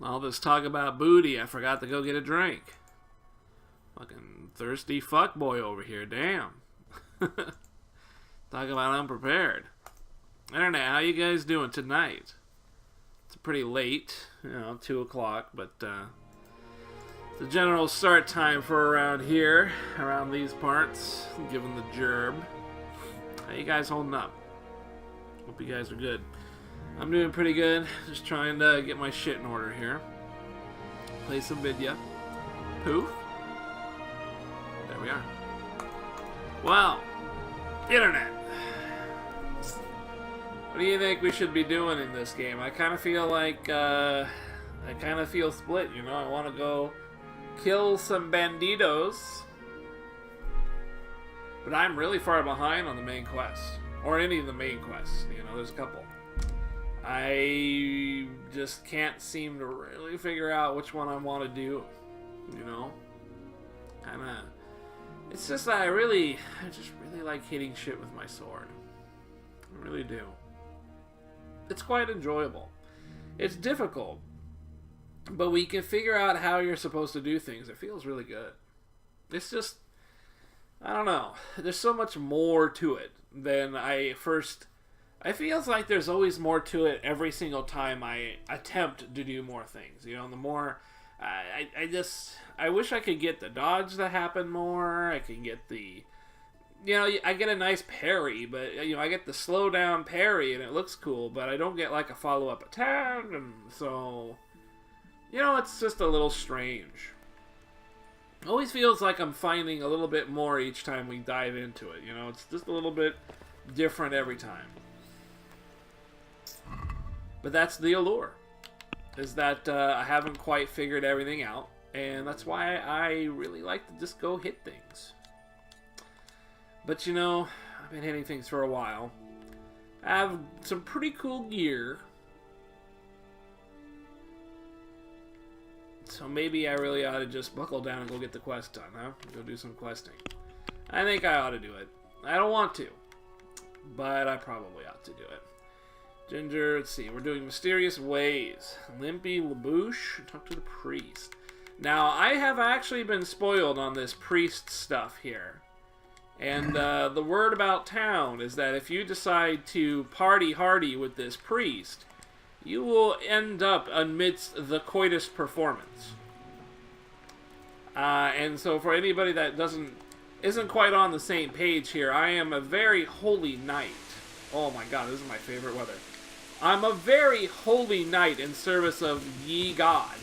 All this talk about booty, I forgot to go get a drink. Fucking thirsty fuckboy over here, damn. Talk about unprepared. Internet, how you guys doing tonight? It's pretty late, 2 o'clock, but the general start time for around here, around these parts, given the gerb. How you guys holding up? Hope you guys are good. I'm doing pretty good. Just trying to get my shit in order here. Play some vidya. Poof. There we are. Wow. Internet. What do you think we should be doing in this game? I kind of feel like, I kind of feel split, I want to go kill some banditos. But I'm really far behind on the main quest. Or any of the main quests, there's a couple. I just can't seem to really figure out which one I want to do, Kinda, it's just that I just really like hitting shit with my sword. I really do. It's quite enjoyable. It's difficult, but we can figure out how you're supposed to do things. It feels really good. It's just, I don't know. There's so much more to it than I feels like there's always more to it every single time I attempt to do more things. The more, I wish I could get the dodge that happen more. I can get the, I get a nice parry, but, I get the slow down parry and it looks cool, but I don't get like a follow-up attack, and so, it's just a little strange. Always feels like I'm finding a little bit more each time we dive into it, it's just a little bit different every time. But that's the allure, is that I haven't quite figured everything out, and that's why I really like to just go hit things. But I've been hitting things for a while. I have some pretty cool gear. So maybe I really ought to just buckle down and go get the quest done, huh? Go do some questing. I think I ought to do it. I don't want to, but I probably ought to do it. Ginger, let's see. We're doing Mysterious Ways. Limpy Labouche, talk to the priest. Now, I have actually been spoiled on this priest stuff here. And the word about town is that if you decide to party hardy with this priest, you will end up amidst the coitus performance. And so for anybody that isn't quite on the same page here, I am a very holy knight. Oh my god, this is my favorite weather. I'm a very holy knight in service of ye god.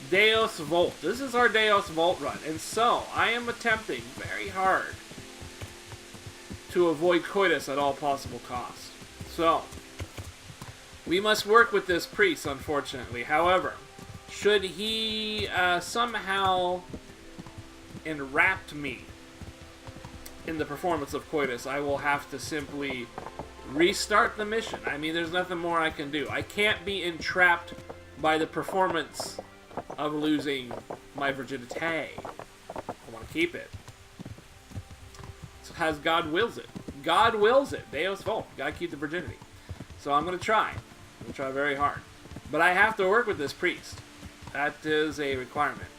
Deus Volt. This is our Deus Volt run. And so, I am attempting very hard to avoid coitus at all possible costs. So, we must work with this priest, unfortunately. However, should he somehow enwrap me in the performance of coitus, I will have to simply restart the mission. I mean, there's nothing more I can do. I can't be entrapped by the performance of losing my virginity. I want to keep it. So as God wills it. God wills it. Deus Volt. Gotta keep the virginity. So I'm going to try. I'm going to try very hard. But I have to work with this priest. That is a requirement.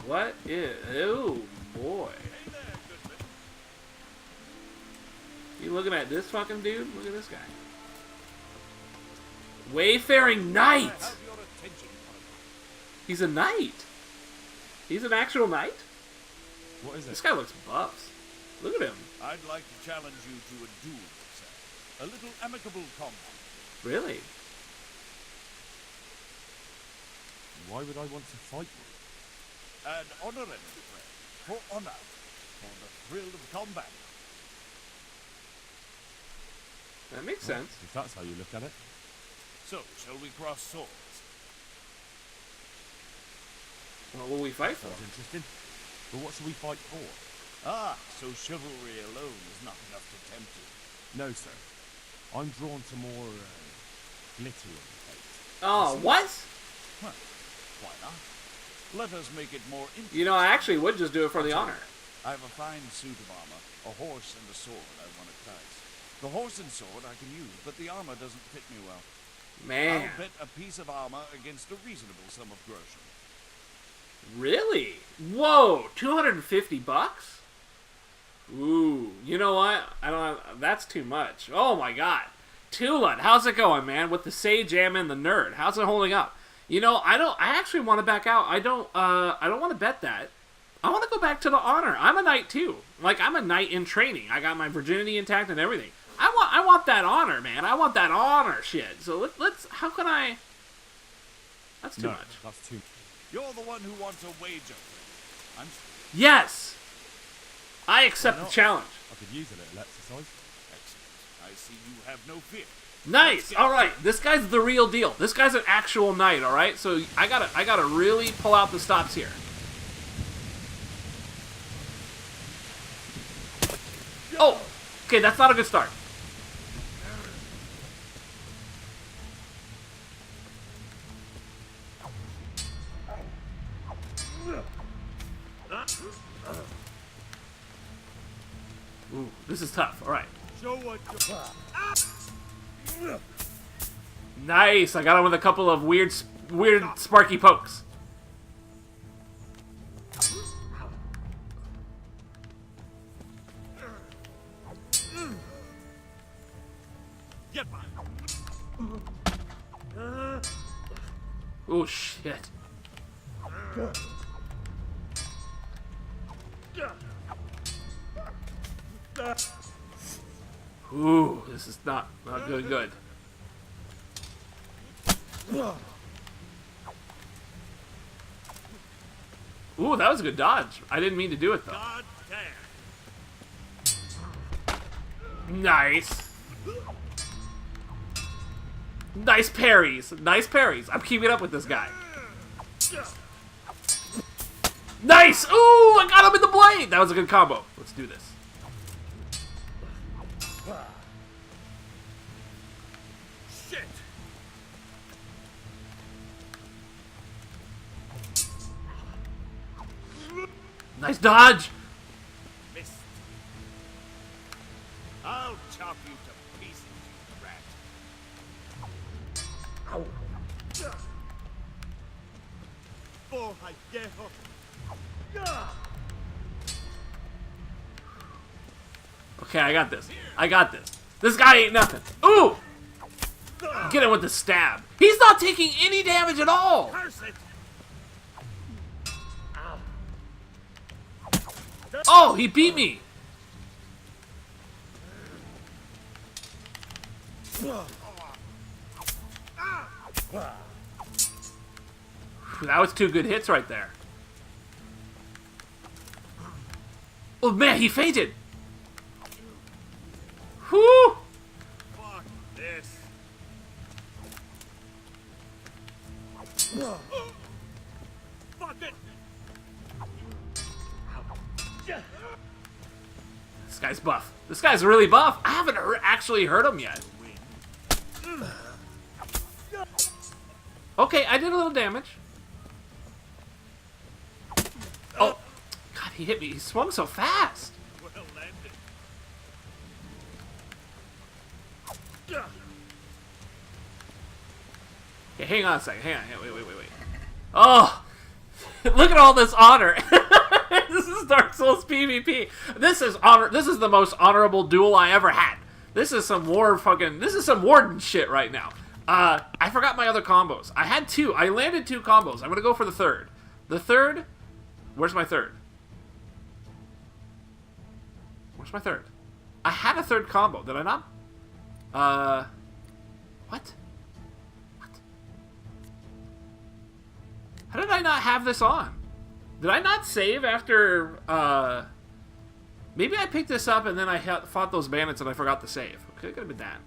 What is... Oh, boy. You looking at this fucking dude? Look at this guy. Wayfaring Knight! He's a knight. He's an actual knight? What is it? This guy looks buff. Look at him. I'd like to challenge you to a duel, sir. A little amicable combat. Really? Why would I want to fight you? An honorary friend. For honor. For the thrill of combat. That makes sense. If that's how you look at it. So, shall we cross swords? What will we fight for? Sounds interesting. But what should we fight for? Ah, so chivalry alone is not enough to tempt you. No, sir. I'm drawn to more, glittering fate. Oh, what? Well, why not? Let us make it more interesting. You know, I actually would just do it for the honor. I have a fine suit of armor, a horse and a sword I want to prize. The horse and sword I can use, but the armor doesn't fit me well. Man. I'll bet a piece of armor against a reasonable sum of groschen. Really? Whoa, 250 bucks? Ooh, you know what? I don't. That's too much. Oh my god, Tulad, how's it going, man? With the Sage Am and the Nerd, how's it holding up? You know, I actually want to back out. I don't want to bet that. I want to go back to the honor. I'm a knight too. Like, I'm a knight in training. I got my virginity intact and everything. I want that honor, man. I want that honor shit. So let's. How can I? That's too much. That's too. You're the one who wants a wager. I'm. Yes. I accept the challenge. I could use a little exercise. Excellent. I see you have no fear. Nice. All right. This guy's the real deal. This guy's an actual knight. All right. So I gotta really pull out the stops here. Oh. Okay. That's not a good start. Ooh, this is tough. All right. Show what you. Nice. I got him with a couple of weird sparky pokes. Get back. Oh shit. Ooh, this is not good. Ooh, that was a good dodge. I didn't mean to do it though. God damn. Nice. Nice parries. Nice parries. I'm keeping up with this guy. Nice! Ooh, I got him in the blade! That was a good combo. Let's do this. Shit. Nice dodge! Missed. I'll chop you to pieces, you rat. Oh, I get up. Okay, I got this. I got this. This guy ain't nothing. Ooh! Get him with the stab. He's not taking any damage at all! Curse it. Oh, he beat me! That was 2 good hits right there. Oh man, he fainted! Whoo! Fuck this. Fuck it. This guy's buff. This guy's really buff. I haven't actually hurt him yet. Okay, I did a little damage. Oh, God, he hit me. He swung so fast. Well landed. Okay, hang on a second. Hang on. Wait. Oh, look at all this honor. This is Dark Souls PvP. This is honor. This is the most honorable duel I ever had. This is some This is some Warden shit right now. I forgot my other combos. I had 2. I landed 2 combos. I'm gonna go for the third. The third. Where's my third? Where's my third? I had a third combo. Did I not? What? How did I not have this on? Did I not save after, maybe I picked this up and then I fought those bandits and I forgot to save. Okay, it could have been that.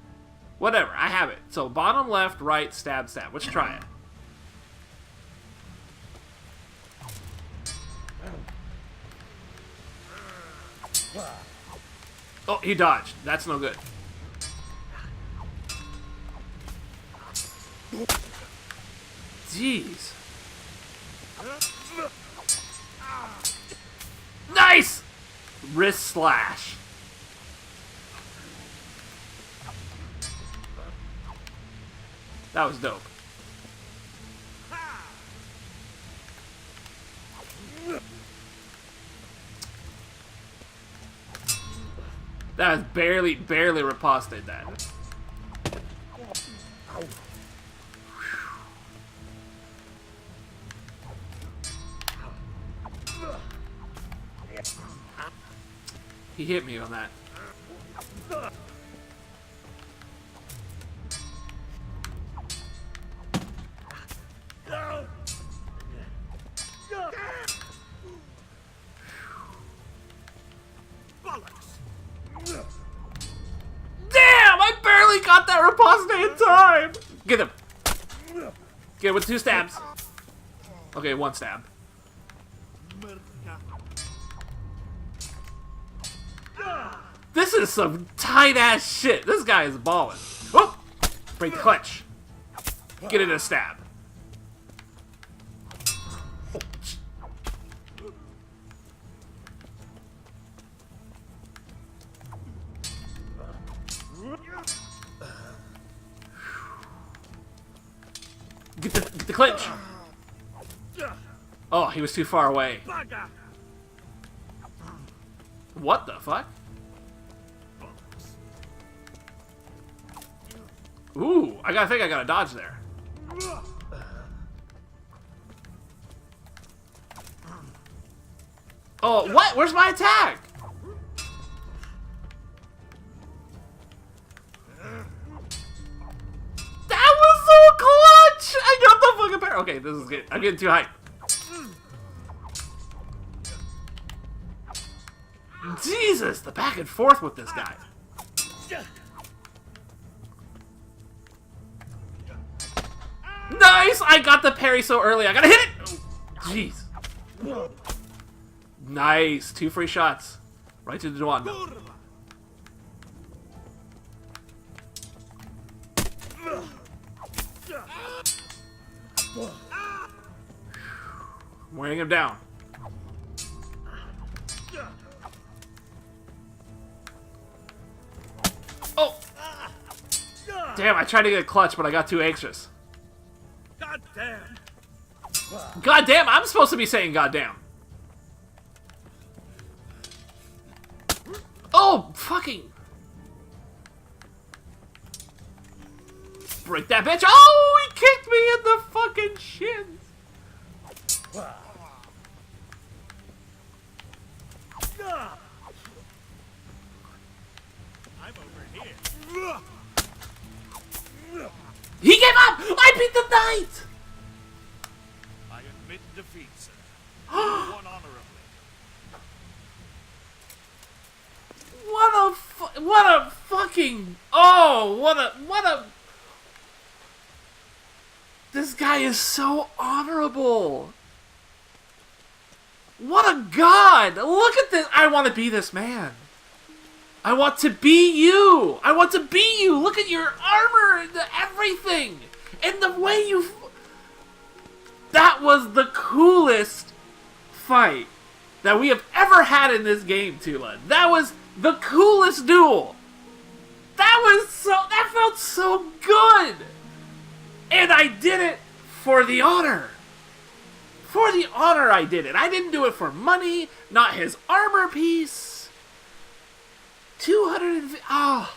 Whatever, I have it. So bottom, left, right, stab, stab. Let's try it. Oh, he dodged. That's no good. Jeez. Nice! Wrist slash. That was dope. That was barely riposted that. He hit me on that. Damn! I barely got that riposte in time! Get him! Get him with 2 stabs. Okay, 1 stab. This is some tight-ass shit. This guy is balling. Oh! Break the clutch. Get it a stab. Get the clinch. Oh, he was too far away. What the fuck? Ooh, I think I got a dodge there. Oh, what? Where's my attack? That was so clutch! I got the fucking pair. Okay, this is good. I'm getting too hyped. Jesus, the back and forth with this guy. Nice! I got the parry so early. I gotta hit it! Oh, jeez. Nice. 2 free shots. Right to the Duan. Wearing him down. Oh! Damn, I tried to get a clutch, but I got too anxious. Goddamn! Goddamn, I'm supposed to be saying goddamn. Oh, fucking. Break that bitch. Oh, he kicked me in the fucking shins. I'm over here. He gave up! I beat the knight! I admit defeat, sir. You won honorably. What a fucking... Oh, what a... This guy is so honorable. What a god! Look at this! I want to be this man. I want to be you! I want to be you! Look at your armor and everything! And the way you... That was the coolest fight that we have ever had in this game, Tula. That was the coolest duel! That felt so good! And I did it for the honor! For the honor I did it. I didn't do it for money, not his armor piece. 250... Ah.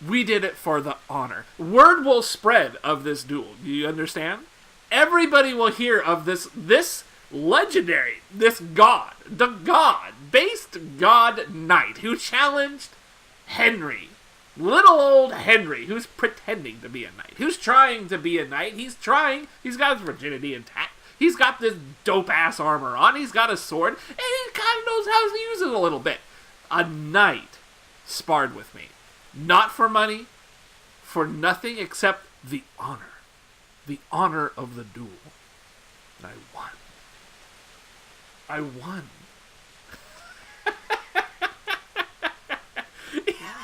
Oh. We did it for the honor. Word will spread of this duel. Do you understand? Everybody will hear of this legendary, this god, the god-based god knight who challenged Henry. Little old Henry, who's pretending to be a knight. Who's trying to be a knight. He's got his virginity intact. He's got this dope-ass armor on. He's got a sword. And he kind of knows how to use it a little bit. A knight sparred with me. Not for money. For nothing except the honor. The honor of the duel. And I won. I won.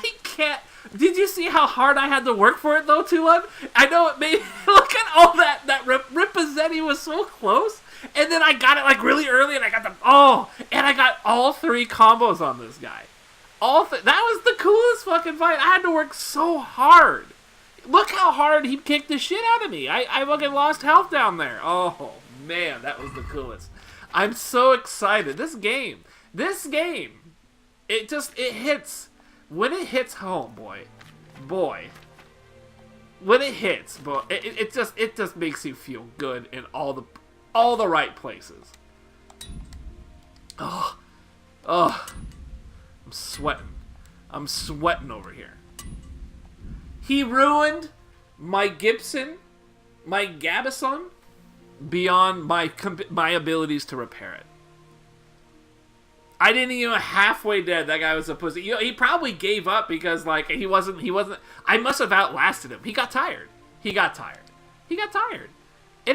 He can't... Did you see how hard I had to work for it, though, Tulun? I know it made... Look at all that Ripazetti was so close. And then I got it, like, really early, and I got the... Oh! And I got all 3 combos on this guy. That was the coolest fucking fight. I had to work so hard. Look how hard he kicked the shit out of me. I fucking lost health down there. Oh, man, that was the coolest. I'm so excited. This game, it hits. When it hits home, boy. When it hits, boy, it just makes you feel good in all the right places. Oh, I'm sweating. I'm sweating over here. He ruined my Gibson, my Gabison, beyond my abilities to repair it. I didn't even halfway dead. That guy was a pussy. You know, he probably gave up because like he wasn't. I must have outlasted him. He got tired. And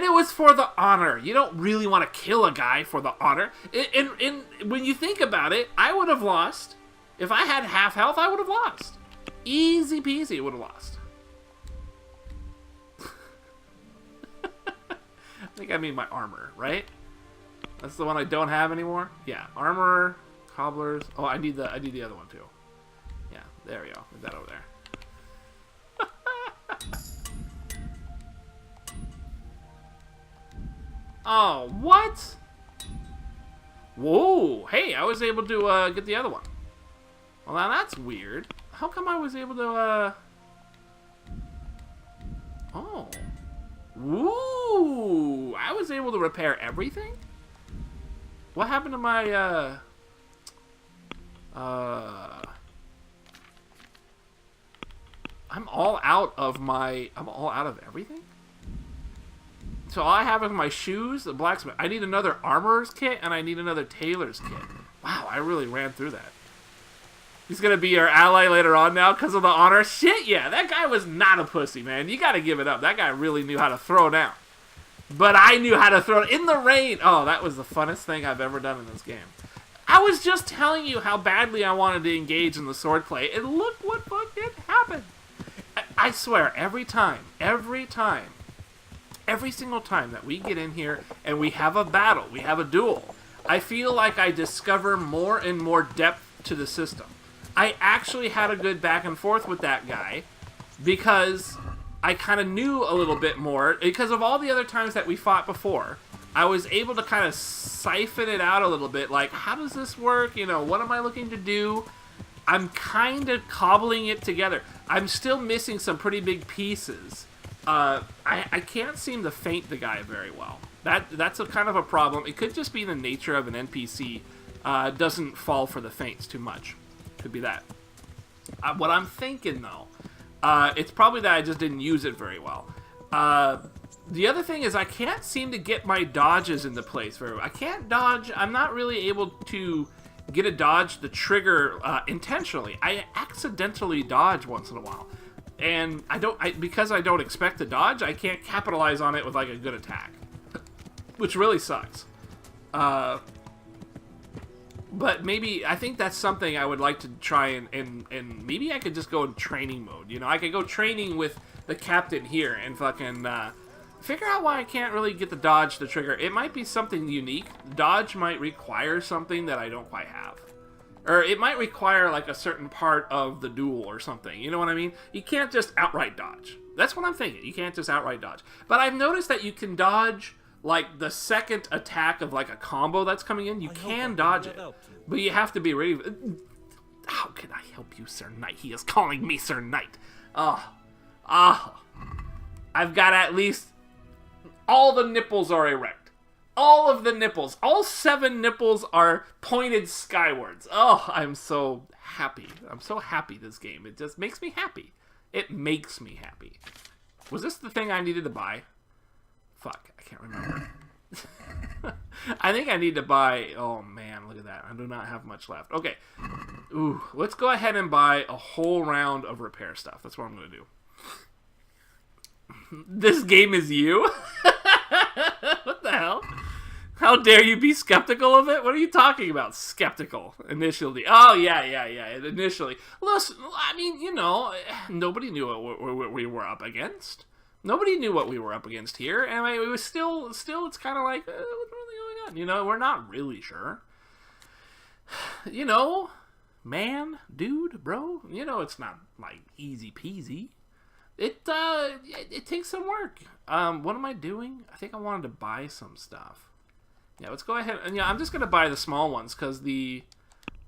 it was for the honor. You don't really want to kill a guy for the honor. And when you think about it, I would have lost. If I had half health, I would have lost. Easy peasy, would have lost. I think I mean my armor, right? That's the one I don't have anymore. Yeah, armor, cobblers. Oh, I need the other one too. Yeah, there we go. Put that over there. Oh, what? Whoa! Hey, I was able to get the other one. Well, now that's weird. How come I was able to Oh. Woo! I was able to repair everything? What happened to my, I'm all out of everything? So all I have is my shoes, the blacksmith. I need another armorer's kit, and I need another tailor's kit. Wow, I really ran through that. He's gonna be our ally later on now because of the honor. Shit, yeah, that guy was not a pussy, man. You gotta give it up. That guy really knew how to throw down. But I knew how to throw it in the rain. Oh, that was the funnest thing I've ever done in this game. I was just telling you how badly I wanted to engage in the swordplay, and look what fucking happened. I swear, every single time that we get in here and we have a battle, we have a duel, I feel like I discover more and more depth to the system. I actually had a good back and forth with that guy because I kind of knew a little bit more. Because of all the other times that we fought before, I was able to kind of siphon it out a little bit. Like, how does this work? You know, what am I looking to do? I'm kind of cobbling it together. I'm still missing some pretty big pieces. I can't seem to feint the guy very well. That's a kind of a problem. It could just be the nature of an NPC. Doesn't fall for the feints too much. Could be that. What I'm thinking, though, it's probably that I just didn't use it very well. The other thing is I can't seem to get my dodges into place very well. I can't dodge. I'm not really able to get a dodge the trigger intentionally. I accidentally dodge once in a while. And because I don't expect to dodge, I can't capitalize on it with like a good attack. Which really sucks. But maybe, I think that's something I would like to try and maybe I could just go in training mode. You know, I could go training with the captain here and fucking figure out why I can't really get the dodge to trigger. It might be something unique. Dodge might require something that I don't quite have. Or it might require like a certain part of the duel or something. You know what I mean? You can't just outright dodge. That's what I'm thinking. You can't just outright dodge. But I've noticed that you can dodge like the second attack of like a combo that's coming in. You can dodge it. But you have to be ready. How can I help you, Sir Knight? He is calling me Sir Knight. I've got at least all the nipples are erect. All of the nipples. All 7 nipples are pointed skywards. Oh, I'm so happy. I'm so happy this game. It just makes me happy. It makes me happy. Was this the thing I needed to buy? Fuck, I can't remember. I think I need to buy... Oh, man, look at that. I do not have much left. Okay. Ooh, let's go ahead and buy a whole round of repair stuff. That's what I'm going to do. This game is you? What the hell? How dare you be skeptical of it? What are you talking about? Skeptical. Initially. Oh, yeah. Initially. Listen, I mean, you know, nobody knew what we were up against. Nobody knew what we were up against here. And it was still it's kind of like, what's really going on? You know, we're not really sure. You know, man, dude, bro, you know, it's not, like, easy peasy. It takes some work. What am I doing? I think I wanted to buy some stuff. Yeah, let's go ahead. And yeah, I'm just gonna buy the small ones because the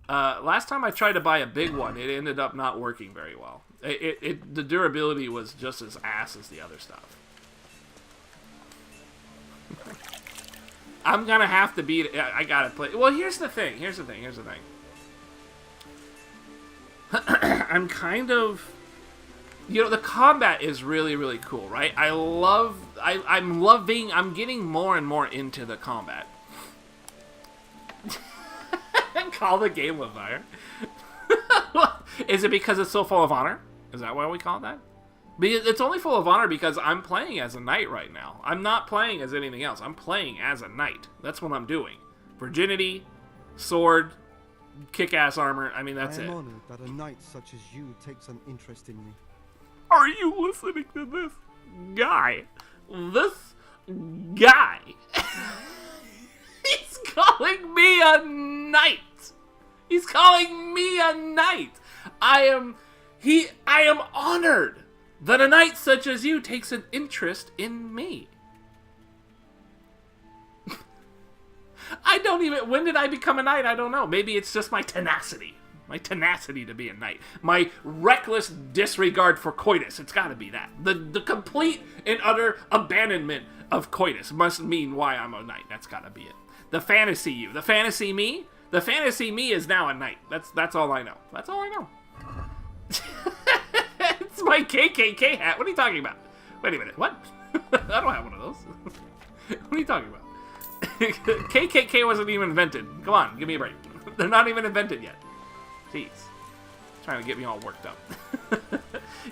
last time I tried to buy a big one, it ended up not working very well. The durability was just as ass as the other stuff. I'm gonna have to beat it. I gotta play. Well, here's the thing. I'm kind of, the combat is really, really cool, right? I'm getting more and more into the combat. Call the game Lothire. Is it because it's so full of honor? Is that why we call it that? Because it's only full of honor because I'm playing as a knight right now. I'm not playing as anything else. I'm playing as a knight. That's what I'm doing. Virginity, sword, kick-ass armor. I mean, that's it. I am honored that a knight such as you takes an interest in me. Are you listening to this guy? This guy. He's calling me a knight. He's calling me a knight. I am honored that a knight such as you takes an interest in me. When did I become a knight? I don't know. Maybe it's just my tenacity. My tenacity to be a knight. My reckless disregard for coitus. It's gotta be that. The complete and utter abandonment of coitus must mean why I'm a knight. That's gotta be it. The fantasy you. The fantasy me? The fantasy me is now a knight. That's all I know. That's all I know. It's my KKK hat. What are you talking about? Wait a minute. What? I don't have one of those. What are you talking about? KKK wasn't even invented. Come on, give me a break. They're not even invented yet. Jeez. Trying to get me all worked up.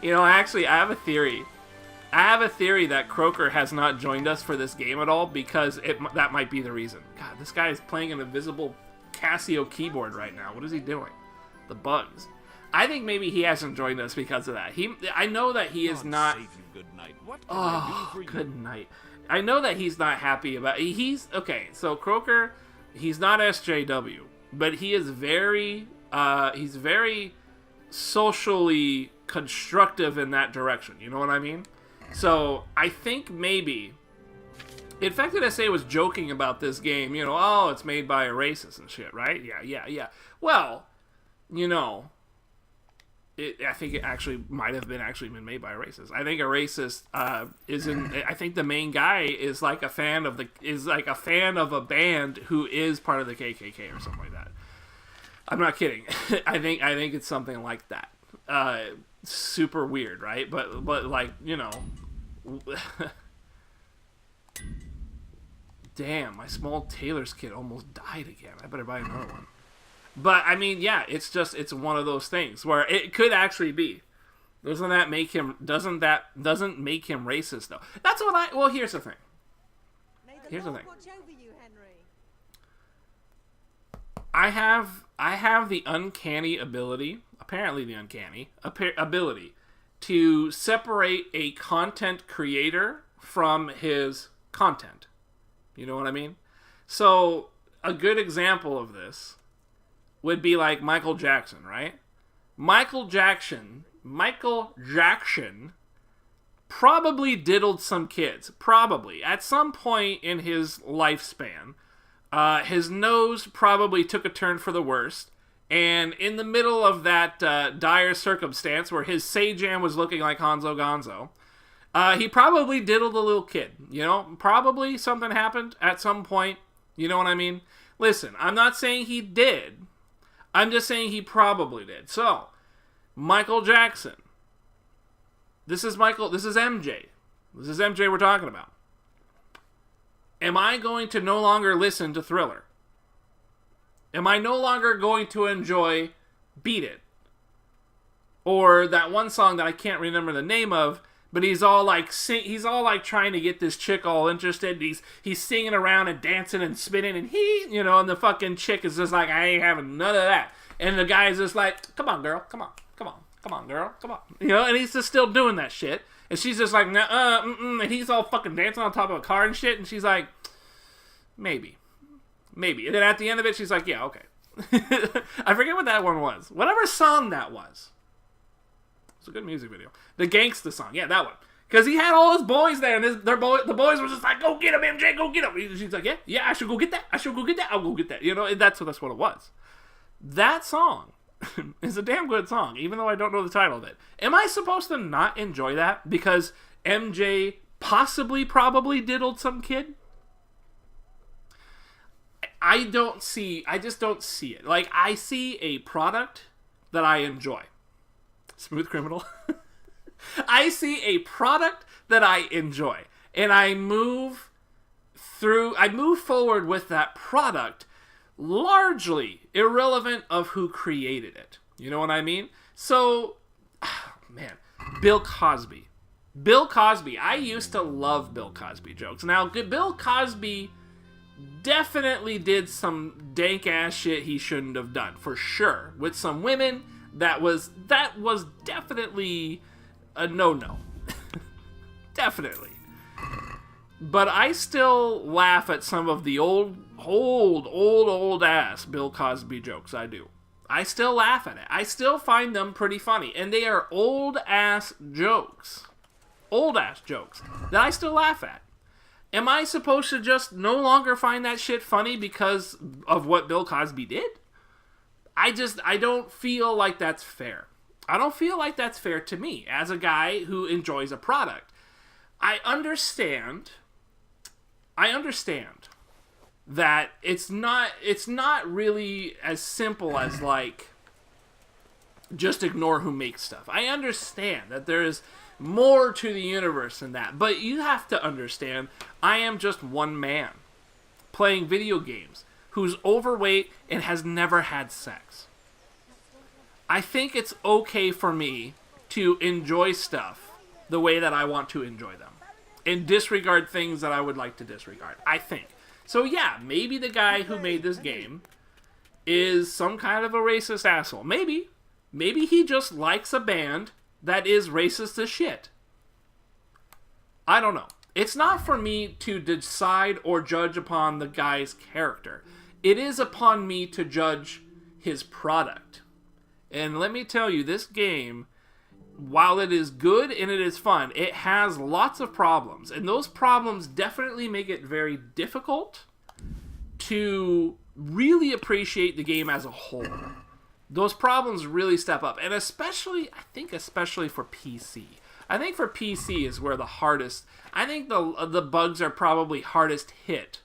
Actually, I have a theory. I have a theory that Croker has not joined us for this game at all because that might be the reason. God, this guy is playing an invisible Casio keyboard right now. What is he doing? The bugs. I think maybe he hasn't joined us because of that. I know that he is not. Save you, good night. What can I do for you? Good night. I know that he's not happy about. Okay. So Croker, he's not SJW, but he is very. He's very socially constructive in that direction. You know what I mean? So I think maybe. In fact, that SA was joking about this game. Oh, it's made by a racist and shit, right? Yeah. Well, I think it actually might have been made by a racist. I think a racist I think the main guy is like a fan of a band who is part of the KKK or something like that. I'm not kidding. I think it's something like that. Super weird, right? But like damn, my small tailor's kit almost died again. I better buy another one. But I mean, yeah, it's one of those things where it could actually be. Doesn't make him racist though. That's what well, here's the thing. Here's the thing. Watch over you, Henry. I have the uncanny ability, apparently the uncanny ability to separate a content creator from his content. You know what I mean? So, a good example of this would be like Michael Jackson, right? Michael Jackson probably diddled some kids. Probably. At some point in his lifespan, his nose probably took a turn for the worst. And in the middle of that dire circumstance where his Say-Jam was looking like Hanzo Gonzo, he probably diddled a little kid. Probably something happened at some point. You know what I mean? Listen, I'm not saying he did. I'm just saying he probably did. So, Michael Jackson. This is MJ. This is MJ we're talking about. Am I going to no longer listen to Thriller? Am I no longer going to enjoy Beat It? Or that one song that I can't remember the name of, but he's all like trying to get this chick all interested. He's singing around and dancing and spinning and and the fucking chick is just like, I ain't having none of that. And the guy's just like, come on, girl, come on, girl, come on. And he's just still doing that shit. And she's just like, and he's all fucking dancing on top of a car and shit. And she's like, maybe. And then at the end of it, she's like, yeah, okay. I forget what that one was. Whatever song that was. It's a good music video. The Gangsta song, yeah, that one. Because he had all his boys there, and the boys were just like, go get him, MJ, go get him. She's like, yeah, I should go get that. I'll go get that. You know, and that's what it was. That song is a damn good song, even though I don't know the title of it. Am I supposed to not enjoy that because MJ probably diddled some kid? I just don't see it. Like, I see a product that I enjoy. Smooth Criminal. I see a product that I enjoy. And I move forward with that product, largely irrelevant of who created it. You know what I mean? So, man, Bill Cosby. I used to love Bill Cosby jokes. Now, Bill Cosby definitely did some dank ass shit he shouldn't have done, for sure. With some women, that was definitely a no-no. Definitely. But I still laugh at some of the old ass Bill Cosby jokes. I do. I still laugh at it. I still find them pretty funny. And they are old ass jokes. Old ass jokes that I still laugh at. Am I supposed to just no longer find that shit funny because of what Bill Cosby did? I don't feel like that's fair. I don't feel like that's fair to me as a guy who enjoys a product. I understand that it's not really as simple as like just ignore who makes stuff. I understand that there is more to the universe than that, but you have to understand I am just one man playing video games who's overweight and has never had sex. I think it's okay for me to enjoy stuff the way that I want to enjoy them and disregard things that I would like to disregard, I think. So yeah, maybe the guy who made this game is some kind of a racist asshole. Maybe he just likes a band that is racist as shit. I don't know. It's not for me to decide or judge upon the guy's character. It is upon me to judge his product. And let me tell you, this game, while it is good and it is fun, it has lots of problems. And those problems definitely make it very difficult to really appreciate the game as a whole. Those problems really step up. And especially for PC. I think for PC is where the hardest... I think the bugs are probably hardest hit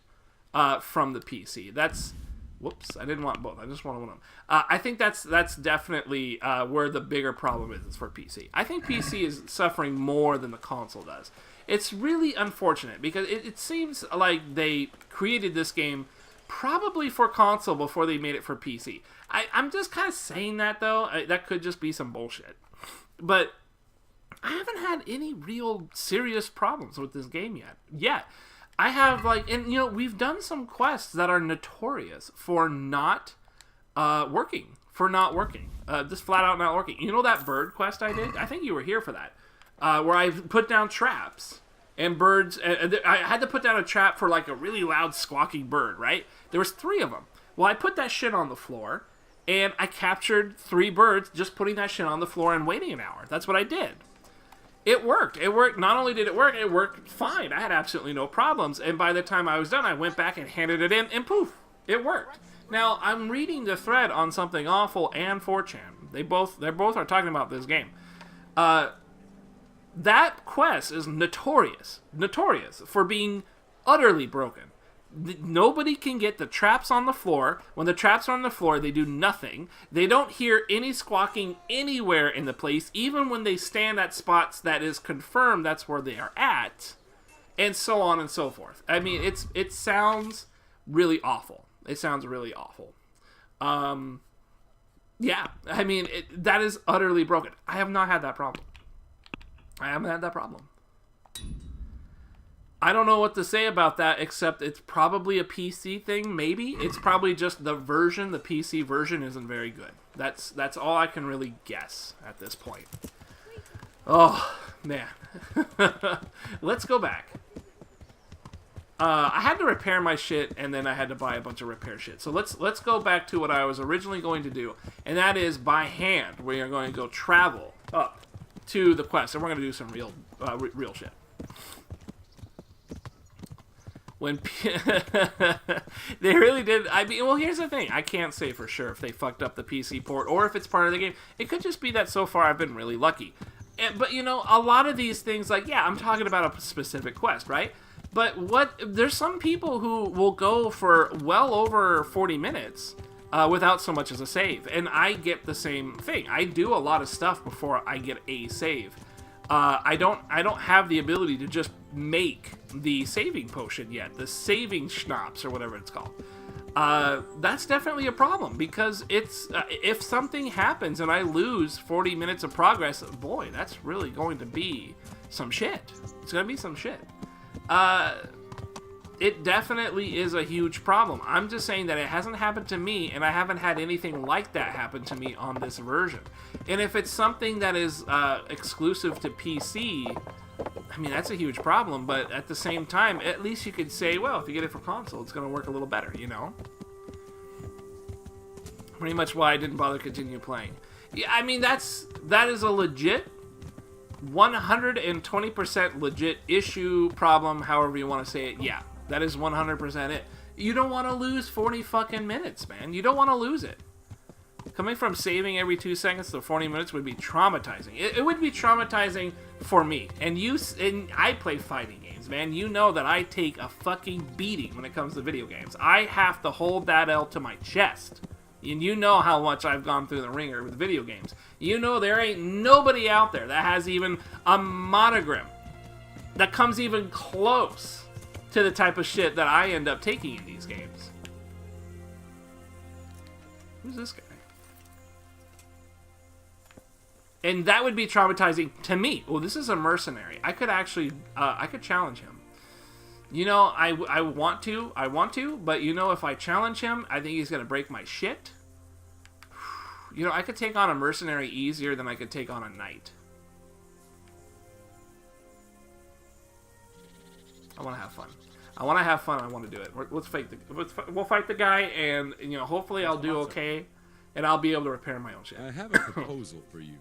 from the PC. That's... Whoops, I didn't want both. I just wanted one of them. I think that's definitely where the bigger problem is for PC. I think PC is suffering more than the console does. It's really unfortunate because it seems like they created this game probably for console before they made it for PC. I'm just kind of saying that, though. That could just be some bullshit. But I haven't had any real serious problems with this game yet. I have, we've done some quests that are notorious for not working. Just flat out not working. You know that bird quest I did? I think you were here for that. Where I put down traps. And birds... I had to put down a trap for, like, a really loud squawking bird, right? There was 3 of them. Well, I put that shit on the floor, and I captured 3 birds just putting that shit on the floor and waiting an hour. That's what I did. It worked. Not only did it worked fine. I had absolutely no problems. And by the time I was done, I went back and handed it in, and poof, it worked. Now, I'm reading the thread on Something Awful and 4chan. They both are talking about this game. That quest is notorious for being utterly broken. Nobody can get the traps on the floor. When the traps are on the floor, they do nothing. They don't hear any squawking anywhere in the place, even when they stand at spots that is confirmed that's where they are at, and so on and so forth. I mean, it sounds really awful. It sounds really awful. Yeah, I mean, that is utterly broken. I have not had that problem. I haven't had that problem. I don't know what to say about that, except it's probably a PC thing, maybe. It's probably just the PC version isn't very good. That's all I can really guess at this point. Oh, man. Let's go back. I had to repair my shit, and then I had to buy a bunch of repair shit. So let's go back to what I was originally going to do, and that is by hand. We are going to go travel up to the quest, and we're gonna do some real shit. When they really did, I mean, well, here's the thing. I can't say for sure if they fucked up the PC port or if it's part of the game. It could just be that so far I've been really lucky. But, you know, a lot of these things, like, yeah, I'm talking about a specific quest, right? But there's some people who will go for well over 40 minutes without so much as a save. And I get the same thing. I do a lot of stuff before I get a save. I don't have the ability to just make the saving potion yet, the saving schnapps or whatever it's called. That's definitely a problem because it's if something happens and I lose 40 minutes of progress, boy, that's really going to be some shit. It's going to be some shit. It definitely is a huge problem. I'm just saying that it hasn't happened to me, and I haven't had anything like that happen to me on this version. And if it's something that is exclusive to PC, I mean, that's a huge problem, but at the same time, at least you could say, well, if you get it for console, it's going to work a little better, you know? Pretty much why I didn't bother continue playing. Yeah, I mean, that is a legit 120% legit issue, problem, however you want to say it. Yeah, that is 100% it. You don't want to lose 40 fucking minutes, man. You don't want to lose it. Coming from saving every 2 seconds to 40 minutes would be traumatizing. It would be traumatizing for me. And I play fighting games, man. You know that I take a fucking beating when it comes to video games. I have to hold that L to my chest. And you know how much I've gone through the ringer with video games. You know there ain't nobody out there that has even a monogram that comes even close to the type of shit that I end up taking in these games. Who's this guy? And that would be traumatizing to me. Oh, this is a mercenary. I could actually, I could challenge him. You know, I want to, but you know, if I challenge him, I think he's going to break my shit. You know, I could take on a mercenary easier than I could take on a knight. I want to have fun. I want to have fun. I want to do it. We'll fight the guy, and you know, hopefully I'll do okay, and I'll be able to repair my own shit. I have a proposal for you.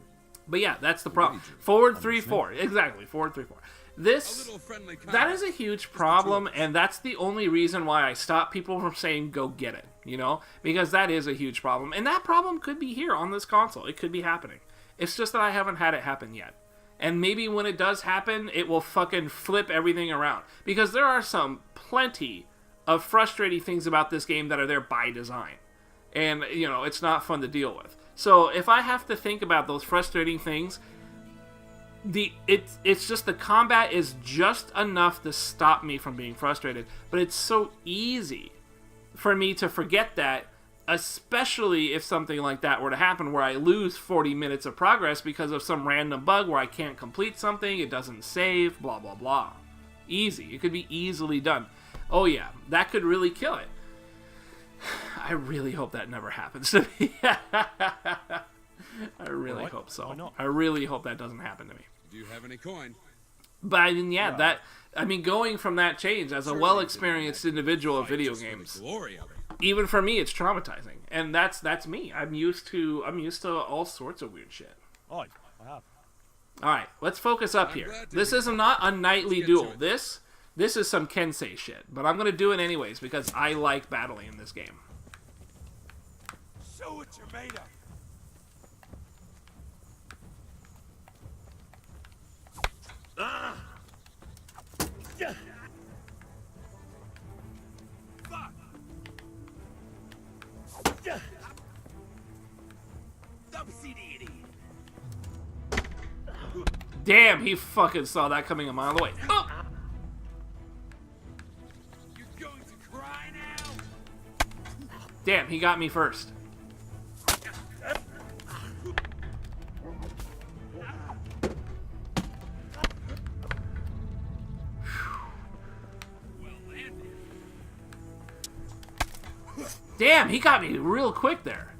But yeah, that's the problem. Forward 3-4, exactly. Forward 3-4. That is a huge problem, and that's the only reason why I stop people from saying go get it, you know? Because that is a huge problem. And that problem could be here on this console. It could be happening. It's just that I haven't had it happen yet. And maybe when it does happen, it will fucking flip everything around. Because there are some plenty of frustrating things about this game that are there by design. And, you know, it's not fun to deal with. So if I have to think about those frustrating things, it's just the combat is just enough to stop me from being frustrated. But it's so easy for me to forget that, especially if something like that were to happen where I lose 40 minutes of progress because of some random bug where I can't complete something, it doesn't save, blah, blah, blah. Easy. It could be easily done. Oh yeah, that could really kill it. I really hope that never happens to me. I really hope so. Why not? I really hope that doesn't happen to me. Do you have any coin? But I mean, yeah, going from that change as a well-experienced individual of video games, Glory of it. even for me, it's traumatizing, and that's me. I'm used to all sorts of weird shit. Oh, I have. All right, let's focus up here. This is not a knightly duel. This is some Kensei shit, but I'm gonna do it anyways because I like battling in this game. Show what you're made of. Damn, he fucking saw that coming a mile away. Oh! You're going to cry now? Damn, he got me first. Damn, he got me real quick there.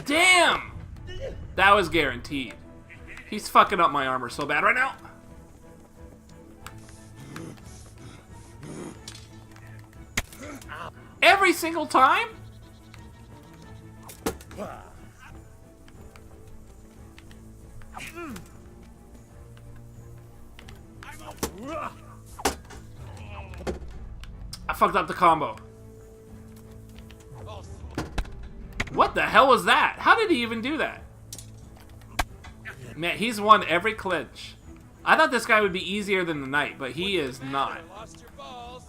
Damn! That was guaranteed. He's fucking up my armor so bad right now. Every single time? I fucked up the combo. What the hell was that? How did he even do that? Man, he's won every clinch. I thought this guy would be easier than the knight, but he is not. Lost your balls.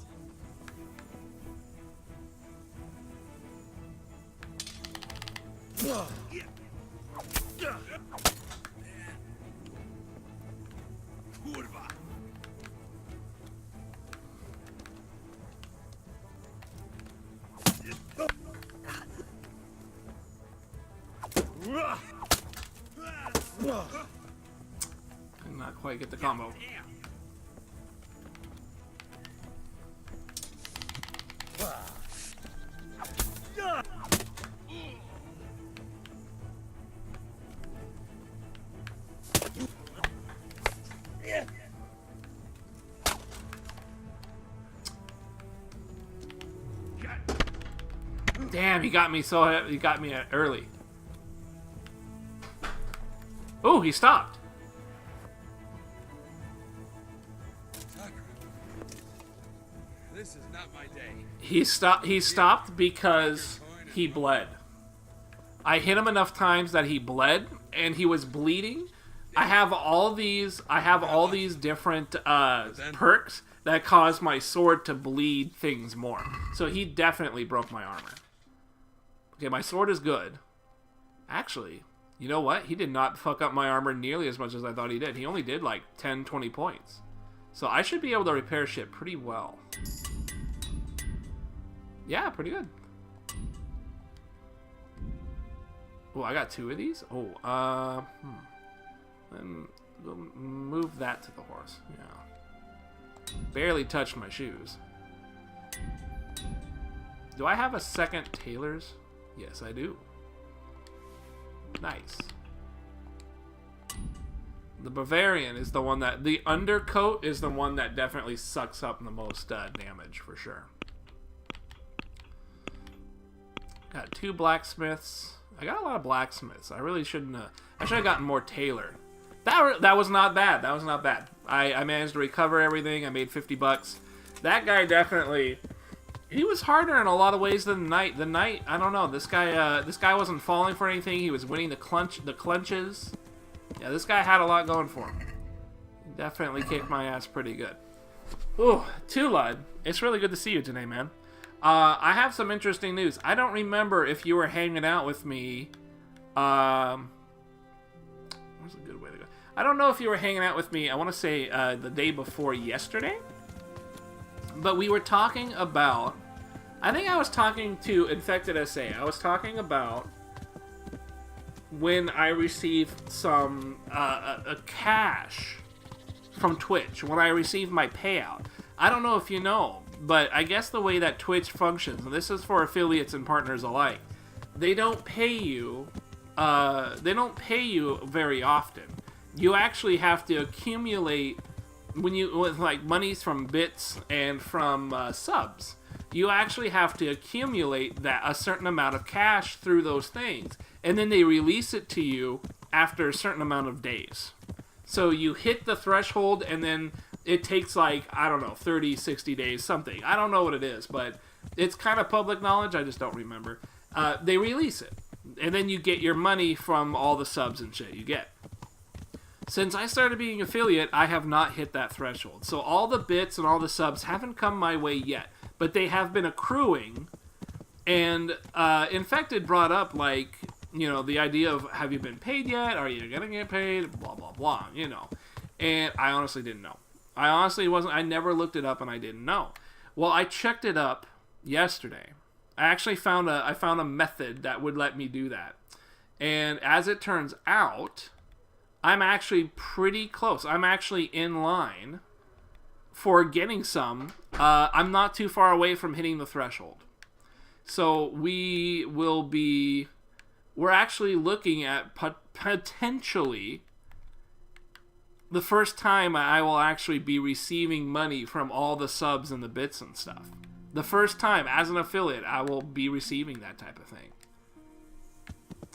Did not quite get the combo. Damn, he got me so he got me early. Oh, he stopped. This is not my day. He stopped because he bled. I hit him enough times that he bled and he was bleeding. I have all these different perks that cause my sword to bleed things more. So he definitely broke my armor. Okay, my sword is good. Actually, you know what? He did not fuck up my armor nearly as much as I thought he did. He only did like 10, 20 points. So I should be able to repair shit pretty well. Yeah, pretty good. Oh, I got 2 of these? Oh, Then we'll move that to the horse. Yeah. Barely touched my shoes. Do I have a second tailor's? Yes, I do. Nice. The Bavarian is the one that... The undercoat is the one that definitely sucks up the most damage, for sure. Got 2 blacksmiths. I got a lot of blacksmiths. I really shouldn't have... I should have gotten more tailor. That was not bad. That was not bad. I managed to recover everything. I made 50 bucks. That guy definitely... He was harder in a lot of ways than the knight. The knight, I don't know. This guy wasn't falling for anything. He was winning the clinches. Yeah, this guy had a lot going for him. He definitely kicked my ass pretty good. Ooh, Tulud, it's really good to see you today, man. I have some interesting news. I don't remember if you were hanging out with me. Where's a good way to go? I don't know if you were hanging out with me. I want to say the day before yesterday. But we were talking about... I think I was talking to Infected SA. I was talking about when I received some a cash from Twitch. When I received my payout. I don't know if you know, but I guess the way that Twitch functions, and this is for affiliates and partners alike, they don't pay you. They don't pay you very often. You actually have to accumulate with like monies from bits and from subs. You actually have to accumulate a certain amount of cash through those things, and then they release it to you after a certain amount of days. So you hit the threshold, and then it takes like, I don't know, 30, 60 days, something. I don't know what it is, but it's kind of public knowledge. I just don't remember. They release it, and then you get your money from all the subs and shit you get. Since I started being affiliate, I have not hit that threshold. So all the bits and all the subs haven't come my way yet. But they have been accruing. And Infected brought up, like, you know, the idea of, have you been paid yet? Are you going to get paid? Blah, blah, blah, you know. And I honestly didn't know. I never looked it up and I didn't know. Well, I checked it up yesterday. I actually found a method that would let me do that. And as it turns out... I'm actually pretty close. I'm actually in line for getting some. I'm not too far away from hitting the threshold. So we're actually looking at potentially the first time I will actually be receiving money from all the subs and the bits and stuff. The first time as an affiliate I will be receiving that type of thing.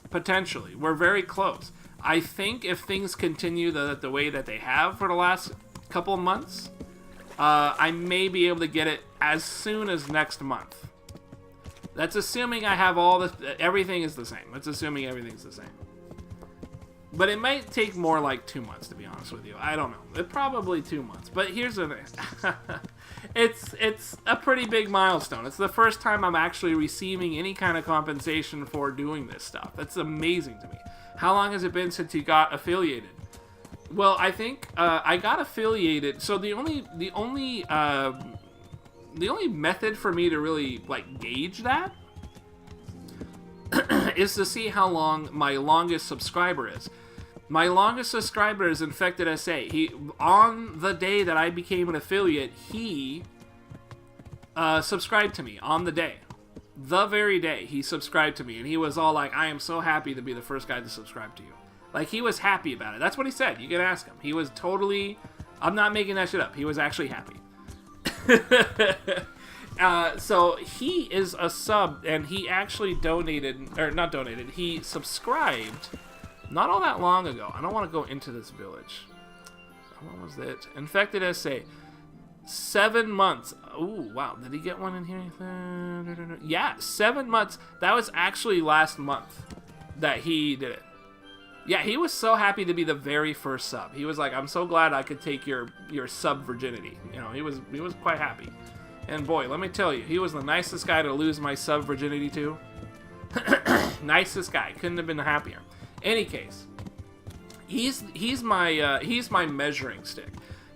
Potentially. We're very close. I think if things continue the way that they have for the last couple of months, I may be able to get it as soon as next month. That's assuming I have everything is the same. That's assuming everything's the same. But it might take more like 2 months, to be honest with you. I don't know. Probably 2 months. But here's the thing. It's a pretty big milestone. It's the first time I'm actually receiving any kind of compensation for doing this stuff. That's amazing to me. How long has it been since you got affiliated? Well, I think I got affiliated. So the only method for me to really like gauge that is to see how long my longest subscriber is. My longest subscriber is Infected SA. On the day that I became an affiliate, he subscribed to me on the day. The very day he subscribed to me, and he was all like, I am so happy to be the first guy to subscribe to you. Like, he was happy about it. That's what he said. You can ask him. He was totally... I'm not making that shit up. He was actually happy. So he is a sub, and he actually he subscribed not all that long ago. I don't want to go into this village. What was it? Infected SA. 7 months. Ooh, wow. Did he get one in here? Yeah, 7 months. That was actually last month that he did it. Yeah, he was so happy to be the very first sub. He was like, I'm so glad I could take your sub virginity. You know, he was quite happy. And boy, let me tell you, he was the nicest guy to lose my sub virginity to. Nicest guy. Couldn't have been happier. Any case, he's my measuring stick.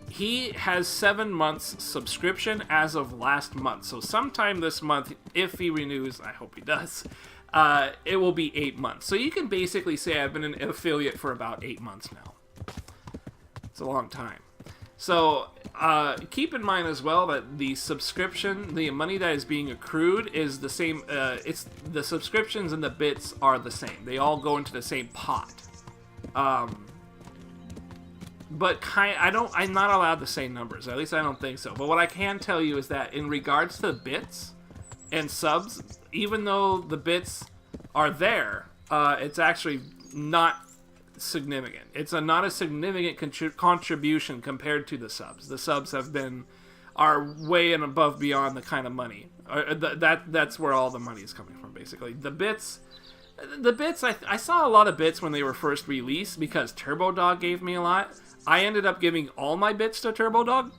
He has 7 months subscription as of last month. So sometime this month, if he renews, I hope he does, it will be 8 months. So you can basically say I've been an affiliate for about 8 months now. It's a long time. So keep in mind as well that the subscription, the money that is being accrued is the same. It's the subscriptions and the bits are the same. They all go into the same pot. But I'm not allowed to say numbers. At least I don't think so. But what I can tell you is that in regards to bits and subs, even though the bits are there, it's actually not significant. It's not a significant contribution compared to the subs. The subs are way and above beyond the kind of money. That's where all the money is coming from, basically. The bits, I saw a lot of bits when they were first released because Turbo Dog gave me a lot. I ended up giving all my bits to Turbo Dog,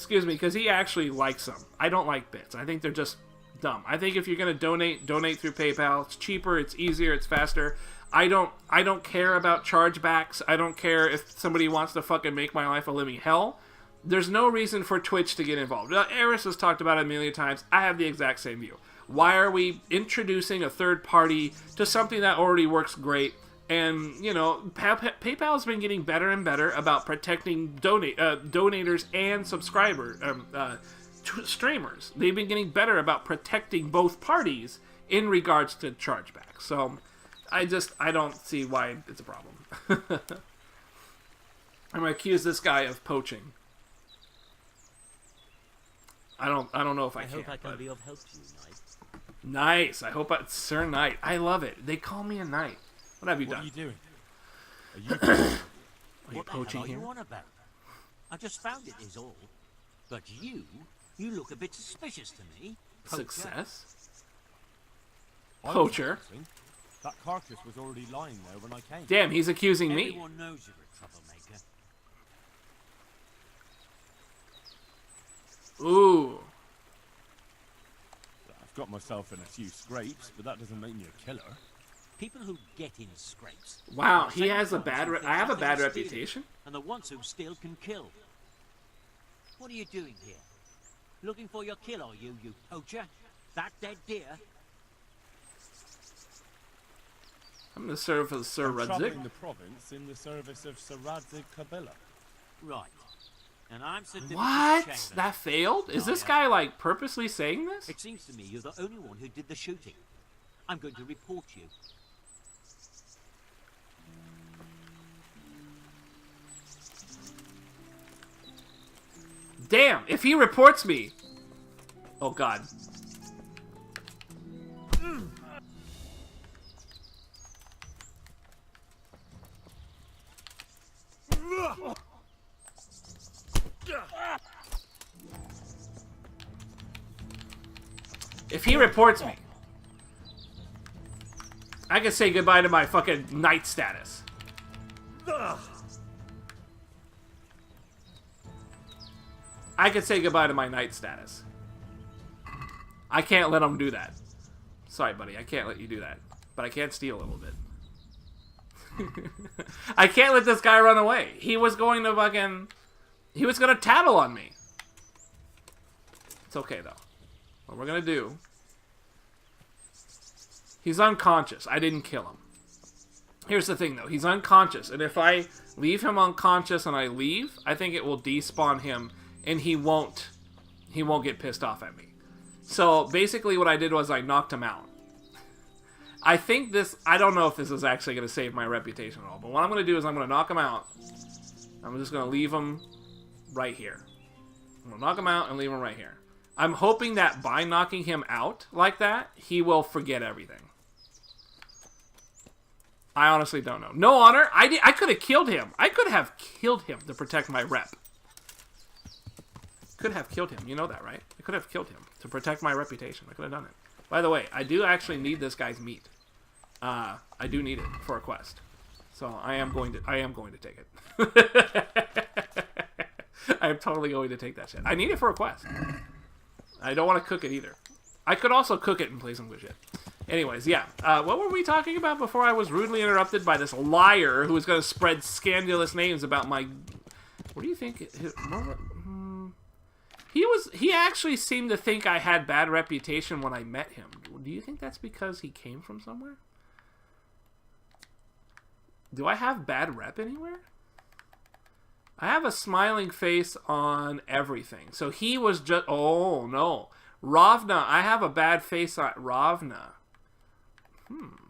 because he actually likes them. I don't like bits. I think they're just dumb. I think if you're gonna donate through PayPal. It's cheaper, it's easier, it's faster. I don't care about chargebacks. I don't care if somebody wants to fucking make my life a living hell. There's no reason for Twitch to get involved. Eris has talked about it a million times. I have the exact same view. Why are we introducing a third party to something that already works great? And, you know, PayPal's been getting better and better about protecting donators and streamers. They've been getting better about protecting both parties in regards to chargebacks. So I don't see why it's a problem. I'm gonna accuse this guy of poaching. I don't know if I can. I hope I can be of help to you, Knight. Nice. I hope Sir Knight. I love it. They call me a knight. What have you done? What are you doing? Are you Are you What the poaching hell are here? you on about? I just found it is all. But you look a bit suspicious to me. Poacher. Success? I was Poacher. thinking that carcass was already lying there when I came. Damn, he's accusing me. Everyone knows you're a troublemaker. Ooh. I've got myself in a few scrapes, but that doesn't make me a killer. People who get in scrapes. Wow, are he the has a ones bad. who think I have a nothing bad is stealing, reputation. And the ones who steal can kill. What are you doing here? Looking for your kill, are you poacher? That dead deer? I'm gonna serve as Sir I'm Rudzik. traveling the province in the service of Sir Rudzik Kabila. Right. And I'm Sir Timothy What? Chamber. That failed? Is this Liar. guy like purposely saying this? It seems to me you're the only one who did the shooting. I'm going to report you. Damn! If he reports me, Oh, God. If he reports me, I can say goodbye to my fucking knight status. I could say goodbye to my knight status. I can't let him do that. Sorry, buddy. I can't let you do that. But I can steal a little bit. I can't let this guy run away. He was going to fucking... He was going to tattle on me. It's okay, though. What we're going to do... He's unconscious. I didn't kill him. Here's the thing, though. He's unconscious. And if I leave him unconscious and I leave, I think it will despawn him. And he won't get pissed off at me. So, basically what I did was I knocked him out. I think this... I don't know if this is actually going to save my reputation at all. But what I'm going to do is I'm going to knock him out. I'm just going to leave him right here. I'm going to knock him out and leave him right here. I'm hoping that by knocking him out like that, he will forget everything. I honestly don't know. No honor. I could have killed him. I could have killed him to protect my rep. Could have killed him. You know that, right? I could have killed him to protect my reputation. I could have done it. By the way, I do actually need this guy's meat. I do need it for a quest. So I am going to take it. I am totally going to take that shit. I need it for a quest. I don't want to cook it either. I could also cook it and play some good shit. Anyways, yeah. What were we talking about before I was rudely interrupted by this liar who was going to spread scandalous names about my... What do you think? He actually seemed to think I had bad reputation when I met him. Do you think that's because he came from somewhere? Do I have bad rep anywhere? I have a smiling face on everything. So he was just... Oh, no. Ravna. I have a bad face on Ravna.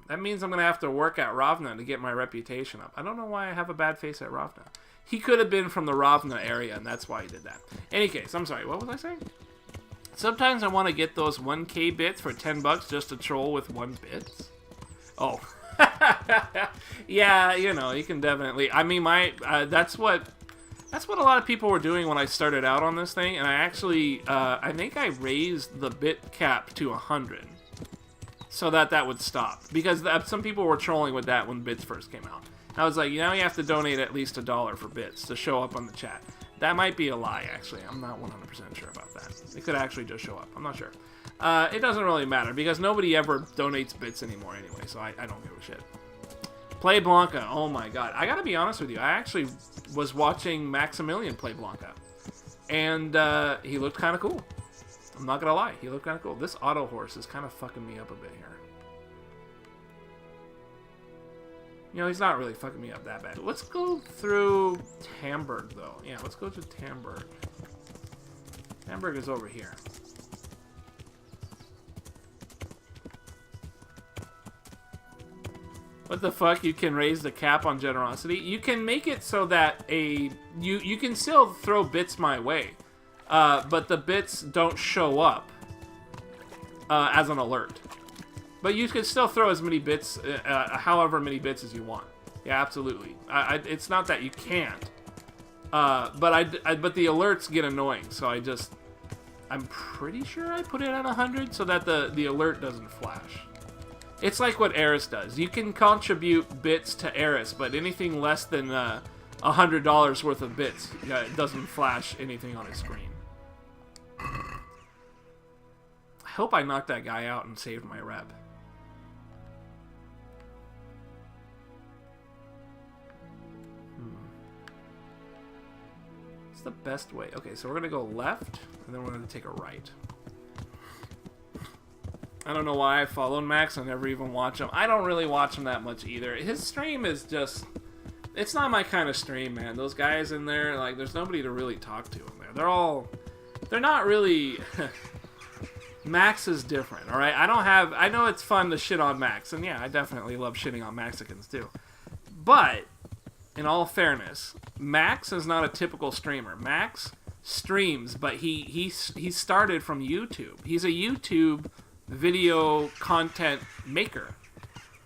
That means I'm going to have to work at Ravna to get my reputation up. I don't know why I have a bad face at Ravna. He could have been from the Ravna area, and that's why he did that. Any case, I'm sorry. What was I saying? Sometimes I want to get those 1K bits for $10 just to troll with 1 bit. Oh. Yeah, you know, you can definitely... I mean, that's what a lot of people were doing when I started out on this thing, and I actually, I think I raised the bit cap to 100 so that would stop. Because some people were trolling with that when bits first came out. I was like, you know, you have to donate at least $1 for bits to show up on the chat. That might be a lie, actually. I'm not 100% sure about that. It could actually just show up. I'm not sure. It doesn't really matter, because nobody ever donates bits anymore anyway, so I don't give a shit. Play Blanca. Oh my god. I gotta be honest with you. I actually was watching Maximilian play Blanca. And he looked kind of cool. I'm not gonna lie. He looked kind of cool. This auto horse is kind of fucking me up a bit here. You know, he's not really fucking me up that bad. Let's go through Tamburg, though. Yeah, let's go to Tamburg. Tamburg is over here. What the fuck? You can raise the cap on generosity? You can make it so that you can still throw bits my way. But the bits don't show up as an alert. But you can still throw as many bits, however many bits as you want. Yeah, absolutely. It's not that you can't. But the alerts get annoying, so I'm pretty sure I put it at 100 so that the alert doesn't flash. It's like what Eris does. You can contribute bits to Eris, but anything less than $100 worth of bits, it doesn't flash anything on his screen. I hope I knocked that guy out and saved my rep. What's the best way? Okay, so we're going to go left, and then we're going to take a right. I don't know why I followed Max. I never even watch him. I don't really watch him that much either. His stream is just... It's not my kind of stream, man. Those guys in there, like, there's nobody to really talk to in there. They're not really... Max is different, alright? I know it's fun to shit on Max. And yeah, I definitely love shitting on Mexicans too. But, in all fairness, Max is not a typical streamer. Max streams, but he started from YouTube. He's a YouTube video content maker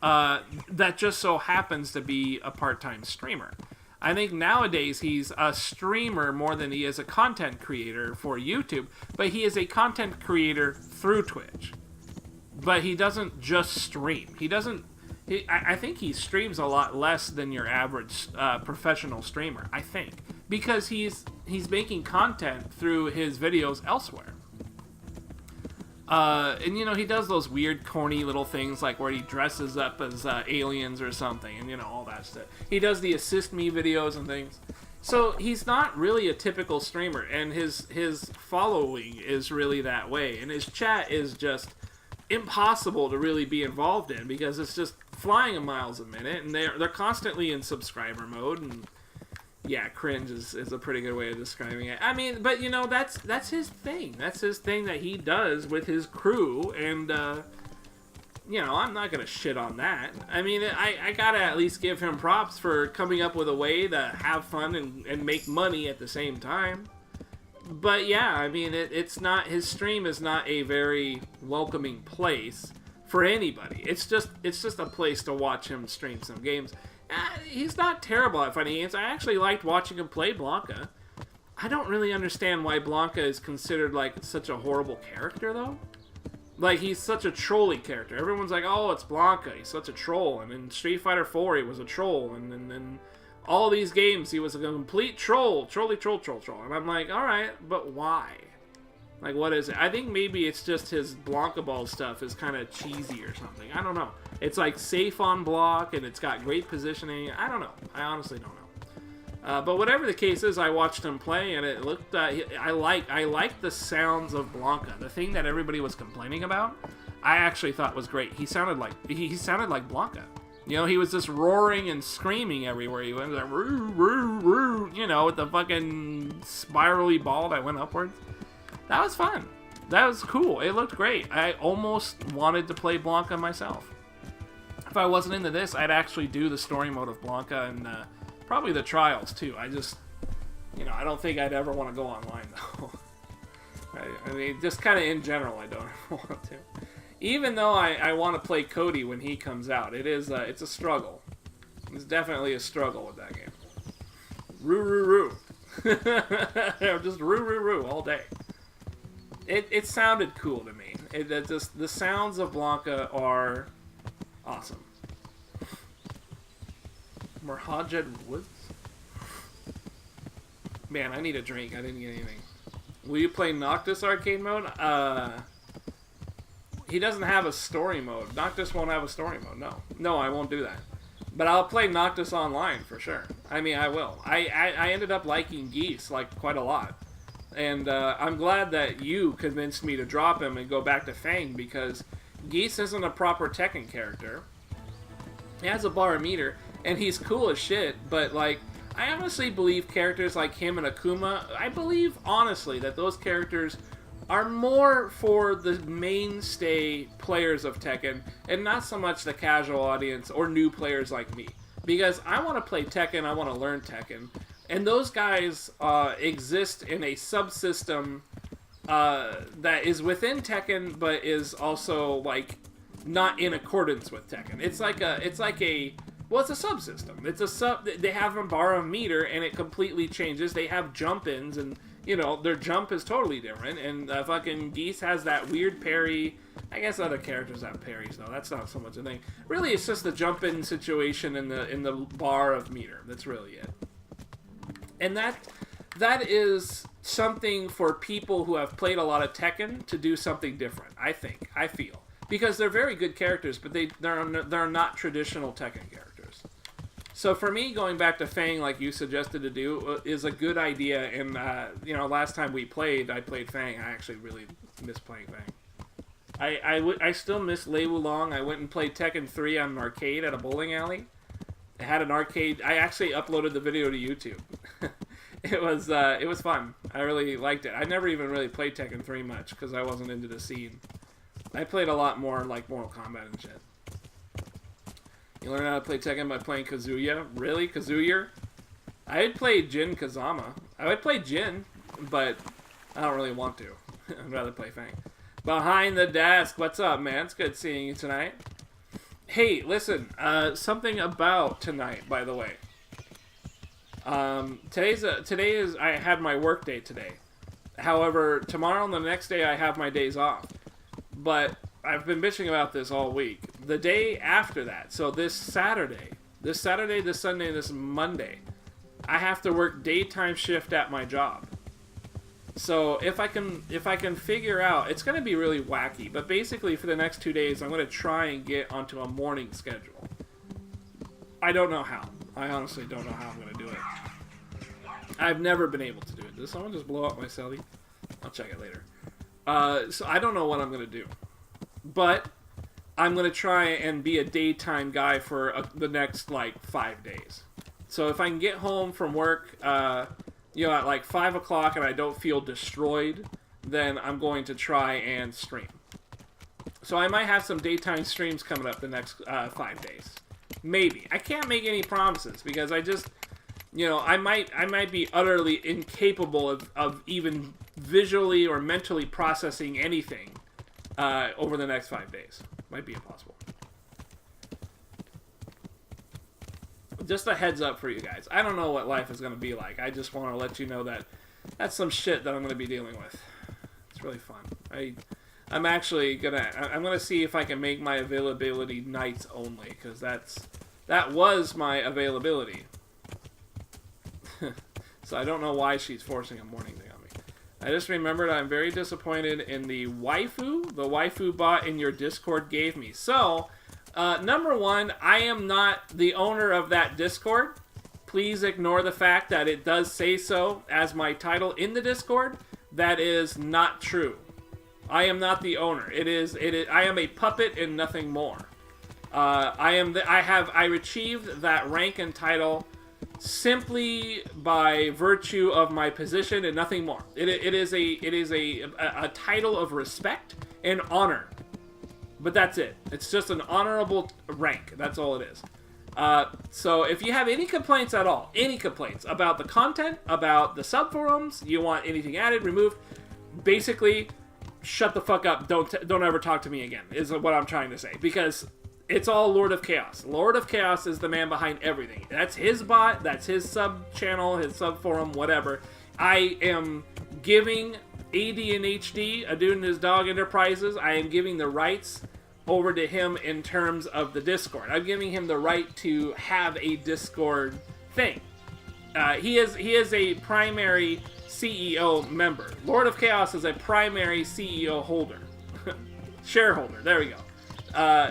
that just so happens to be a part-time streamer. I think nowadays he's a streamer more than he is a content creator for YouTube, but he is a content creator through Twitch. But he doesn't just stream. I think he streams a lot less than your average professional streamer, I think. Because he's making content through his videos elsewhere. And, you know, he does those weird, corny little things, like where he dresses up as aliens or something, and, you know, all that stuff. He does the assist me videos and things. So he's not really a typical streamer, and his following is really that way. And his chat is just impossible to really be involved in, because it's just flying a miles a minute, and they're constantly in subscriber mode, and yeah, cringe is a pretty good way of describing it. I mean, but you know, that's his thing. That's his thing that he does with his crew, and you know, I'm not gonna shit on that. I mean, I gotta at least give him props for coming up with a way to have fun and make money at the same time. But yeah, I mean, it's not, his stream is not a very welcoming place for anybody. It's just a place to watch him stream some games. He's not terrible at fighting games. I actually liked watching him play Blanca. I don't really understand why Blanca is considered like such a horrible character, though. Like, he's such a trolly character. Everyone's like, oh, it's Blanca. He's such a troll. And in Street Fighter 4, he was a troll. And then all these games, he was a complete troll. Troll. And I'm like, alright, but why? Like, what is it? I think maybe it's just his Blanca Ball stuff is kind of cheesy or something. I don't know. It's like safe on block, and it's got great positioning. I don't know. I honestly don't know. But whatever the case is, I watched him play, and it looked. I like the sounds of Blanca. The thing that everybody was complaining about, I actually thought was great. He sounded like Blanca. You know, he was just roaring and screaming everywhere he went, like roo roo roo. You know, with the fucking spirally ball that went upwards. That was fun. That was cool. It looked great. I almost wanted to play Blanca myself. If I wasn't into this, I'd actually do the story mode of Blanca and probably the trials too. I just, you know, I don't think I'd ever want to go online though. I mean, just kind of in general, I don't ever want to. Even though I want to play Cody when he comes out, it's a struggle. It's definitely a struggle with that game. Roo roo roo. Just roo roo roo all day. It sounded cool to me. Just the sounds of Blanca are awesome. Morhajed Woods? Man, I need a drink. I didn't get anything. Will you play Noctis arcade mode? He doesn't have a story mode. Noctis won't have a story mode. No, I won't do that. But I'll play Noctis online for sure. I mean, I will. I ended up liking Geese like quite a lot. And I'm glad that you convinced me to drop him and go back to Fang, because Geese isn't a proper Tekken character. He has a bar meter, and he's cool as shit, but like, I honestly believe characters like him and Akuma, I believe honestly that those characters are more for the mainstay players of Tekken, and not so much the casual audience or new players like me. Because I want to play Tekken, I want to learn Tekken, and those guys exist in a subsystem that is within Tekken, but is also like not in accordance with Tekken. It's like a it's a subsystem. They have a bar of meter, and it completely changes. They have jump-ins, and you know, their jump is totally different. And fucking Geese has that weird parry. I guess other characters have parries though. That's not so much a thing. Really, it's just the jump-in situation in the bar of meter. That's really it. And that is something for people who have played a lot of Tekken to do something different. I feel. Because they're very good characters, but they're not traditional Tekken characters. So for me, going back to Fang, like you suggested to do, is a good idea. And you know, last time I played Fang. I actually really miss playing Fang. I still miss Lei Wulong. I went and played Tekken 3 on an arcade at a bowling alley. It had an arcade. I actually uploaded the video to YouTube. It was fun. I really liked it. I never even really played Tekken 3 much because I wasn't into the scene. I played a lot more like Mortal Kombat and shit. You learn how to play Tekken by playing Kazuya? Really? Kazuya? I had played Jin Kazama. I would play Jin. but I don't really want to. I'd rather play Fang. Behind the desk, what's up, man? It's good seeing you tonight. Hey, listen, something about tonight, by the way. Today is I had my work day today. However, tomorrow and the next day I have my days off. But I've been bitching about this all week. The day after that, so this Saturday, this Sunday, this Monday, I have to work daytime shift at my job. So if I can figure out, it's going to be really wacky, but basically for the next 2 days, I'm going to try and get onto a morning schedule. I don't know how. I honestly don't know how I'm going to do it. I've never been able to do it. Did someone just blow up my celly? I'll check it later. So I don't know what I'm going to do. But I'm going to try and be a daytime guy for the next, 5 days. So if I can get home from work, at 5 o'clock and I don't feel destroyed, then I'm going to try and stream. So I might have some daytime streams coming up the next 5 days. Maybe. I can't make any promises because I just, I might be utterly incapable of even visually or mentally processing anything over the next 5 days. Might be impossible. Just a heads up for you guys. I don't know what life is going to be like. I just want to let you know that that's some shit that I'm going to be dealing with. It's really fun. I'm actually I'm gonna see if I can make my availability nights only, because that was my availability. So I don't know why she's forcing a morning thing on me. I just remembered I'm very disappointed in the waifu bot in your Discord gave me. So, number one, I am not the owner of that Discord. Please ignore the fact that it does say so as my title in the Discord. That is not true. I am not the owner. I am a puppet and nothing more. I achieved that rank and title simply by virtue of my position and nothing more. It is a title of respect and honor. But that's it. It's just an honorable rank. That's all it is. So if you have any complaints at all, any complaints about the content, about the subforums, you want anything added, removed, basically, shut the fuck up. Don't ever talk to me again, is what I'm trying to say. Because it's all Lord of Chaos. Lord of Chaos is the man behind everything. That's his bot, that's his sub-channel, his sub-forum, whatever. I am giving AD&HD, A Dude and His Dog Enterprises, I am giving the rights over to him in terms of the Discord. I'm giving him the right to have a Discord thing. He is a primary CEO member. Lord of Chaos is a primary CEO holder. Shareholder, there we go.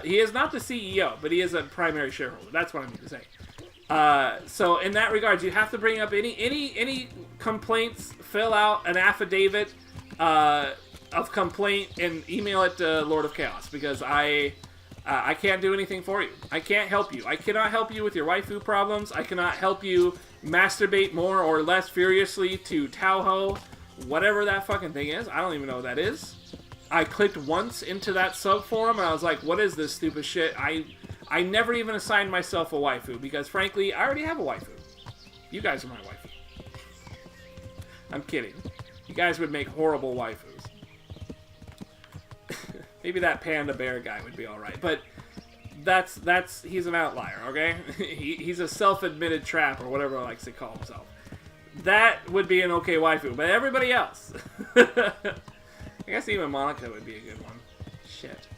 He is not the CEO, but he is a primary shareholder. That's what I mean to say. So in that regard, you have to bring up any complaints, fill out an affidavit of complaint and email it to Lord of Chaos, because I can't do anything for you. I can't help you. I cannot help you with your waifu problems. I cannot help you masturbate more or less furiously to Taoho, whatever that fucking thing is. I don't even know what that is. I clicked once into that subforum and I was like, what is this stupid shit? I never even assigned myself a waifu because, frankly, I already have a waifu. You guys are my waifu. I'm kidding. You guys would make horrible waifus. Maybe that panda bear guy would be alright, but he's an outlier, okay? He's a self-admitted trap, or whatever he likes to call himself. That would be an okay waifu, but everybody else. I guess even Monica would be a good one. Shit.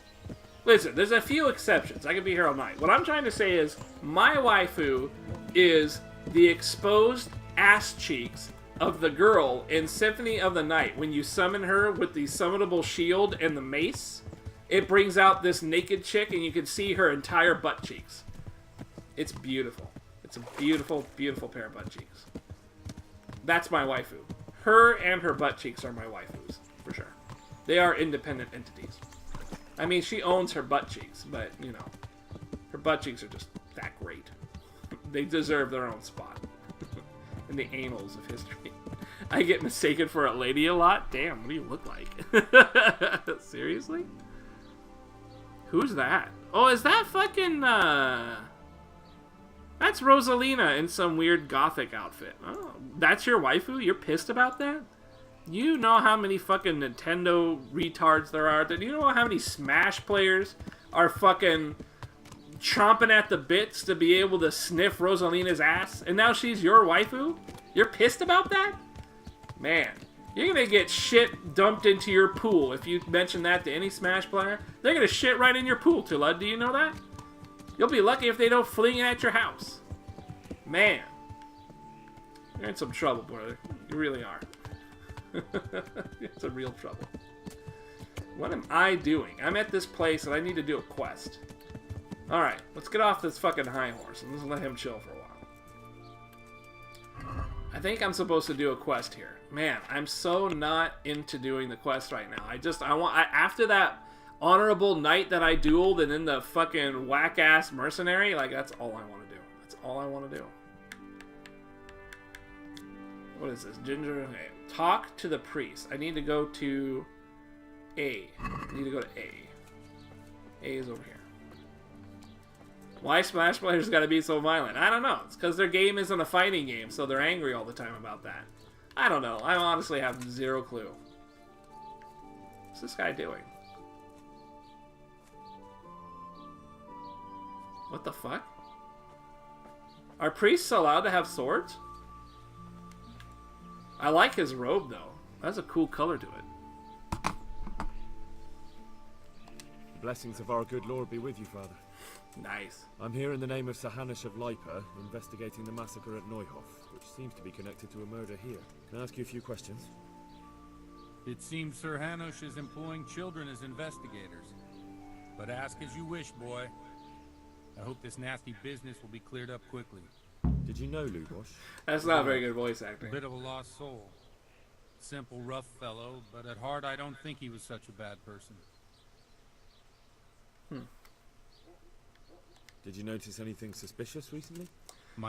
Listen, there's a few exceptions. I could be here all night. What I'm trying to say is, my waifu is the exposed ass cheeks of the girl in Symphony of the Night. When you summon her with the summonable shield and the mace, it brings out this naked chick and you can see her entire butt cheeks. It's beautiful. It's a beautiful, beautiful pair of butt cheeks. That's my waifu. Her and her butt cheeks are my waifus, for sure. They are independent entities. I mean, she owns her butt cheeks, but, her butt cheeks are just that great. They deserve their own spot in the annals of history. I get mistaken for a lady a lot? Damn, what do you look like? Seriously? Who's that? Oh, is that fucking, That's Rosalina in some weird gothic outfit. Oh, that's your waifu? You're pissed about that? You know how many fucking Nintendo retards there are? Do you know how many Smash players are fucking chomping at the bits to be able to sniff Rosalina's ass? And now she's your waifu? You're pissed about that? Man, you're gonna get shit dumped into your pool if you mention that to any Smash player. They're gonna shit right in your pool, Tula. Do you know that? You'll be lucky if they don't fling it at your house. Man. You're in some trouble, brother. You really are. It's a real trouble. What am I doing? I'm at this place and I need to do a quest. Alright, let's get off this fucking high horse and let's let him chill for a while. I think I'm supposed to do a quest here. Man, I'm so not into doing the quest right now. After that honorable knight that I dueled and then the fucking whack-ass mercenary, like, that's all I want to do. That's all I want to do. What is this? Ginger? Okay. Talk to the priest. I need to go to A. I need to go to A. A is over here. Why Smash players gotta be so violent? I don't know. It's because their game isn't a fighting game, so they're angry all the time about that. I don't know. I honestly have zero clue. What's this guy doing? What the fuck? Are priests allowed to have swords? I like his robe, though. That's a cool color to it. The blessings of our good Lord be with you, Father. Nice. I'm here in the name of Sir Hanush of Lipa, investigating the massacre at Neuhof, which seems to be connected to a murder here. Can I ask you a few questions? It seems Sir Hanush is employing children as investigators. But ask as you wish, boy. I hope this nasty business will be cleared up quickly. Did you know Lubosh? That's not very good voice acting. A bit of a lost soul. Simple, rough fellow, but at heart I don't think he was such a bad person. Did you notice anything suspicious recently?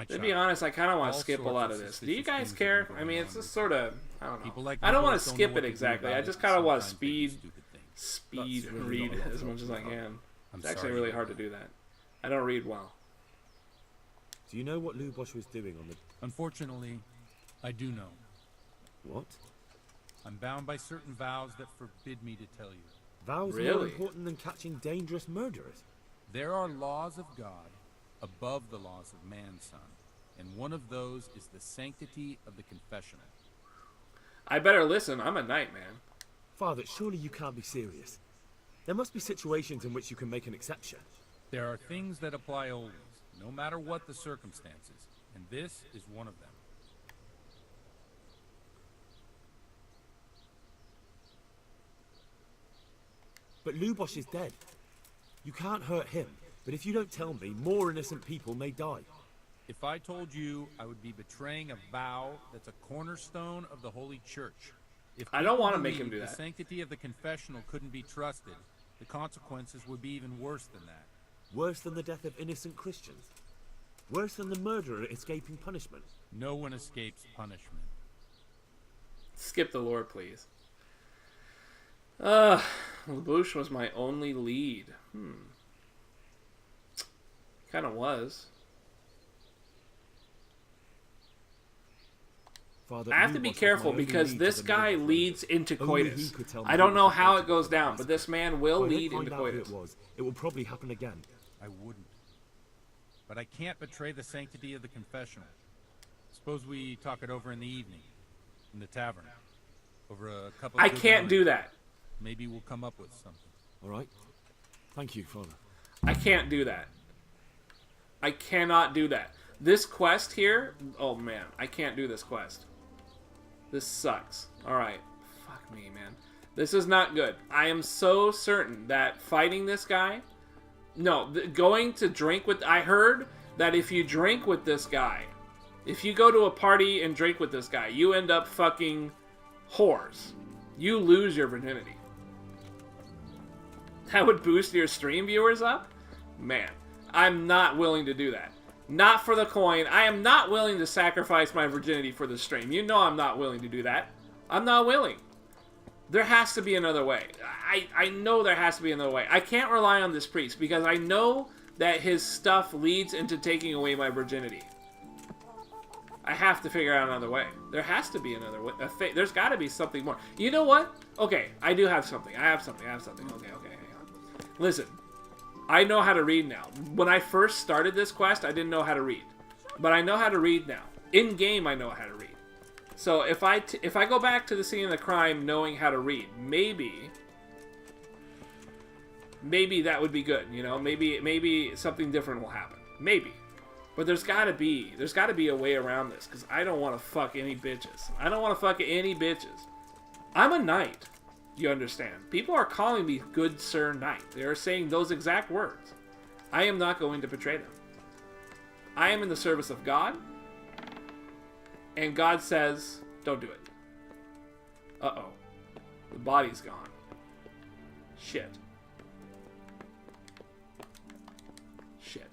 To be honest, I kind of want to skip a lot of this. Do you guys care? I mean, it's just sort of, I don't know. I don't want to skip it exactly. I just kind of want to speed read as much as I can. It's actually really hard to do that. I don't read well. Do you know what Lubosh was doing on the... Unfortunately, I do know. What? I'm bound by certain vows that forbid me to tell you. Vows more important than catching dangerous murderers? There are laws of God above the laws of man, son. And one of those is the sanctity of the confessional. I better listen. I'm a knight, man. Father, surely you can't be serious. There must be situations in which you can make an exception. There are things that apply always, no matter what the circumstances. And this is one of them. But Lubosh is dead. You can't hurt him, but if you don't tell me, more innocent people may die. If I told you, I would be betraying a vow that's a cornerstone of the Holy Church. If I don't want to make him do that. The sanctity of the confessional couldn't be trusted, the consequences would be even worse than that. Worse than the death of innocent Christians? Worse than the murderer escaping punishment? No one escapes punishment. Skip the lore, please. Lelouch was my only lead. Kind of was. Father, I have to be careful because this guy leads into coitus. I don't know how it goes down, but this man will lead into coitus. It will probably happen again. I wouldn't. But I can't betray the sanctity of the confessional. Suppose we talk it over in the evening, in the tavern, over a cup of... I can't do that. Maybe we'll come up with something. All right. Thank you, Father. I can't do that. I cannot do that. This quest here, oh man, I can't do this quest. This sucks. Alright. Fuck me, man. This is not good. I am so certain that fighting this guy... No, going to drink with... I heard that if you drink with this guy, if you go to a party and drink with this guy, you end up fucking whores. You lose your virginity. That would boost your stream viewers up? Man, I'm not willing to do that. Not for the coin. I am not willing to sacrifice my virginity for the stream. You know I'm not willing to do that. I'm not willing. There has to be another way. I know there has to be another way. I can't rely on this priest because I know that his stuff leads into taking away my virginity. I have to figure out another way. There has to be another way. There's got to be something more. You know what? Okay, I do have something. I have something. Okay, hang on. Listen, I know how to read now. When I first started this quest, I didn't know how to read. But I know how to read now. In-game, I know how to read. So if I go back to the scene of the crime knowing how to read, maybe that would be good, you know? Maybe something different will happen. Maybe. But there's gotta be a way around this, because I don't want to fuck any bitches. I don't want to fuck any bitches. I'm a knight, you understand? People are calling me good sir knight. They are saying those exact words. I am not going to betray them. I am in the service of God, and God says, don't do it. Uh-oh. The body's gone. Shit. Shit.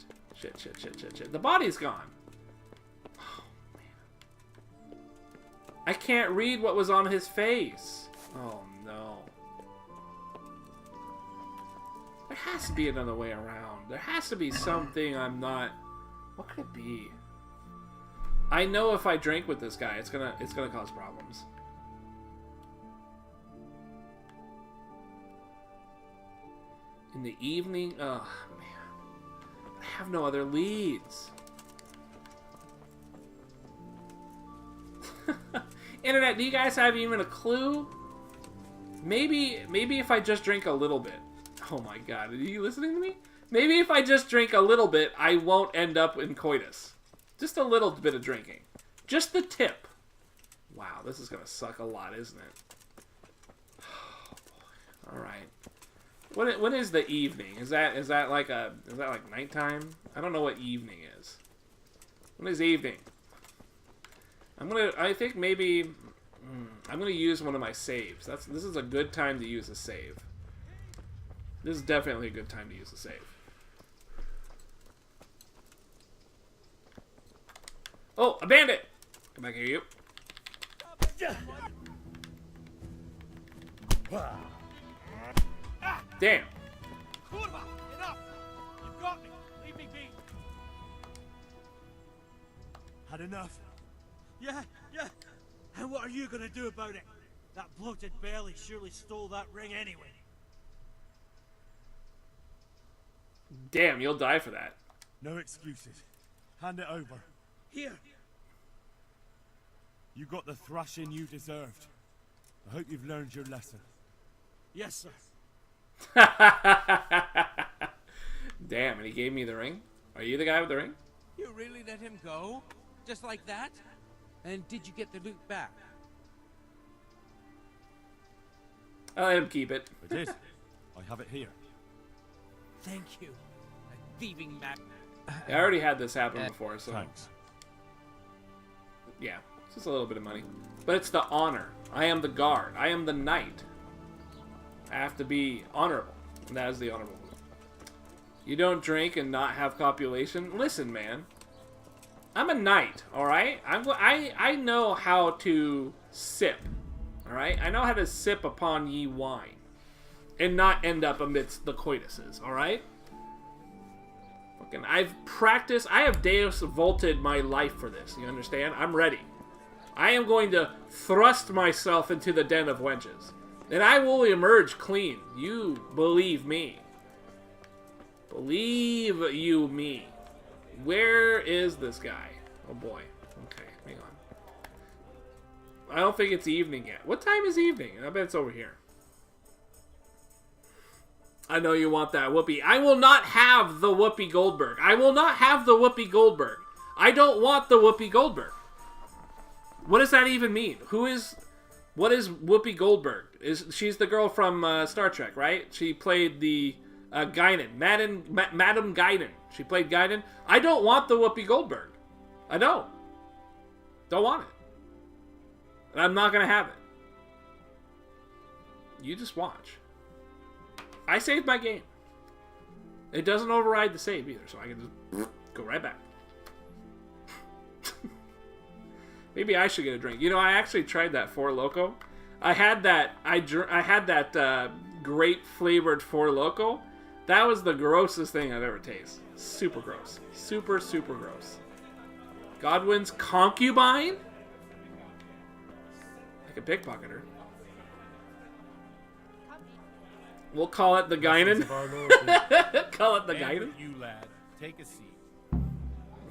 The body's gone. Oh, man. I can't read what was on his face. Oh, no. There has to be another way around. There has to be something I'm not... What could it be? I know if I drink with this guy, it's gonna cause problems. In the evening... Oh, man. I have no other leads. Internet, do you guys have even a clue? Maybe if I just drink a little bit. Oh my god, are you listening to me? Maybe if I just drink a little bit, I won't end up in coitus. Just a little bit of drinking. Just the tip. Wow, this is gonna suck a lot, isn't it? Oh boy. Alright. When is the evening? Is that like nighttime? I don't know what evening is. When is evening? I think maybe I'm gonna use one of my saves. This is a good time to use a save. This is definitely a good time to use a save. Oh, a bandit! Come back here, you. Damn. Kurva, enough! You've got me. Leave me be. Had enough? Yeah. And what are you gonna do about it? That bloated belly surely stole that ring anyway. Damn, you'll die for that. No excuses. Hand it over. Here. You got the thrashing you deserved. I hope you've learned your lesson. Yes, sir. Damn, and he gave me the ring? Are you the guy with the ring? You really let him go? Just like that? And did you get the loot back? I'll let him keep it. I did. I have it here. Thank you. A thieving map. I already had this happen before, so... Thanks. Yeah, it's just a little bit of money. But it's the honor. I am the guard. I am the knight. I have to be honorable. And that is the honorable move. You don't drink and not have copulation? Listen, man. I'm a knight, alright? I know how to sip. Alright? I know how to sip upon ye wine. And not end up amidst the coituses, alright? Fucking, I've practiced, I have Deus Volted my life for this, you understand? I'm ready. I am going to thrust myself into the den of wenches. And I will emerge clean. You believe me. Believe you me. Where is this guy? Oh boy. Okay, hang on. I don't think it's evening yet. What time is evening? I bet it's over here. I know you want that Whoopi. I will not have the Whoopi Goldberg. I will not have the Whoopi Goldberg. I don't want the Whoopi Goldberg. What does that even mean? What is Whoopi Goldberg? She's the girl from Star Trek, right? She played the Guinan, Madam Guinan. She played Guinan. I don't want the Whoopi Goldberg. I don't. Don't want it. And I'm not gonna have it. You just watch. I saved my game. It doesn't override the save either, so I can just go right back. Maybe I should get a drink. You know, I actually tried that Four Loko. I had that grape flavored Four Loko. That was the grossest thing I've ever tasted. Super gross. Super gross. Godwin's concubine? Like a pickpocketer. We'll call it the Guinan. Of our Lord, Call it the And Guinan. with you, lad. Take a seat.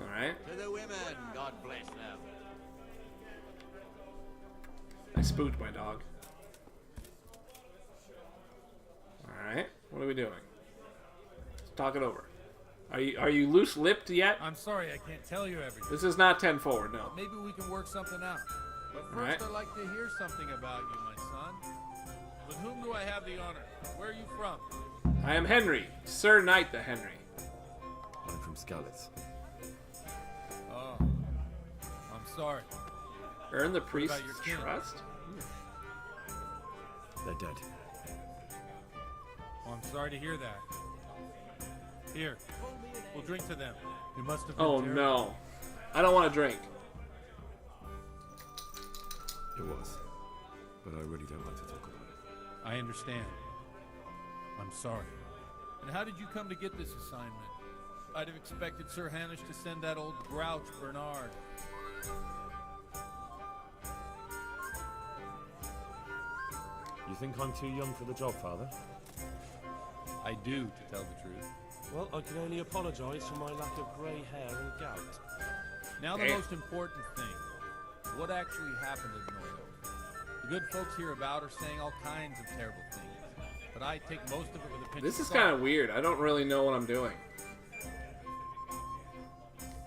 Alright. To the women, God bless them. I spooked my dog. Alright. What are we doing? Let's talk it over. Are you loose-lipped yet? I'm sorry I can't tell you everything. This is not 10 forward, no. Maybe we can work something out. But first, Alright. I'd like to hear something about you, my son. With whom do I have the honor? Where are you from? I am Henry, Sir Knight the Henry. I'm from Skalitz. Oh, I'm sorry. Earn the priest's about your kin? trust? They're dead. Oh, I'm sorry to hear that. Here, we'll drink to them. It must have been Oh terrible. no. I don't want to drink. It was. But I really don't like to talk about it. I understand. I'm sorry. And how did you come to get this assignment? I'd have expected Sir Hanush to send that old grouch, Bernard. You think I'm too young for the job, Father? I do, to tell the truth. Well, I can only apologise for my lack of grey hair and gout. Now the Damn. most important thing. What actually happened at Noyo? The good folks hereabout are saying all kinds of terrible things. But I take most of it with a pinch This of is salt. kind of weird. I don't really know what I'm doing.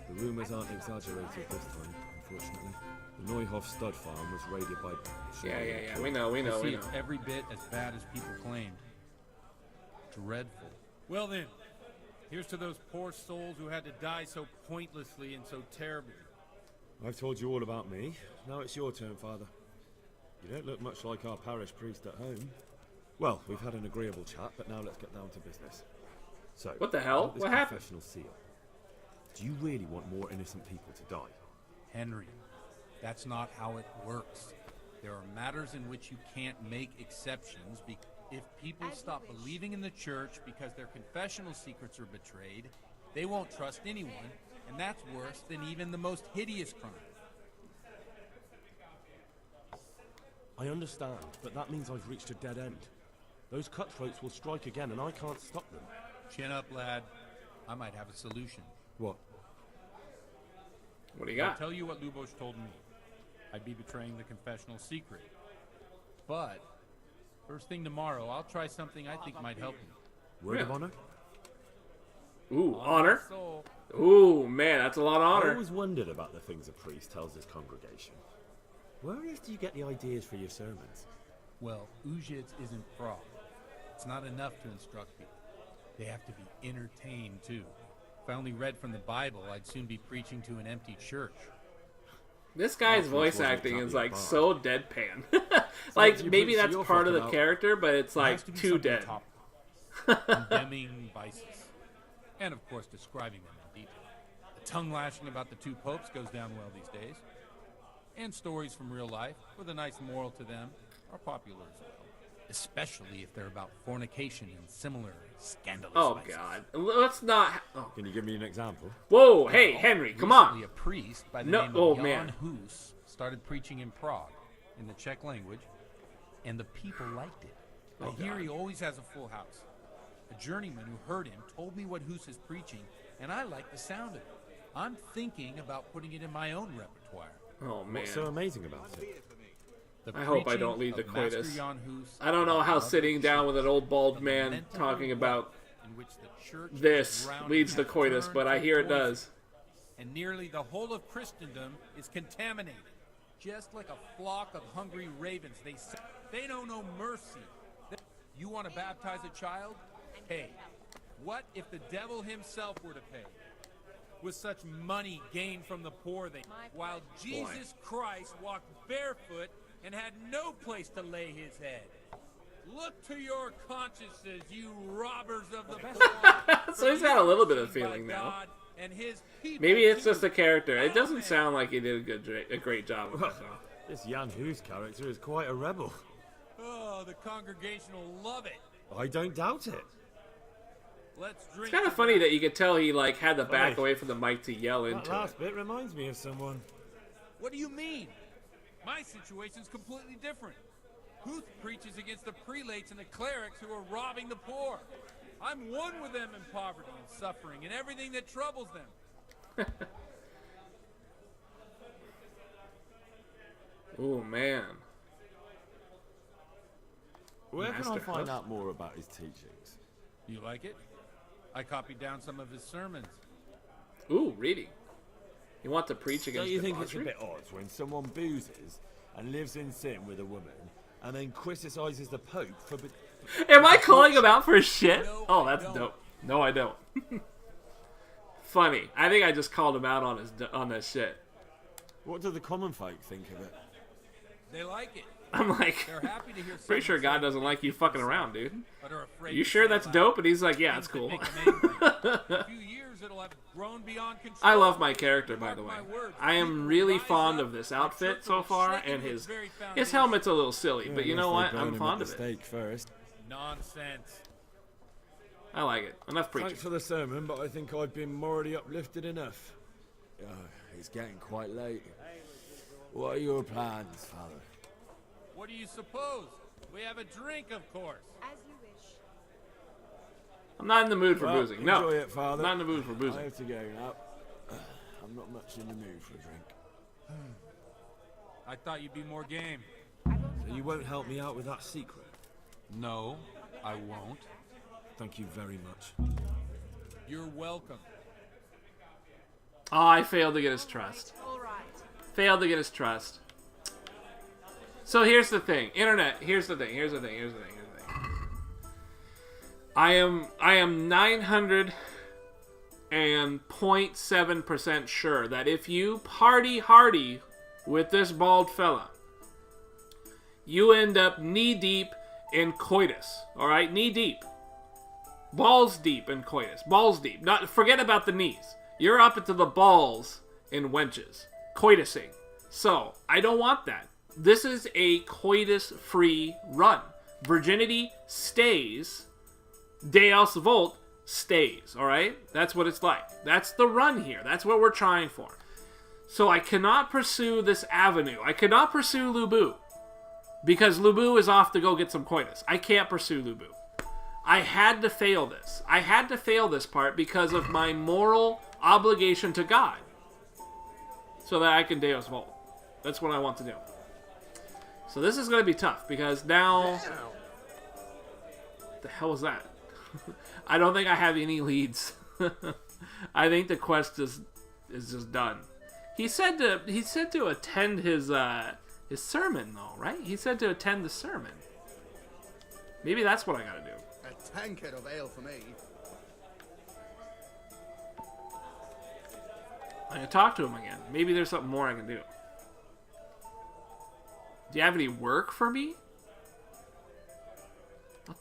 The rumours aren't exaggerated this time, unfortunately. The Neuhof stud farm was raided by... Yeah. We know. You see, it's every bit as bad as people claimed. Dreadful. Well then, here's to those poor souls who had to die so pointlessly and so terribly. I've told you all about me. Now it's your turn, Father. You don't look much like our parish priest at home. Well, we've had an agreeable chat, but now let's get down to business. So, What the hell? about this What happened? confessional seal. Do you really want more innocent people to die? Henry, that's not how it works. There are matters in which you can't make exceptions. If people stop believing in the church because their confessional secrets are betrayed, they won't trust anyone, and that's worse than even the most hideous crime. I understand, but that means I've reached a dead end. Those cutthroats will strike again, and I can't stop them. Chin up, lad. I might have a solution. What? What do you I'll got? tell you what Lubosh told me. I'd be betraying the confessional secret. But, first thing tomorrow, I'll try something I think might help you. Word of Yeah. honor? Ooh, honor? So, Ooh, man, that's a lot of I honor. always wondered about the things a priest tells his congregation. Where on earth do you get the ideas for your sermons? well, Ujits isn't Prague. It's not enough to instruct people. They have to be entertained, too. If I only read from the Bible, I'd soon be preaching to an empty church. This guy's Well, voice wasn't acting is exactly like bad. so deadpan. Like you maybe preach that's your part of the fucking out. character, but it's There has like to be too something dead. topical. Condemning vices. And, of course, describing them in detail. The tongue-lashing about the two popes goes down well these days. And stories from real life, with a nice moral to them, are popular as well. Especially if they're about fornication and similar scandalous Oh vices. god, let's not. Oh. Can you give me an example? Whoa, hey Henry, come Recently, on. a priest by the No- name oh, of Jan man. Hus started preaching in Prague, in the Czech language, and the people liked it. Oh, I hear God. he always has a full house. A journeyman who heard him told me what Hus is preaching, and I like the sound of it. I'm thinking about putting it in my own repertoire. Oh man. What's so amazing about it? The I hope I preaching don't lead the of Master coitus. Jan Hus I don't know how of sitting down with an old bald the man lamentable talking about in which the church is this drowned leads in to coitus, turn but I to hear it poison. does. And nearly the whole of Christendom is contaminated. Just like a flock of hungry ravens, they know no mercy. You want to baptize a child? Pay. What if the devil himself were to pay? With such money gained from the poor, while Jesus Christ walked barefoot and had no place to lay his head. Look to your consciences, you robbers of the poor. So he's got a little bit of feeling by now. God and his people Maybe it's too. just a character. It doesn't Amen. sound like he did a great job with it though. This Jan Hus character is quite a rebel. Oh, the congregation will love it. I don't doubt it. Let's drink. It's kind of funny that you could tell he like had to back away from the mic to yell That into last it. bit reminds me of someone. What do you mean? My situation's completely different. Huth preaches against the prelates and the clerics who are robbing the poor. I'm one with them in poverty and suffering and everything that troubles them. Oh man. Where can I Master find Huff? out more about his teachings? You like it? I copied down some of his sermons. Ooh, reading. You want to preach Don't against you think it's a debauchery? bit odd when someone boozes and lives in sin with a woman and then criticizes the Pope for... Am I calling him out for shit? No, Oh, I that's don't. dope. No, I don't. Funny. I think I just called him out on this shit. What do the common folk think of it? They like it. I'm like, They're happy to hear pretty sure someone God doesn't like you fucking around, dude. but are afraid You to sure say that's aloud dope? And he's like, yeah, things it's cool. that make them angry. In a few years, it'll have grown beyond control. I love my character, by Mark the way. my words, I am people really rise fond up, of this the outfit church so will far, shake and to its his very his foundation. helmet's a little silly, but you know what? I'm fond of it. Steak first. Nonsense. I like it. Enough preaching. Thanks for the sermon, but I think I've been morally uplifted enough. Oh, it's getting quite late. What are your plans, Father? What do you suppose? We have a drink, of course. As you wish. I'm not in the mood for Well, boozing. No, enjoy it, Father. I'm not in the mood for I boozing. have to go now. I'm not much in the mood for a drink. I thought you'd be more game. So you won't help me out with that secret? No, I won't. Thank you very much. You're welcome. Oh, I failed to get his trust. All right. Failed to get his trust. So here's the thing, internet. Here's the thing. I am 900.7% sure that if you party hardy with this bald fella, you end up knee deep in coitus. All right, knee deep, balls deep in coitus. Balls deep. Not forget about the knees. You're up into the balls in wenches, coitusing. So I don't want that. This is a coitus-free run. Virginity stays. Deus Volt stays, alright? That's what it's like. That's the run here. That's what we're trying for. So I cannot pursue this avenue. I cannot pursue Lubu. Because Lubu is off to go get some coitus. I can't pursue Lubu. I had to fail this. I had to fail this part because of my moral obligation to God. So that I can Deus Volt. That's what I want to do. So this is going to be tough because now... What the hell was that? I don't think I have any leads. I think the quest is just done. He said to attend his sermon though, right? He said to attend the sermon. Maybe that's what I got to do. A tankard of ale for me. I'm going to talk to him again. Maybe there's something more I can do. Do you have any work for me?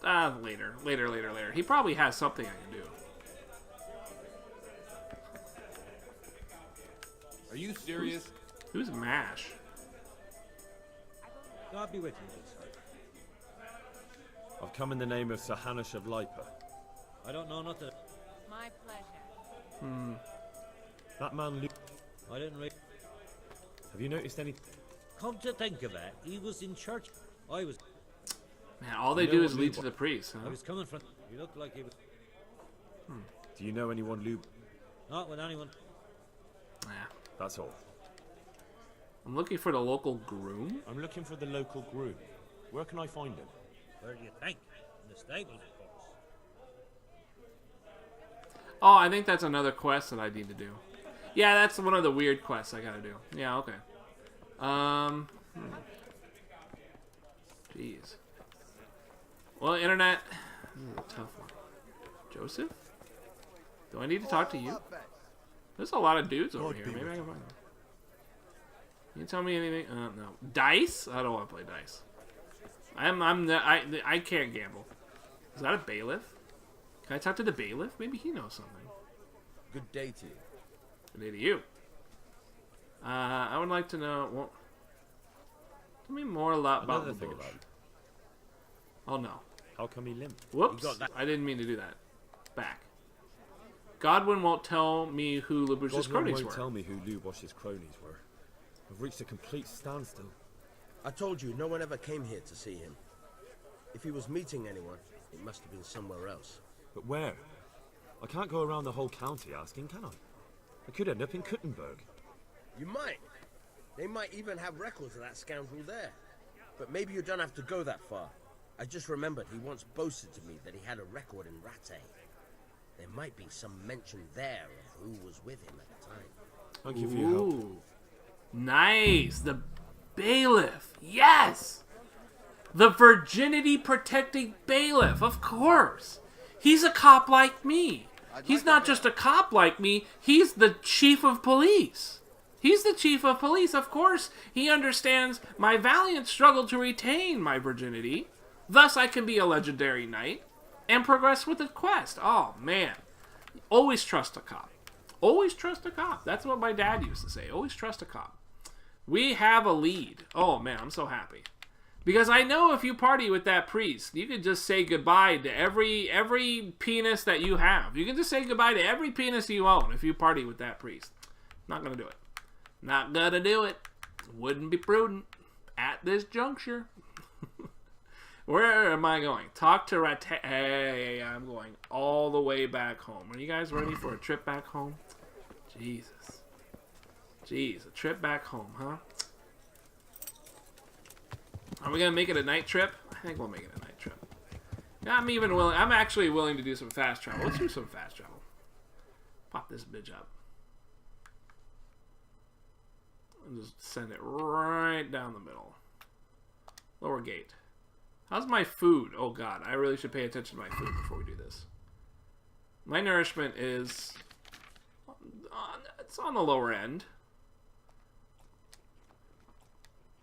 Later. He probably has something I can do. Are you serious? Who's MASH? God be with you, good sir. I've come in the name of Sir Hanush of Lipa. I don't know nothing. My pleasure. That man Luke. I didn't really... Have you noticed any... Come to think of it, he was in church. I was... Man, all they You know do what is lead Luke to the priest, huh? I was coming from... He looked like he was... Do you know anyone Luke? Not with anyone. Nah. That's all. I'm looking for the local groom. I'm looking for the local groom. Where can I find him? Where do you think? In the stables, of course. Oh, I think that's another quest that I need to do. Yeah, that's one of the weird quests I gotta do. Yeah, okay. Jeez. Well, internet. This is a tough one. Joseph? Do I need to talk to you? There's a lot of dudes over here. Maybe I can find them. Can you tell me anything? No. Dice? I don't want to play dice. I can't gamble. Is that a bailiff? Can I talk to the bailiff? Maybe he knows something. Good day to you. Good day to you. I would like to know. Well, tell me more about Another the thing bush. about him. Oh no. How come he limped? Whoops. I didn't mean to do that. Back. Godwin won't tell me who Lubush's Godwin cronies won't were. tell me who Lubosh's cronies were. I've reached a complete standstill. I told you, no one ever came here to see him. If he was meeting anyone, it must have been somewhere else. But where? I can't go around the whole county asking, can I? I could end up in Kuttenberg. You might. They might even have records of that scoundrel there. But maybe you don't have to go that far. I just remembered he once boasted to me that he had a record in Rattay. There might be some mention there of who was with him at the time. Thank you for your help. Ooh. Nice. The bailiff. Yes. The virginity protecting bailiff. Of course. He's a cop like me. He's not just a cop like me. He's the chief of police. He's the chief of police. Of course, he understands my valiant struggle to retain my virginity. Thus, I can be a legendary knight and progress with the quest. Oh, man. Always trust a cop. Always trust a cop. That's what my dad used to say. Always trust a cop. We have a lead. Oh, man, I'm so happy. Because I know if you party with that priest, you can just say goodbye to every penis that you have. You can just say goodbye to every penis you own if you party with that priest. Not going to do it. Not going to do it. Wouldn't be prudent at this juncture. Where am I going? Talk to Rattay. Hey, I'm going all the way back home. Are you guys ready for a trip back home? Jesus. Jeez, a trip back home, huh? Are we gonna make it a night trip? I think we'll make it a night trip. Yeah, I'm actually willing to do some fast travel. Let's do some fast travel. Pop this bitch up. And just send it right down the middle. Lower gate. How's my food? Oh god, I really should pay attention to my food before we do this. My nourishment is it's on the lower end.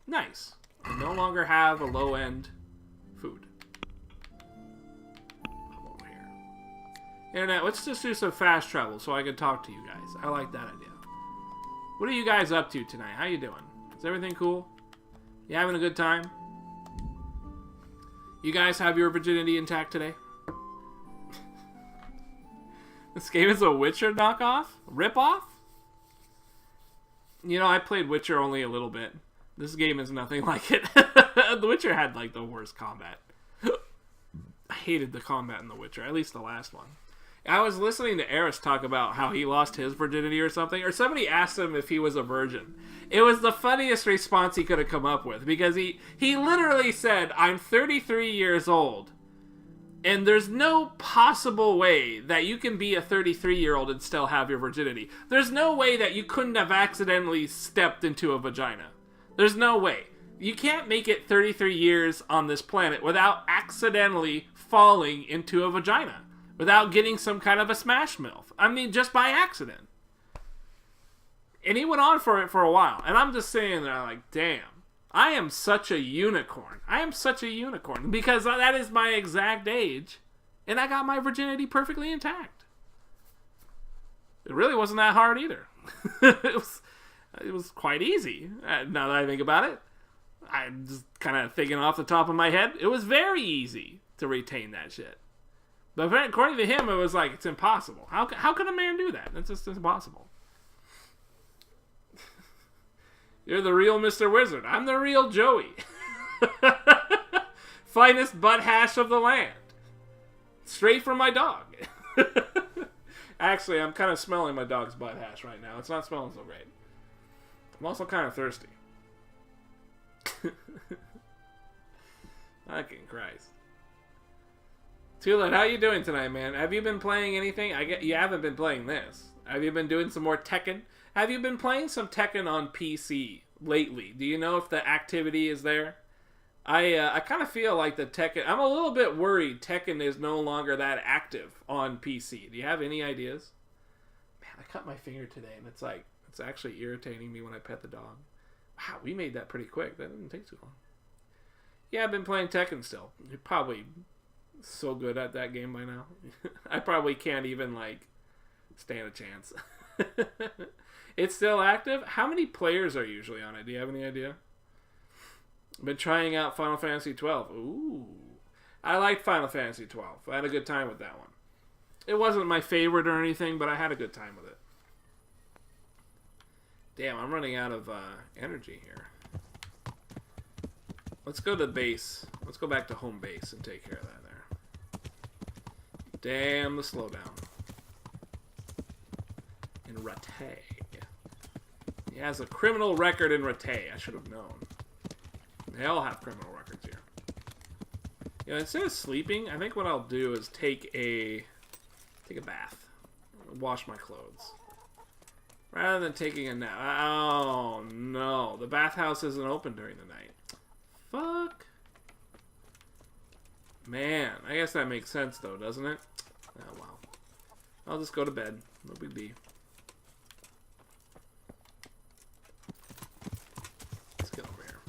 Nice. I no longer have a low-end food. Come over here. Internet, let's just do some fast travel so I can talk to you guys. I like that idea. What are you guys up to tonight? How you doing? Is everything cool? You having a good time? You guys have your virginity intact today? This game is a Witcher knockoff? Rip-off? You know, I played Witcher only a little bit. This game is nothing like it. The Witcher had, like, the worst combat. I hated the combat in The Witcher, at least the last one. I was listening to Eris talk about how he lost his virginity or something, or somebody asked him if he was a virgin. It was the funniest response he could have come up with, because he literally said, I'm 33 years old, and there's no possible way that you can be a 33-year-old and still have your virginity. There's no way that you couldn't have accidentally stepped into a vagina. There's no way. You can't make it 33 years on this planet without accidentally falling into a vagina. Without getting some kind of a smash MILF. I mean, just by accident. And he went on for it for a while. And I'm just sitting there like, damn. I am such a unicorn. I am such a unicorn. Because that is my exact age. And I got my virginity perfectly intact. It really wasn't that hard either. It was quite easy. Now that I think about it. I'm just kind of thinking off the top of my head. It was very easy to retain that shit. But according to him, it was like, it's impossible. How can a man do that? That's just impossible. You're the real Mr. Wizard. I'm the real Joey. Finest butt hash of the land. Straight from my dog. Actually, I'm kind of smelling my dog's butt hash right now. It's not smelling so great. I'm also kind of thirsty. Fucking Christ. Tulip, how you doing tonight, man? Have you been playing anything? You haven't been playing this. Have you been doing some more Tekken? Have you been playing some Tekken on PC lately? Do you know if the activity is there? I kind of feel like the Tekken... I'm a little bit worried Tekken is no longer that active on PC. Do you have any ideas? Man, I cut my finger today, and it's actually irritating me when I pet the dog. Wow, we made that pretty quick. That didn't take too long. Yeah, I've been playing Tekken still. You're probably so good at that game by now. I probably can't even, like, stand a chance. It's still active? How many players are usually on it? Do you have any idea? I've been trying out Final Fantasy 12. Ooh. I liked Final Fantasy 12. I had a good time with that one. It wasn't my favorite or anything, but I had a good time with it. Damn, I'm running out of energy here. Let's go to base. Let's go back to home base and take care of that there. Damn the slowdown. In Rattay. He has a criminal record in Rattay. I should have known. They all have criminal records here. You know, instead of sleeping, I think what I'll do is take a bath. Wash my clothes. Rather than taking a nap. Oh, no. The bathhouse isn't open during the night. Fuck. Man, I guess that makes sense, though, doesn't it? Oh, wow. I'll just go to bed. No big deal. Let's get over here.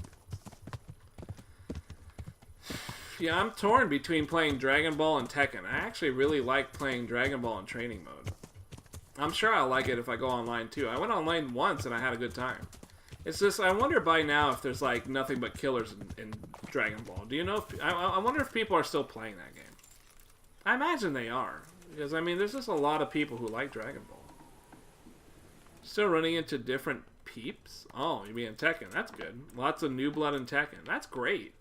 Yeah, I'm torn between playing Dragon Ball and Tekken. I actually really like playing Dragon Ball in training mode. I'm sure I'll like it if I go online too. I went online once and I had a good time. It's just, I wonder by now if there's like nothing but killers in Dragon Ball. Do you know if, I wonder if people are still playing that game. I imagine they are. Because, I mean, there's just a lot of people who like Dragon Ball. Still running into different peeps? Oh, you mean in Tekken. That's good. Lots of new blood in Tekken. That's great.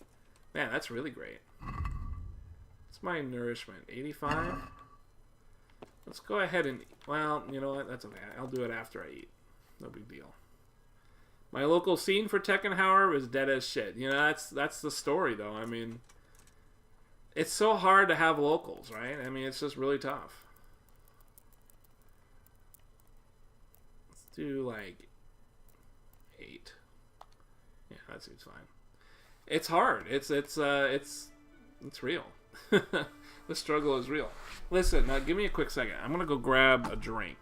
Man, that's really great. What's my nourishment? 85? Let's go ahead and... Well, you know what? That's okay. I'll do it after I eat. No big deal. My local scene for Tekken, however, is dead as shit. You know, that's the story, though. I mean... It's so hard to have locals, right? I mean, it's just really tough. Let's do, like... 8. Yeah, that seems fine. It's hard. It's real. The struggle is real. Listen, now give me a quick second. I'm gonna go grab a drink.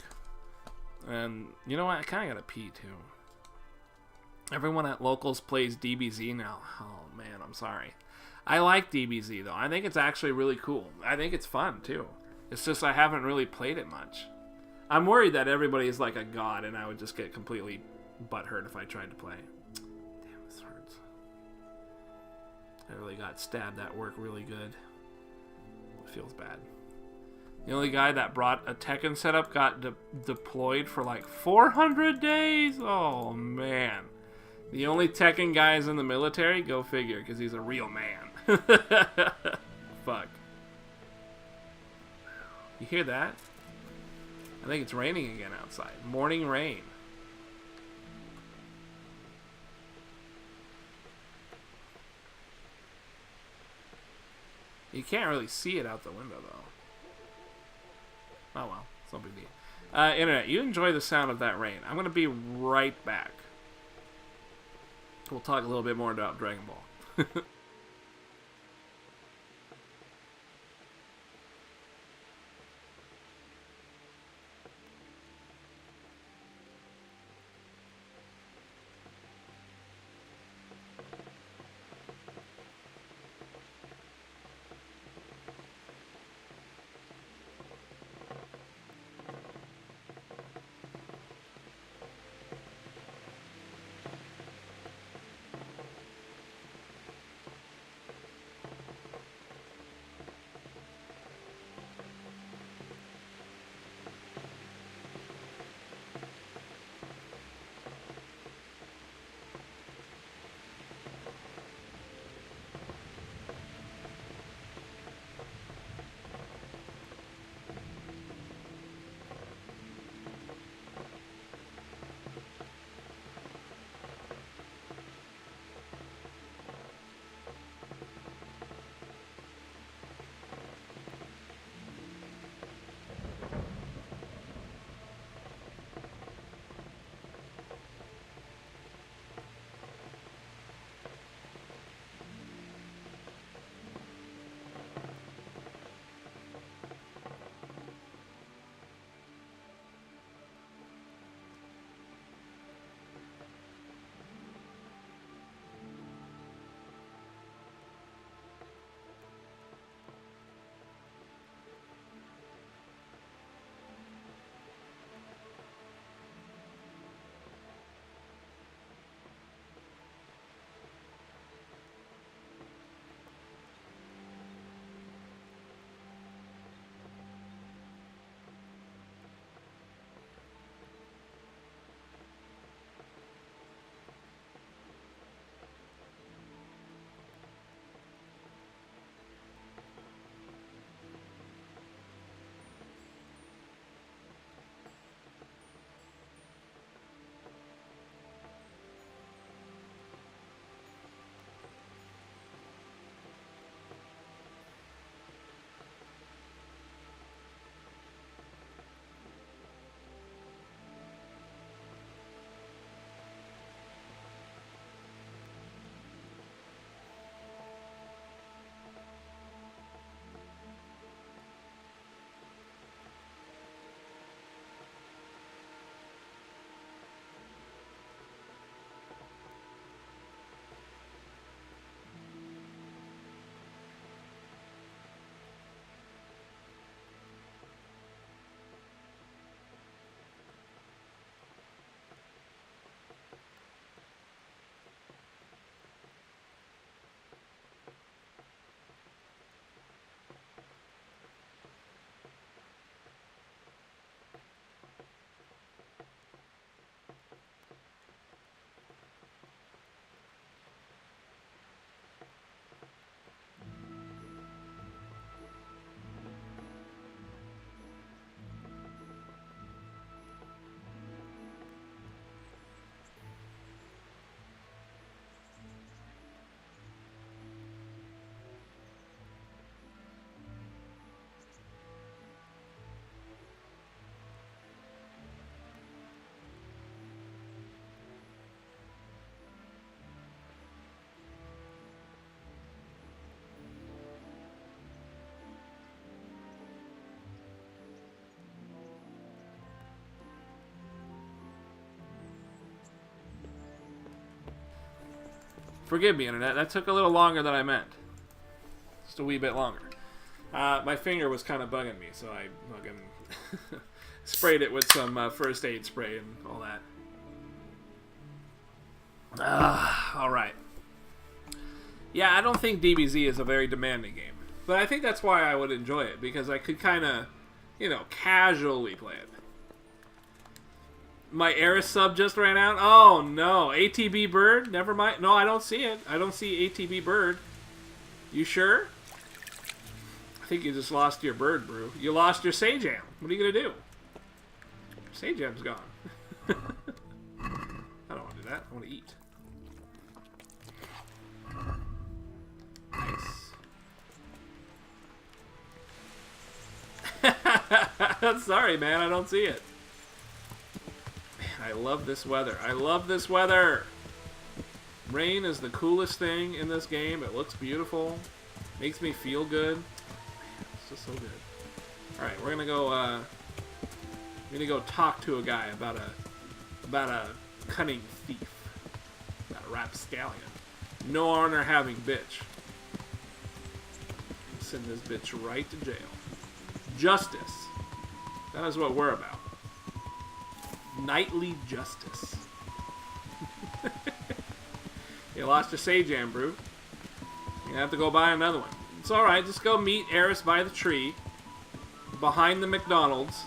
And you know what? I kind of gotta pee too. Everyone at Locals plays DBZ now. Oh man, I'm sorry. I like DBZ though. I think it's actually really cool. I think it's fun too. It's just I haven't really played it much. I'm worried that everybody is like a god and I would just get completely butthurt if I tried to play. Damn, this hurts. I really got stabbed at work really good. It feels bad. The only guy that brought a Tekken setup got deployed for like 400 days. Oh, man. The only Tekken guy is in the military? Go figure, because he's a real man. Fuck. You hear that? I think it's raining again outside. Morning rain. You can't really see it out the window, though. Oh well, it's no big deal. Internet, you enjoy the sound of that rain. I'm going to be right back. We'll talk a little bit more about Dragon Ball. Forgive me, Internet. That took a little longer than I meant. Just a wee bit longer. My finger was kind of bugging me, so I fucking sprayed it with some first aid spray and all that. Alright. Yeah, I don't think DBZ is a very demanding game. But I think that's why I would enjoy it, because I could kind of, you know, casually play it. My Eris sub just ran out. Oh, no. ATB Bird? Never mind. No, I don't see it. I don't see ATB Bird. You sure? I think you just lost your bird, brew. You lost your Sajam. What are you going to do? Sajam's gone. I don't want to do that. I want to eat. Nice. Sorry, man. I don't see it. Man, I love this weather. I love this weather. Rain is the coolest thing in this game. It looks beautiful. Makes me feel good. Man, it's just so good. All right, we're gonna go talk to a guy about a cunning thief, about a rapscallion. No honor having bitch. Send this bitch right to jail. Justice. That is what we're about. Knightly justice. You lost your Sajam, brew. You're gonna have to go buy another one. It's alright, just go meet Eris by the tree. Behind the McDonald's.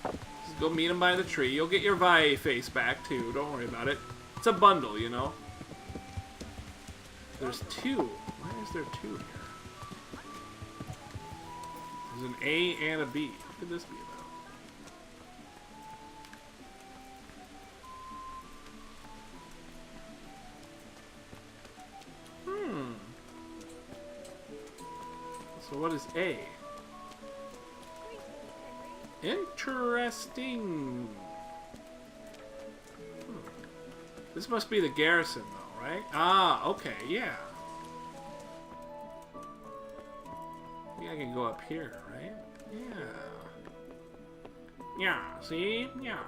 Just go meet him by the tree. You'll get your Vae face back, too. Don't worry about it. It's a bundle, you know. There's two. Why is there two here? There's an A and a B. What could this be about? So what is A? Interesting. This must be the garrison, though, right? Ah, okay, yeah. I can go up here, right? Yeah. Yeah, see? Yeah.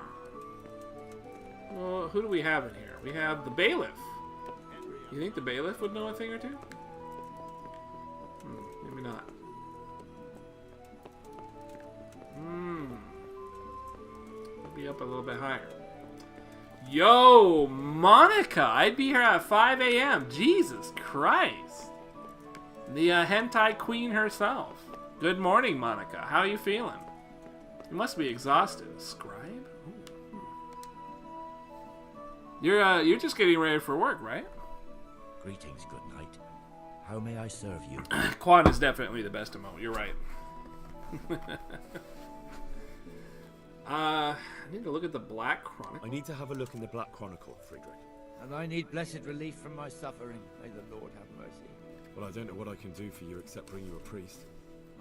Well, who do we have in here? We have the bailiff. You think the bailiff would know a thing or two? Maybe not. Maybe up a little bit higher. Yo, Monica! I'd be here at 5 a.m. Jesus Christ. The hentai queen herself. Good morning, Monica. How are you feeling? You must be exhausted. Scribe? You're just getting ready for work, right? Greetings, good night. How may I serve you? Quad is definitely the best emote. You're right. I need to look at the Black Chronicle. I need to have a look in the Black Chronicle, Friedrich. And I need blessed relief from my suffering. May the Lord have mercy. Well, I don't know what I can do for you except bring you a priest.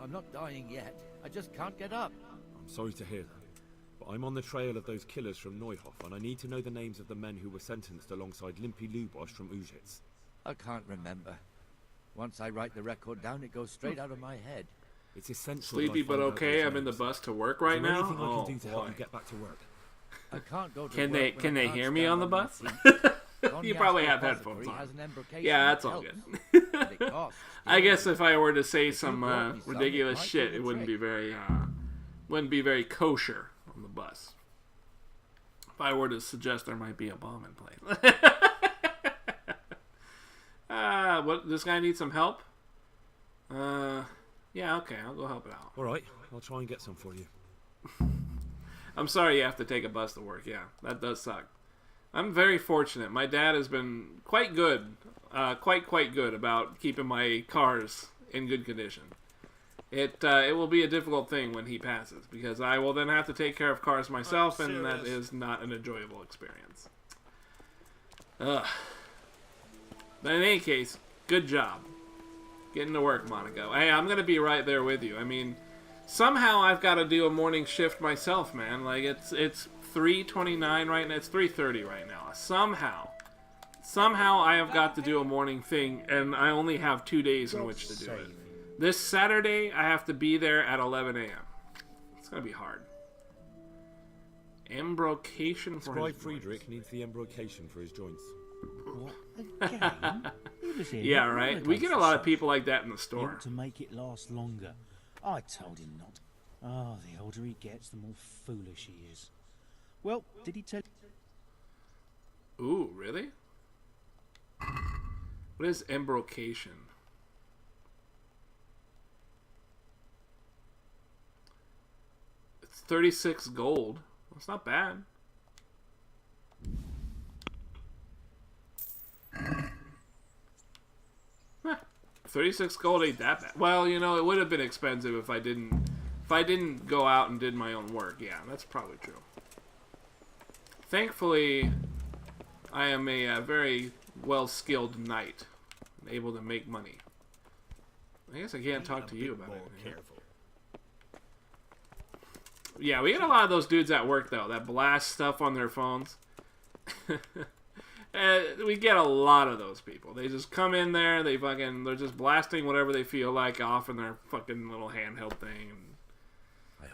I'm not dying yet. I just can't get up. I'm sorry to hear that. But I'm on the trail of those killers from Neuhof, and I need to know the names of the men who were sentenced alongside Limpy Lubosh from Ujitz. I can't remember. Once I write the record down, it goes straight out of my head. It's essential. Sleepy but okay. I'm in the bus to work right now. Anything I can do to help you get back to work? I can't go to Can work they when I hear can't me stand on the my bus? feet. You probably have headphones on. Yeah, that's all good. I guess if I were to say some ridiculous shit, it wouldn't be very kosher on the bus. If I were to suggest there might be a bomb in place. What? This guy needs some help? Yeah, okay, I'll go help it out. Alright, I'll try and get some for you. I'm sorry you have to take a bus to work, yeah. That does suck. I'm very fortunate. My dad has been quite good, quite good about keeping my cars in good condition. It will be a difficult thing when he passes, because I will then have to take care of cars myself, and that is not an enjoyable experience. Ugh. But in any case, good job. Getting to work, Monaco. Hey, I'm going to be right there with you. I mean, somehow I've got to do a morning shift myself, man. Like, it's 3:29 right now. It's 3:30 right now. Somehow I have got to do a morning thing, and I only have 2 days in which to do it. This Saturday, I have to be there at 11 a.m. It's going to be hard. Embrocation for Scribe Friedrich needs the embrocation for his joints. What Again? He was here Yeah, not long right. ago We get a for lot of something. people like that in the He store. ought to make it last longer. I told him not. Oh, the older he gets, the more foolish he is. Well, did he tell... Ooh, really? What is embrocation? It's 36 gold. That's not bad. Huh. 36 gold ain't that bad. Well, you know, it would have been expensive if I didn't go out and did my own work. Yeah, that's probably true. Thankfully, I am a very well-skilled knight, and able to make money. I guess I can't talk to you about it. Careful. Yeah, we get a lot of those dudes at work, though, that blast stuff on their phones. We get a lot of those people. They just come in there, they're just blasting whatever they feel like off in their fucking little handheld thing.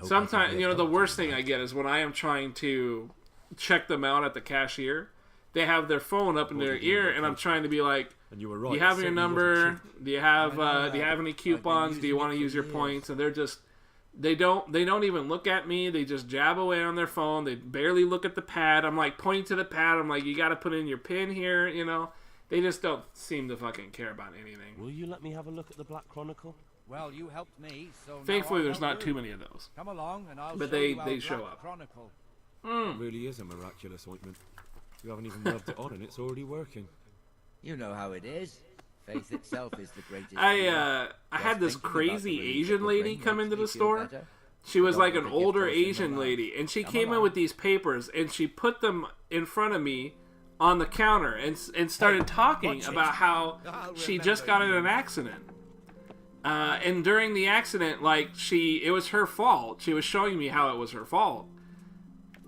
Sometimes, you know, the worst thing I get is when I am trying to check them out at the cashier. They have their phone up in their ear, and I'm trying to be like, and you were right, do you have it your certainly number? wasn't cheap. Do you have any coupons? Do you want to use your points? And they're just, they don't even look at me. They just jab away on their phone. They barely look at the pad. I'm like pointing to the pad. I'm like, you got to put in your pin here. You know, they just don't seem to fucking care about anything. Will you let me have a look at the Black Chronicle? Well, you helped me, so Thankfully, now there's I'll not help too you. many of those. Come along, and I'll But show you they our show Black up. Chronicle. It really is a miraculous ointment. You haven't even rubbed it on and it's already working. You know how it is. Faith itself is the greatest. I had this crazy Asian lady come into the store. She was like an older Asian lady, and she came in with these papers, and she put them in front of me on the counter and started talking about how she just got in an accident. And during the accident, like, it was her fault. She was showing me how it was her fault.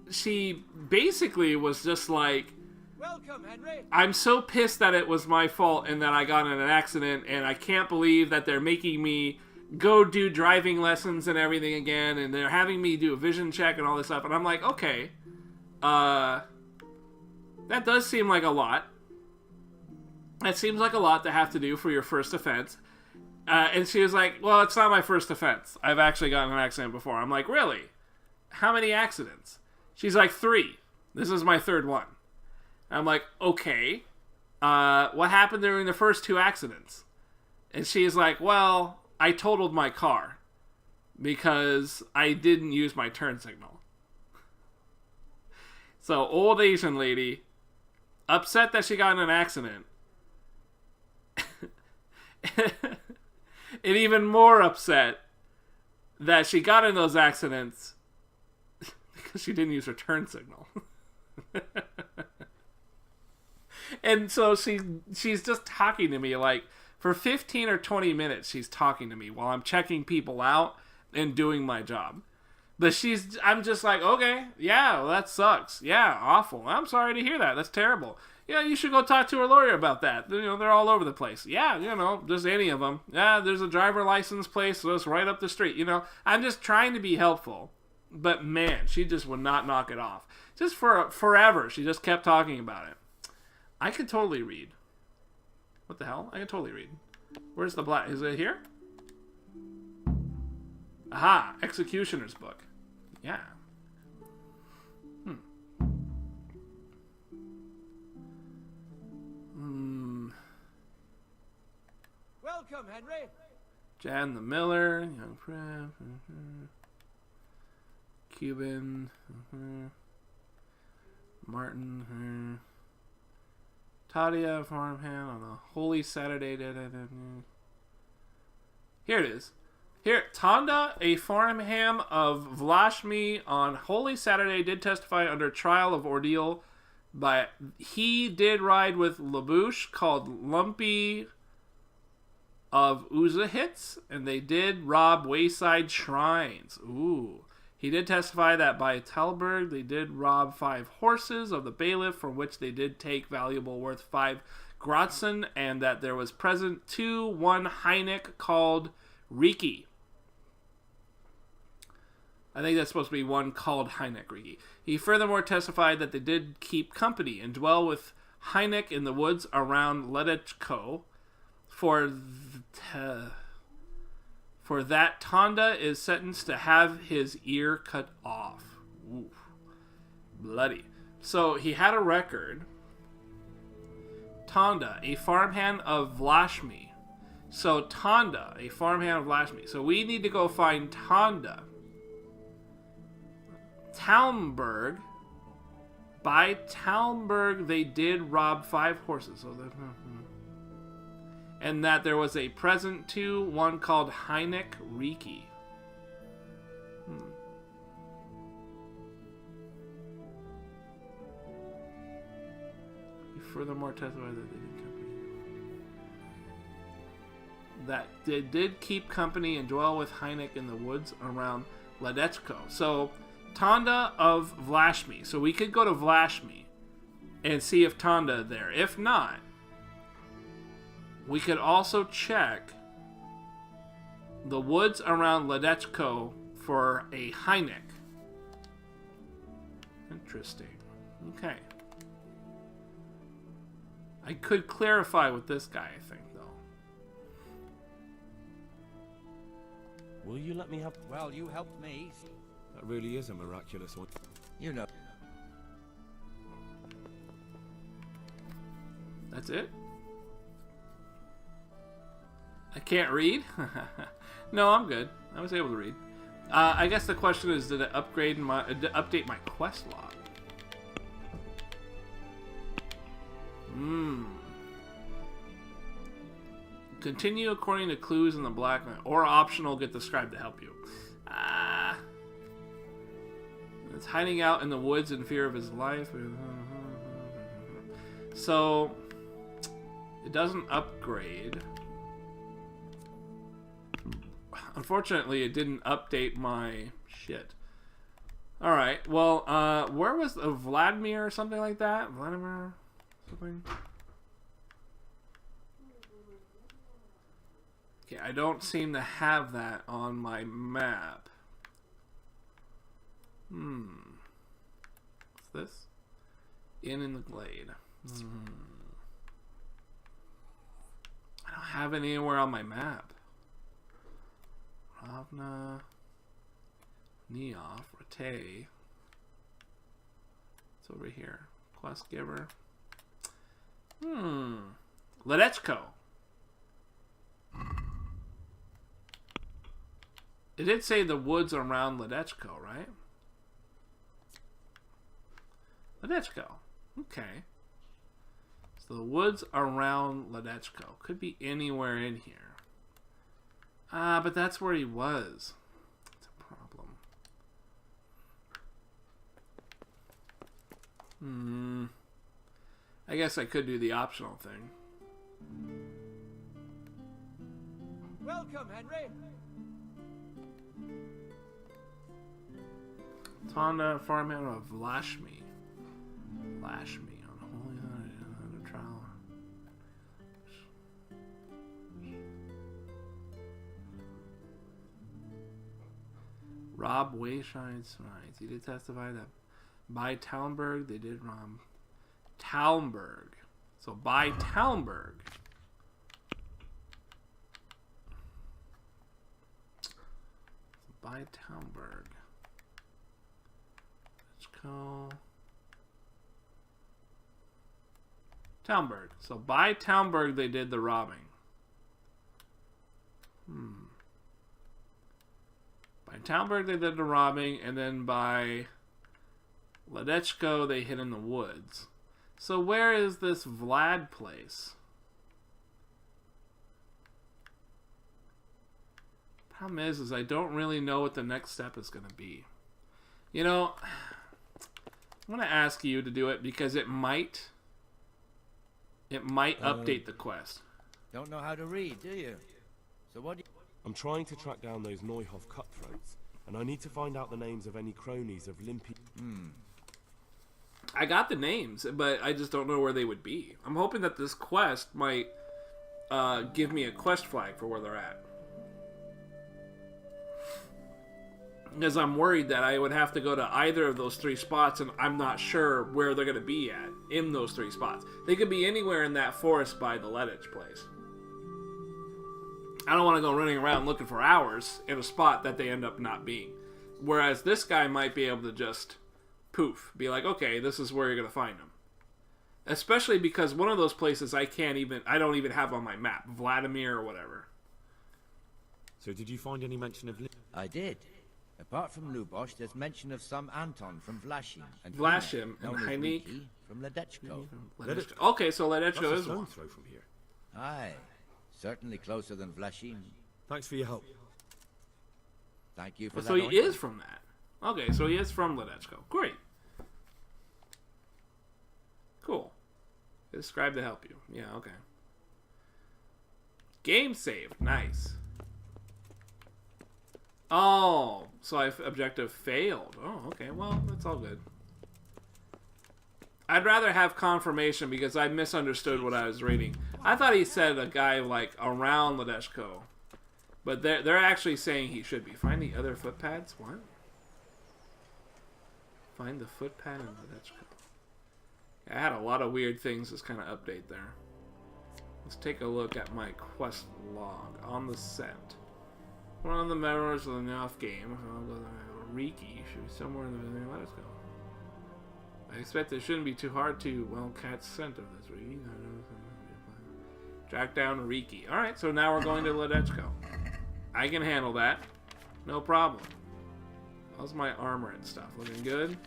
She basically was just like, Welcome, Henry. I'm so pissed that it was my fault and that I got in an accident, and I can't believe that they're making me go do driving lessons and everything again, and they're having me do a vision check and all this stuff. And I'm like, okay, that does seem like a lot. That seems like a lot to have to do for your first offense. And she was like, well, it's not my first offense. I've actually gotten in an accident before. I'm like, really? How many accidents? She's like, 3. This is my 3rd one. I'm like, okay. What happened during the first 2 accidents? And she's like, well, I totaled my car because I didn't use my turn signal. So, old Asian lady, upset that she got in an accident. And even more upset that she got in those accidents because she didn't use her turn signal. And so she's just talking to me like for 15 or 20 minutes. She's talking to me while I'm checking people out and doing my job. But I'm just like, okay, yeah, well, that sucks. Yeah, awful. I'm sorry to hear that. That's terrible. Yeah, you should go talk to a lawyer about that. You know, they're all over the place. Yeah, you know, just any of them. Yeah, there's a driver license place just right up the street. You know, I'm just trying to be helpful. But man, she just would not knock it off. Just for forever, she just kept talking about it. I could totally read. What the hell? I can totally read. Where's the black? Is it here? Aha! Executioner's book. Yeah. Welcome, Henry. Jan the Miller. Young Prep. Cuban. Martin. Tadia farmhand on a holy Saturday. Here it is. Here, Tonda, a farmhand of Vlashmi on Holy Saturday, did testify under trial of ordeal, but he did ride with Labouche called Lumpy of Uzahits, and they did rob wayside shrines. Ooh. He did testify that by Talberg they did rob 5 horses of the bailiff, from which they did take valuable worth 5 Grotzen, and that there was present 1 Heineck called Riki. I think that's supposed to be 1 called Heineck Riki. He furthermore testified that they did keep company and dwell with Hynek in the woods around Ledechko. For that, Tonda is sentenced to have his ear cut off. Oof. Bloody. So he had a record. Tonda, a farmhand of Vlashmi. So Tonda, a farmhand of Vlashmi. So we need to go find Tonda. Talmberg. By Talmberg, they did rob 5 horses. So that, and that there was a present to one called Hynek Riki. He furthermore testified that they did keep company and dwell with Hynek in the woods around Ledechko. So, Tonda of Vlashmi. So we could go to Vlashmi and see if Tonda is there. If not, we could also check the woods around Ledechko for a Hynek. Interesting. Okay. I could clarify with this guy, I think, though. Will you let me have... Well, you helped me. That really is a miraculous one. You know. That's it? I can't read? No, I'm good. I was able to read. I guess the question is, did it update my quest log? Continue according to clues in the black line, or optional, get the scribe to help you. It's hiding out in the woods in fear of his life. So it doesn't upgrade. Unfortunately, it didn't update my shit. Alright, well, where was Vladimir or something like that? Vladimir? Something? Okay, I don't seem to have that on my map. What's this? In the glade. I don't have it anywhere on my map. Ravna, Neof, Rate. It's over here. Quest giver. Ledechko. It did say the woods around Ledechko, right? Ledechko. Okay. So the woods around Ledechko. Could be anywhere in here. But that's where he was. That's a problem. I guess I could do the optional thing. Welcome, Henry. Tonda, farmhand of Vlashmi. Vlashmi on Holy Hunter trial. Rob Wayside Smites. He did testify that by Talmberg they did rob Talmberg. So by Talmberg. By Talmberg. Let's go. Talmberg. So by Talmberg they did the robbing. By Talmberg they did the robbing, and then by Ledechko they hid in the woods. So where is this Vlad place? Problem is I don't really know what the next step is going to be. You know, I'm going to ask you to do it because it might update the quest. Don't know how to read, do you? So what do you... I'm trying to track down those Neuhoff cutthroats, and I need to find out the names of any cronies of Limpy. I got the names, but I just don't know where they would be. I'm hoping that this quest might give me a quest flag for where they're at. Because I'm worried that I would have to go to either of those 3 spots, and I'm not sure where they're going to be at in those 3 spots. They could be anywhere in that forest by the Leditch place. I don't want to go running around looking for hours in a spot that they end up not being. Whereas this guy might be able to just poof, be like, okay, this is where you're going to find them. Especially because one of those places I don't even have on my map, Vladimir or whatever. So did you find any mention of... I did. Apart from Lubosh, there's mention of some Anton from Vlashim. And Vlashim and known as Heinik. Riki from Ledechko. Okay, so Ledechko is one. Throw from here. Aye. Certainly closer than Vlashim. Thanks for your help. Thank you for that. So he is from that. Okay, so he is from Ledechko. Great. Cool. Describe to help you. Yeah, okay. Game saved. Nice. Oh, so objective failed. Oh, okay. Well, that's all good. I'd rather have confirmation because I misunderstood what I was reading. I thought he said a guy like around Ledechko, but they're actually saying he should be. Find the other footpads. What? Find the footpad in Ledechko. I had a lot of weird things this kind of update there. Let's take a look at my quest log on the scent. One of the members of the Noth game, Riki, should be somewhere in the vicinity. Let us go. I expect it shouldn't be too hard to, well, catch scent of this Riki. Track down Riki. Alright, so now we're going to Ledechko. I can handle that. No problem. How's my armor and stuff? Looking good?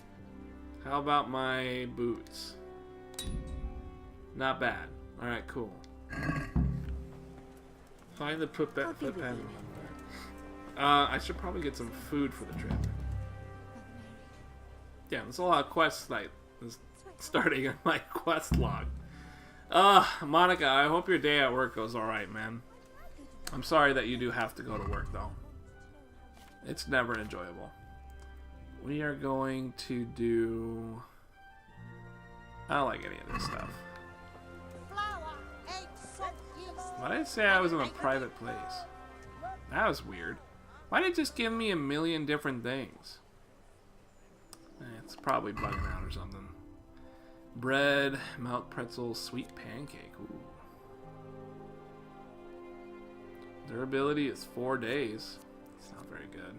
How about my boots? Not bad. Alright, cool. Find the footpad. I should probably get some food for the trip. Yeah, there's a lot of quests like starting on my quest log. Monica, I hope your day at work goes alright, man. I'm sorry that you do have to go to work, though. It's never enjoyable. We are going to do... I don't like any of this stuff. Why did I say I was in a private place? That was weird. Why did it just give me a million different things? It's probably bugging out or something. Bread, milk pretzel, sweet pancake. Ooh. Durability is 4 days. It's not very good.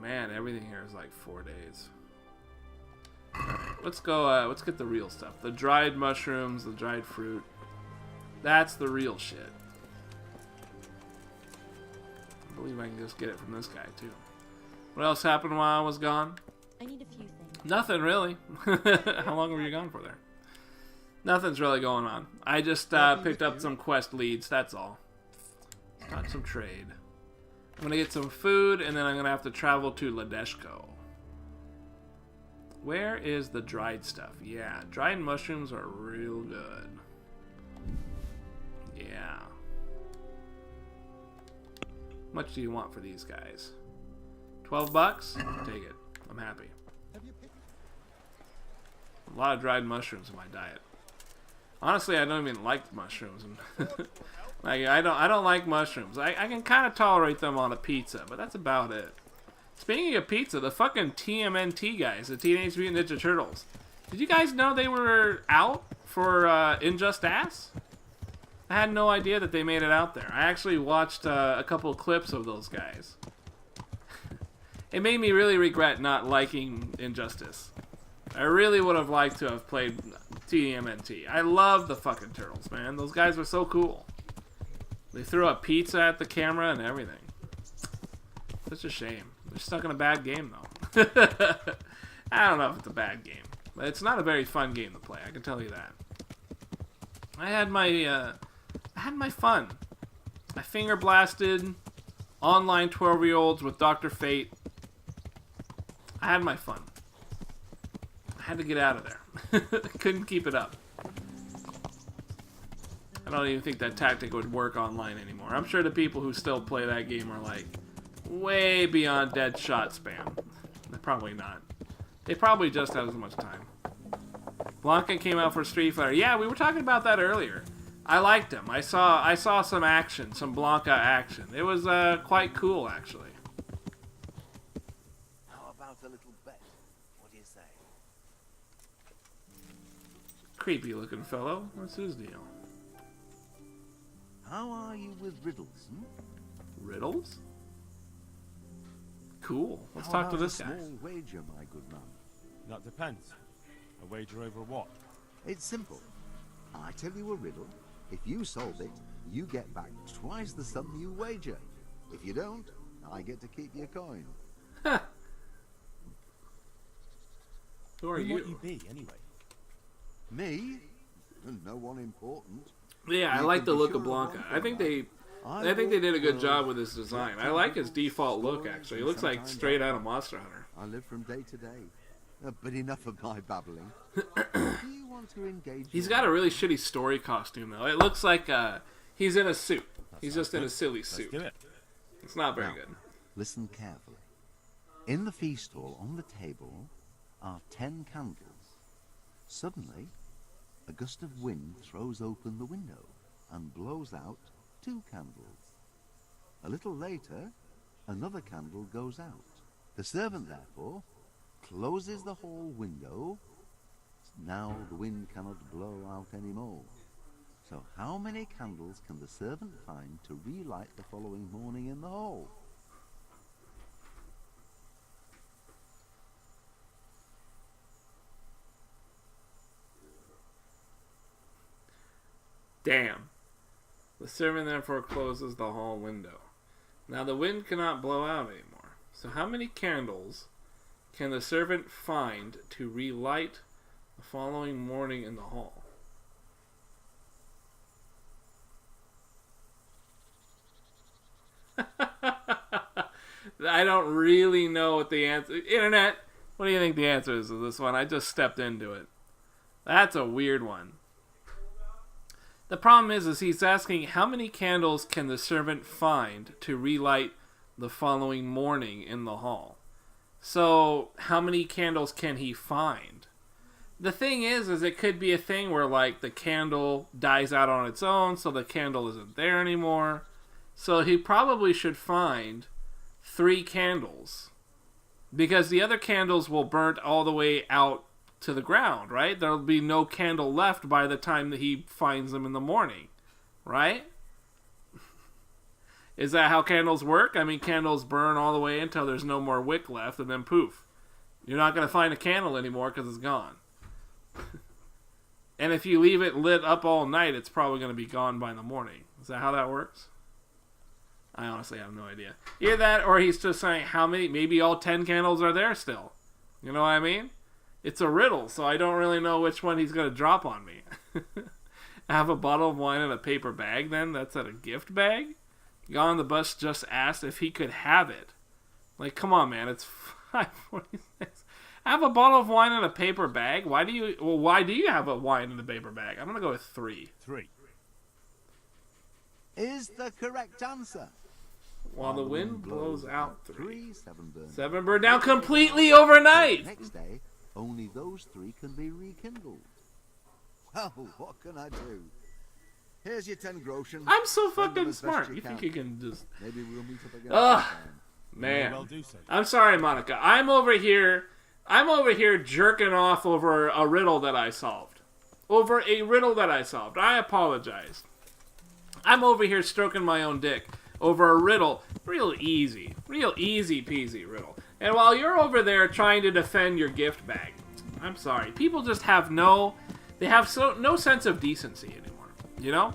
Man, everything here is like 4 days. Alright, let's go, let's get the real stuff. The dried mushrooms, the dried fruit. That's the real shit. I believe I can just get it from this guy, too. What else happened while I was gone? I need a few things. Nothing, really. How long were you gone for there? Nothing's really going on. I just picked up some quest leads, that's all. Got some trade. I'm going to get some food, and then I'm going to have to travel to Ledechko. Where is the dried stuff? Yeah, dried mushrooms are real good. Yeah. How much do you want for these guys? 12 bucks? Take it. I'm happy. A lot of dried mushrooms in my diet. Honestly, I don't even like mushrooms. Like I don't like mushrooms. I can kind of tolerate them on a pizza, but that's about it. Speaking of pizza, the fucking TMNT guys, the Teenage Mutant Ninja Turtles. Did you guys know they were out for Injust Ass? I had no idea that they made it out there. I actually watched a couple of clips of those guys. It made me really regret not liking Injustice. I really would have liked to have played TMNT. I love the fucking Turtles, man. Those guys were so cool. They threw a pizza at the camera and everything. Such a shame. They're stuck in a bad game, though. I don't know if it's a bad game. But it's not a very fun game to play, I can tell you that. I had my fun. I finger blasted online 12-year-olds with Dr. Fate. I had my fun. I had to get out of there. Couldn't keep it up. I don't even think that tactic would work online anymore. I'm sure the people who still play that game are like way beyond dead shot spam. They're probably not. They probably just have as much time. Blanca came out for Street Fighter. Yeah, we were talking about that earlier. I liked him. I saw some action, some Blanca action. It was quite cool, actually. a little bet. What do you say? Creepy looking fellow. What's his deal? How are you with riddles, Riddles? Cool. Let's How talk to about this a guy. small wager, my good man? That depends. A wager over what? It's simple. I tell you a riddle. If you solve it, you get back twice the sum you wager. If you don't, I get to keep your coin. Who are Who you? might you be, anyway? Me? No one important. Yeah, I You like can the be look sure of of Blanca. one I think thing, I think they did a good job with his design. I like his default look, actually. He looks like straight out of Monster Hunter. I live from day to day. But enough of my babbling. Do you want to engage? He's got a really shitty story costume, though. It looks like he's in a suit. He's just in a silly suit. It's not very good. Listen carefully. In the feast hall on the table are 10 candles. Suddenly, a gust of wind throws open the window and blows out 2 candles. A little later, another candle goes out. The servant, therefore, closes the hall window. Now the wind cannot blow out any more. So how many candles can the servant find to relight the following morning in the hall? Damn. The servant therefore closes the hall window. Now the wind cannot blow out anymore. So how many candles can the servant find to relight the following morning in the hall? I don't really know what the answer... Internet, what do you think the answer is to this one? I just stepped into it. That's a weird one. The problem is he's asking how many candles can the servant find to relight the following morning in the hall. So how many candles can he find? The thing is it could be a thing where like the candle dies out on its own, so the candle isn't there anymore. So he probably should find 3 candles, because the other candles will burn all the way out to the ground, right? There'll be no candle left by the time that he finds them in the morning, right? Is that how candles work? I mean, candles burn all the way until there's no more wick left, and then poof. You're not going to find a candle anymore because it's gone. And if you leave it lit up all night, it's probably going to be gone by the morning. Is that how that works? I honestly have no idea. Either that, or he's just saying how many, maybe all 10 candles are there still. You know what I mean? It's a riddle, so I don't really know which one he's going to drop on me. I have a bottle of wine in a paper bag, then? That's at a gift bag? Guy on the bus just asked if he could have it. Like, come on, man, it's 5:46. I have a bottle of wine in a paper bag? Why do you have a wine in a paper bag? I'm going to go with 3. 3. Is the correct answer. While the wind blows out 3. 7 burn. 7 burn down completely overnight! Next day, only those 3 can be rekindled. Well, what can I do? Here's your 10 groschen. I'm so Spend them fucking as best smart. You think can. you can just... Maybe we'll meet up again. Ugh, sometime. man. Well, do so. I'm sorry, Monica. I'm over here jerking off over a riddle that I solved. I apologize. I'm over here stroking my own dick over a riddle. Real easy peasy riddle. And while you're over there trying to defend your gift bag, I'm sorry. People just have no sense of decency anymore. You know?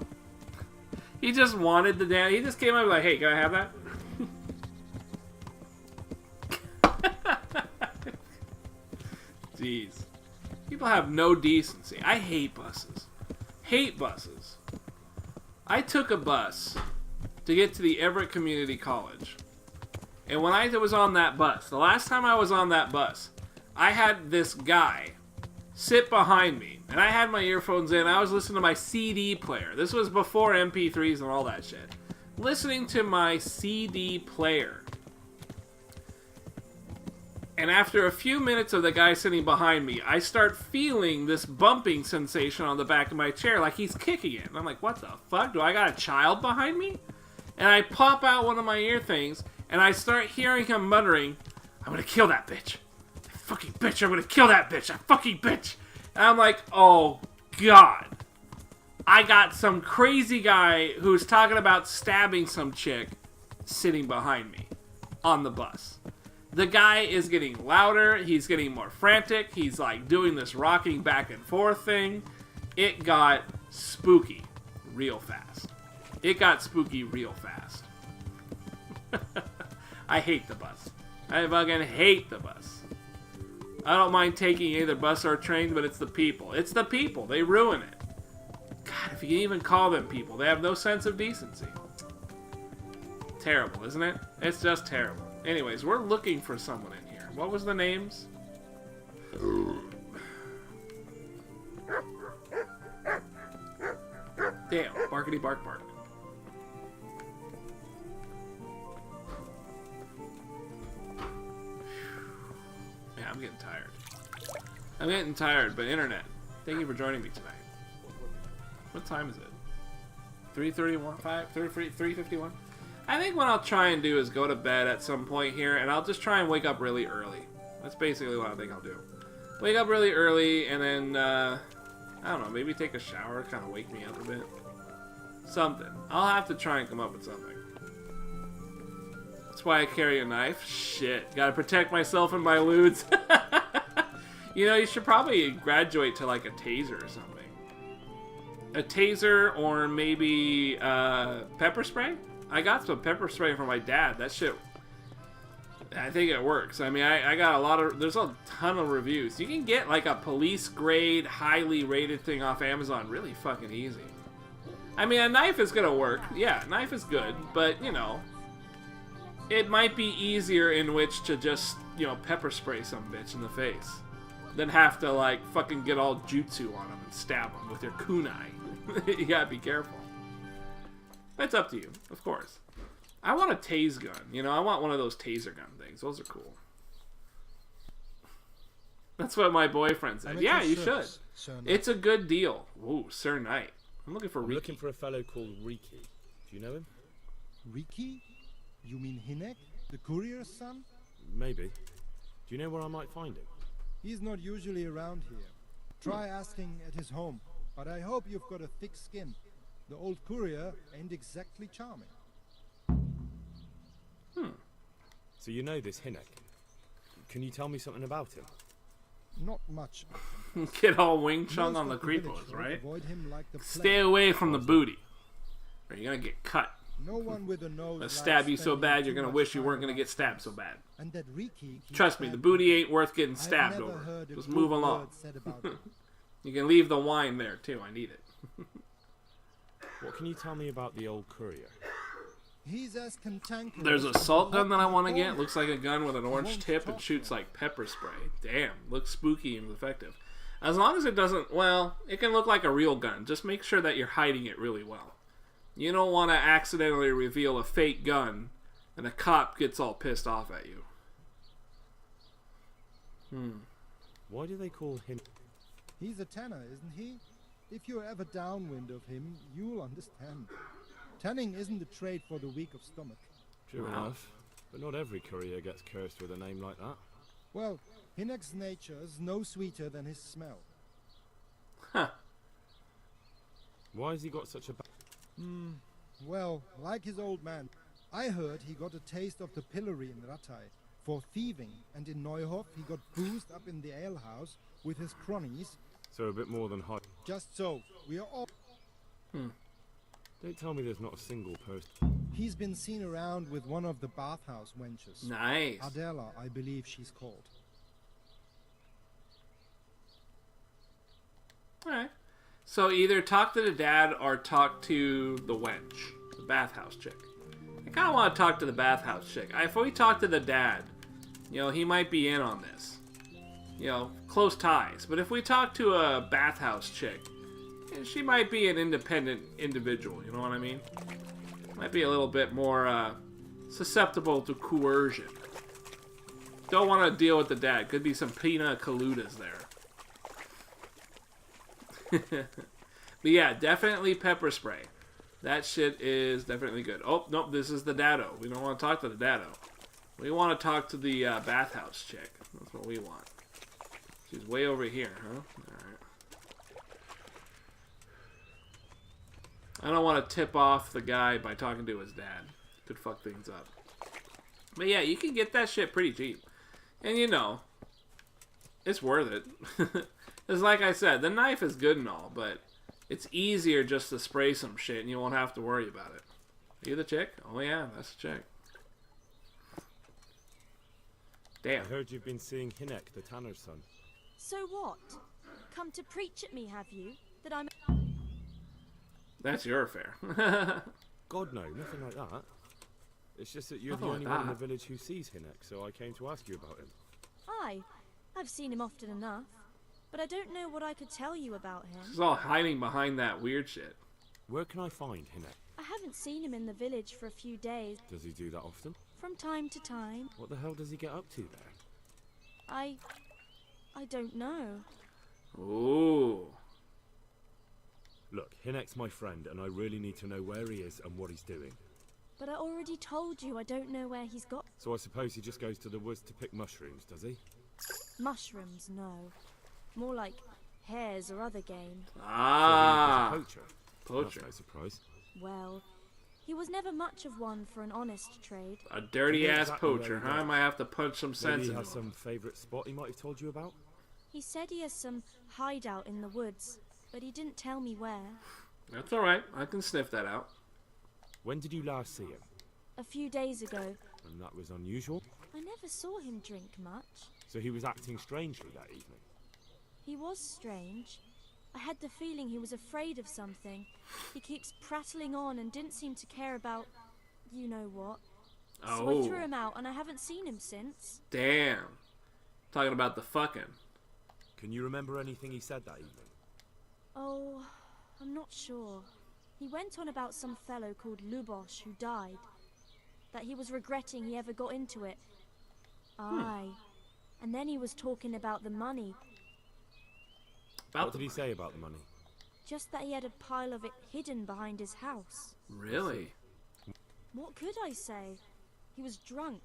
He just wanted the damn... He just came up like, hey, can I have that? Jeez. People have no decency. I hate buses. I took a bus to get to the Everett Community College. And when I was on that bus, the last time I was on that bus, I had this guy sit behind me. And I had my earphones in. I was listening to my CD player. This was before MP3s and all that shit. Listening to my CD player. And after a few minutes of the guy sitting behind me, I start feeling this bumping sensation on the back of my chair, like he's kicking it. And I'm like, what the fuck? Do I got a child behind me? And I pop out one of my ear things, and I start hearing him muttering, I'm gonna kill that bitch. bitch, I'm gonna kill that bitch, that fucking bitch. And I'm like, oh, God. I got some crazy guy who's talking about stabbing some chick sitting behind me on the bus. The guy is getting louder. He's getting more frantic. He's like doing this rocking back and forth thing. It got spooky real fast. It got spooky real fast. I hate the bus. I fucking hate the bus. I don't mind taking either bus or train, but it's the people. It's the people. They ruin it. God, if you can even call them people, they have no sense of decency. Terrible, isn't it? It's just terrible. Anyways, we're looking for someone in here. What was the names? Damn, barkity bark bark. Yeah, I'm getting tired. I'm getting tired, but internet, thank you for joining me tonight. What time is it? 3:31? 3:51? I think what I'll try and do is go to bed at some point here, and I'll just try and wake up really early. That's basically what I think I'll do. Wake up really early, and then, I don't know, maybe take a shower, kind of wake me up a bit. Something. I'll have to try and come up with something. That's why I carry a knife. Shit. Gotta protect myself and my lewds. You know, you should probably graduate to, like, a taser or something. A taser or maybe pepper spray? I got some pepper spray from my dad. That shit, I think it works. I mean, I got a lot of, there's a ton of reviews. You can get like a police grade, highly rated thing off Amazon really fucking easy. I mean, a knife is gonna work. Yeah, a knife is good, but you know, it might be easier in which to just, you know, pepper spray some bitch in the face than have to like fucking get all jutsu on them and stab them with your kunai. You gotta be careful. It's up to you, of course. I want a tase gun. You know, I want one of those taser gun things. Those are cool. That's what my boyfriend said. Yeah, you should. It's a good deal. Ooh, Sir Knight. I'm looking for Riki. I'm looking for a fellow called Riki. Do you know him? Riki? You mean Hinek, the courier's son? Maybe. Do you know where I might find him? He's not usually around here. Try asking at his home, but I hope you've got a thick skin. The old courier ain't exactly charming. So you know this Hinek. Can you tell me something about him? Not much. Get all Wing Chun on the creepos, right? Stay away from the booty, or you're gonna get cut. No one with a nose They'll stab you so bad you're gonna wish you weren't gonna get stabbed so bad. And that Riki Trust me, the booty ain't worth getting stabbed over. Just move along. You can leave the wine there too. I need it. What can you tell me about the old courier? He's as cantankerous. There's a salt gun that I want to get. Looks like a gun with an orange tip and shoots like pepper spray. Damn, looks spooky and effective. As long as it doesn't, well, it can look like a real gun. Just make sure that you're hiding it really well. You don't want to accidentally reveal a fake gun and a cop gets all pissed off at you. Why do they call him? He's a tanner, isn't he? If you're ever downwind of him, you'll understand. Tanning isn't a trade for the weak of stomach. True enough, but not every courier gets cursed with a name like that. Well, Hinek's nature's no sweeter than his smell. Huh. Why has he got such a Well, like his old man, I heard he got a taste of the pillory in Rattay for thieving, and in Neuhof he got boozed up in the alehouse with his cronies. So a bit more than hot. Just so. We are all... Don't tell me there's not a single person. He's been seen around with one of the bathhouse wenches. Nice. Adela, I believe she's called. Alright. So either talk to the dad or talk to the wench. The bathhouse chick. I kind of want to talk to the bathhouse chick. If we talk to the dad, you know, he might be in on this. You know, close ties. But if we talk to a bathhouse chick, she might be an independent individual, you know what I mean? Might be a little bit more susceptible to coercion. Don't want to deal with the dad. Could be some pina coludas there. But yeah, definitely pepper spray. That shit is definitely good. Oh, nope, this is the dado. We don't want to talk to the dado. We want to talk to the bathhouse chick. That's what we want. She's way over here, huh? Alright. I don't want to tip off the guy by talking to his dad. Could fuck things up. But yeah, you can get that shit pretty cheap. And you know, it's worth it. It's like I said, the knife is good and all, but it's easier just to spray some shit and you won't have to worry about it. Are you the chick? Oh yeah, that's the chick. Damn. I heard you've been seeing Hinek, the tanner's son. So what? Come to preach at me, have you? That I'm... That's your affair. God no, nothing like that. It's just that you're the Nothing only like one in the that. village who sees Hinek, so I came to ask you about him. Aye, I've seen him often enough. But I don't know what I could tell you about him. She's all hiding behind that weird shit. Where can I find Hinek? I haven't seen him in the village for a few days. Does he do that often? From time to time. What the hell does he get up to there? I don't know. Ooh. Look, Hinek's my friend, and I really need to know where he is and what he's doing. But I already told you I don't know where he's got... So I suppose he just goes to the woods to pick mushrooms, does he? Mushrooms, no. More like hares or other game. Ah. So he was a poacher. Poacher. That's no surprise. Well, he was never much of one for an honest trade. A dirty ass Exactly where poacher, he huh? I goes. might have to punch some sense Maybe he into has him. some favourite spot he might have told you about? He said he has some hideout in the woods, but he didn't tell me where. That's alright. I can sniff that out. When did you last see him? A few days ago. And that was unusual? I never saw him drink much. So he was acting strangely that evening? He was strange. I had the feeling he was afraid of something. He keeps prattling on and didn't seem to care about... you know what. So I threw him out and I haven't seen him since. Damn. Talking about the fucking. Can you remember anything he said that evening? Oh, I'm not sure. He went on about some fellow called Lubosh who died. That he was regretting he ever got into it. Aye. And then he was talking about the money. What did he say about the money? Just that he had a pile of it hidden behind his house. Really? What could I say? He was drunk.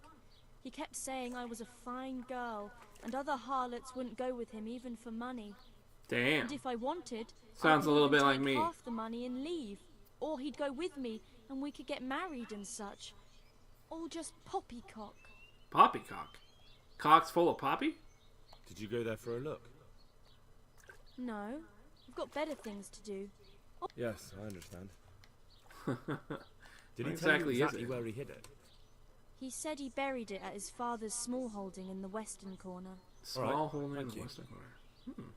He kept saying I was a fine girl, and other harlots wouldn't go with him even for money. Damn. And if I wanted, Sounds I a little could bit like take me. half the money and leave. Or he'd go with me, and we could get married and such. All just poppycock. Poppycock? Cock's full of poppy? Did you go there for a look? No, I've got better things to do. Oh, Yes, I understand. Did What he tell exactly you is exactly it? where he hid it? he said he buried it at his father's small holding in the western corner. Small Alright, hole in thank the you. western corner.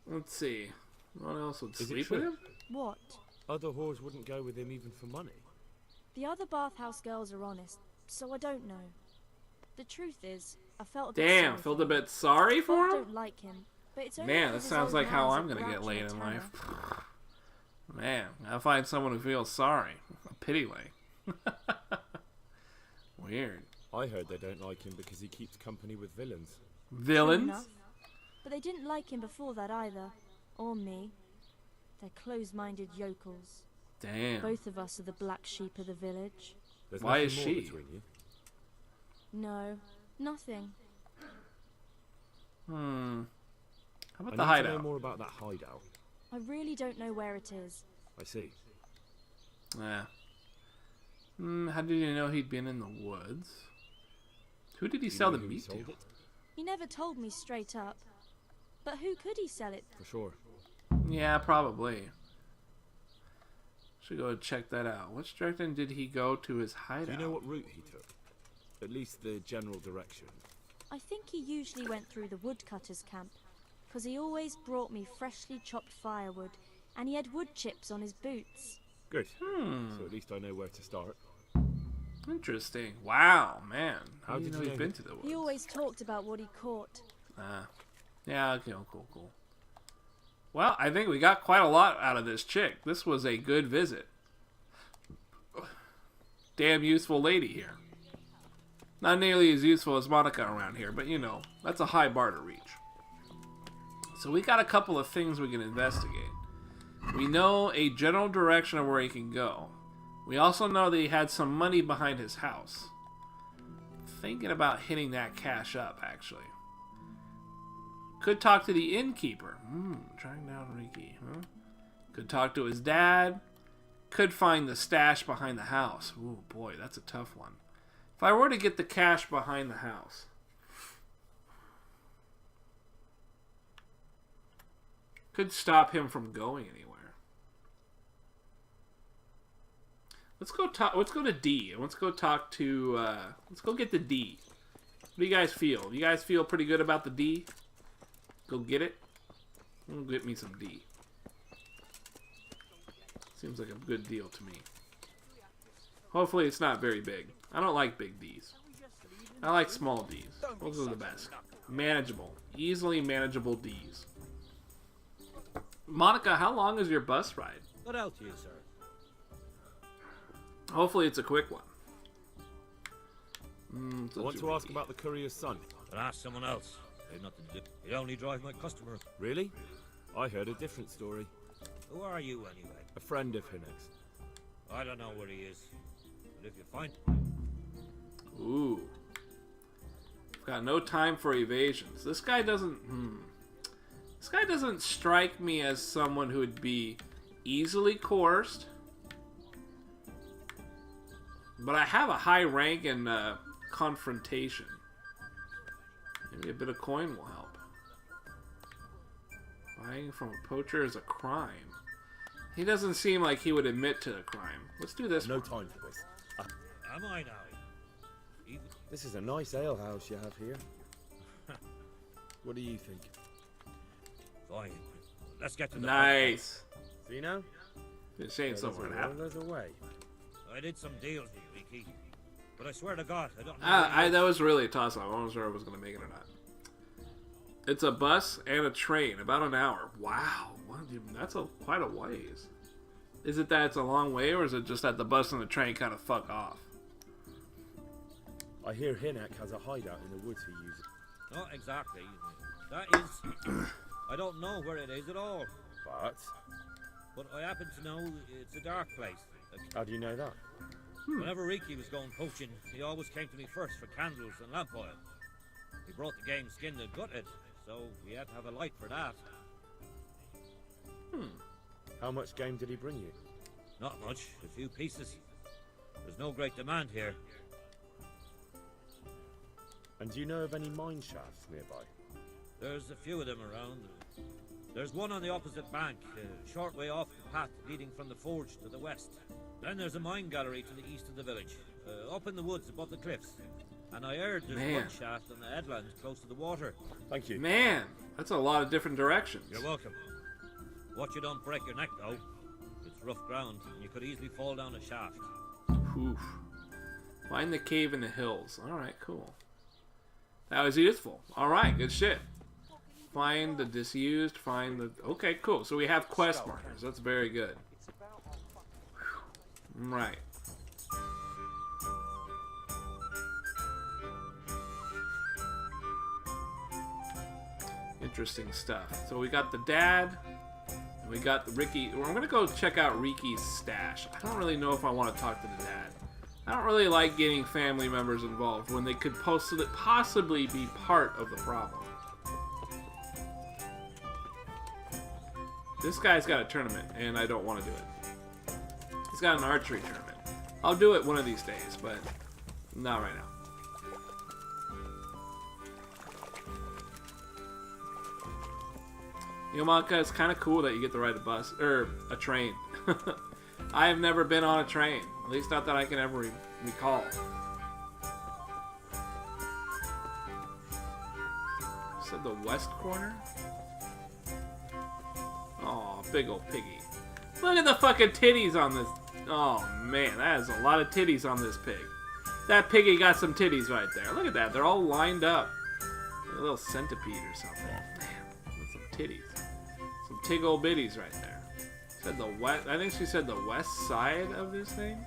Let's see. What else would Is it sleep true? with him? What? Other whores wouldn't go with him even for money. The other bathhouse girls are honest, so I don't know. The truth is, I felt a bit Damn, sorry felt for a bit sorry I for him? don't like him, but it's only Man, that because his sounds old like how man's I'm a gonna get grouch laid and a in tanner. life. Man, I'll find someone who feels sorry. A pity lay. Weird. I heard they don't like him because he keeps company with villains. True Villains? enough. But they didn't like him before that either. Or me. They're close-minded yokels. Damn. Both of us are the black sheep of the village. There's Why nothing is more she? between you. No, nothing. How I about need the to hideout? know more about that hideout. I really don't know where it is. I see. Yeah. How did you know he'd been in the woods? Who did he Do you sell know the who he meat to? sold it? He never told me straight up. But who could he sell it? For sure. Yeah, probably. Should go check that out. Which direction did he go to his hideout? Do you know what route he took? At least the general direction. I think he usually went through the woodcutter's camp, 'cause he always brought me freshly chopped firewood, and he had wood chips on his boots. Good. So at least I know where to start. Interesting. Wow, man. How How do you did know you he's know been that? to the woods? He always talked about what he caught. Yeah, okay, cool. Well, I think we got quite a lot out of this chick. This was a good visit. Damn useful lady here. Not nearly as useful as Monica around here, but you know, that's a high bar to reach. So we got a couple of things we can investigate. We know a general direction of where he can go. We also know that he had some money behind his house. thinking about hitting that cache up, actually. Could talk to the innkeeper. Track down Riki, huh? Could talk to his dad. Could find the stash behind the house. Ooh, boy, that's a tough one. If I were to get the cache behind the house, could stop him from going anywhere. Let's go talk. Let's go to D. Let's go talk to. Let's go get the D. What do you guys feel? You guys feel pretty good about the D? Go get it. Go get me some D. Seems like a good deal to me. Hopefully it's not very big. I don't like big Ds. I like small Ds. Those are the best. Manageable. Easily manageable Ds. Monica, how long is your bus ride? What else do you, sir? Hopefully it's a quick one. I want to ask about the courier's son. But ask someone else. They've nothing to do. They only drive my customer. Really? I heard a different story. Who are you, anyway? A friend of Hinnick's. I don't know where he is. But if you find Ooh. I've got no time for evasions. This guy doesn't... This guy doesn't strike me as someone who would be easily coerced. But I have a high rank in confrontation. Maybe a bit of coin will help. Buying from a poacher is a crime. He doesn't seem like he would admit to a crime. Let's do this. No time for this. am I now? This is a nice alehouse you have here. What do you think? Fine. Let's get to the Nice. See now? This ain't somewhere to happen. There's a way. I did some deals with you, Riki. But I swear to God, I don't know. That was really a toss-up. I wasn't sure I was going to make it or not. It's a bus and a train. About an hour. Wow. That's quite a ways. Is it that it's a long way, or is it just that the bus and the train kind of fuck off? I hear Hinnick has a hideout in the woods he uses. Not exactly. That is... I don't know where it is at all. But I happen to know it's a dark place. How do you know that? Whenever Riki was going poaching, he always came to me first for candles and lamp oil. He brought the game skinned and gutted, so we had to have a light for that. How much game did he bring you? Not much, a few pieces. There's no great demand here. And do you know of any mine shafts nearby? There's a few of them around. There's one on the opposite bank, a short way off the path leading from the forge to the west. Then there's a mine gallery to the east of the village, up in the woods above the cliffs. And I heard there's one shaft on the headland close to the water. Thank you. Man, that's a lot of different directions. You're welcome. Watch you don't break your neck, though. It's rough ground, and you could easily fall down a shaft. Oof. Find the cave in the hills. Alright, cool. That was useful. Alright, good shit. Find the disused, find the... Okay, cool. So we have quest markers. That's very good. Right. Interesting stuff. So we got the dad, and we got the Riki. We're gonna go check out Riki's stash. I don't really know if I want to talk to the dad. I don't really like getting family members involved when they could possibly be part of the problem. This guy's got a tournament, and I don't want to do it. He's got an archery tournament. I'll do it one of these days, but not right now. Yomanka, it's kind of cool that you get to ride a bus, or a train. I have never been on a train, at least not that I can ever recall. Said the west corner? Oh, big old piggy. Look at the fucking titties on this. Oh man, that is a lot of titties on this pig. That piggy got some titties right there. Look at that, they're all lined up. Like a little centipede or something. Man, that's some titties. Some tig old bitties right there. Said the west. I think she said the west side of this thing.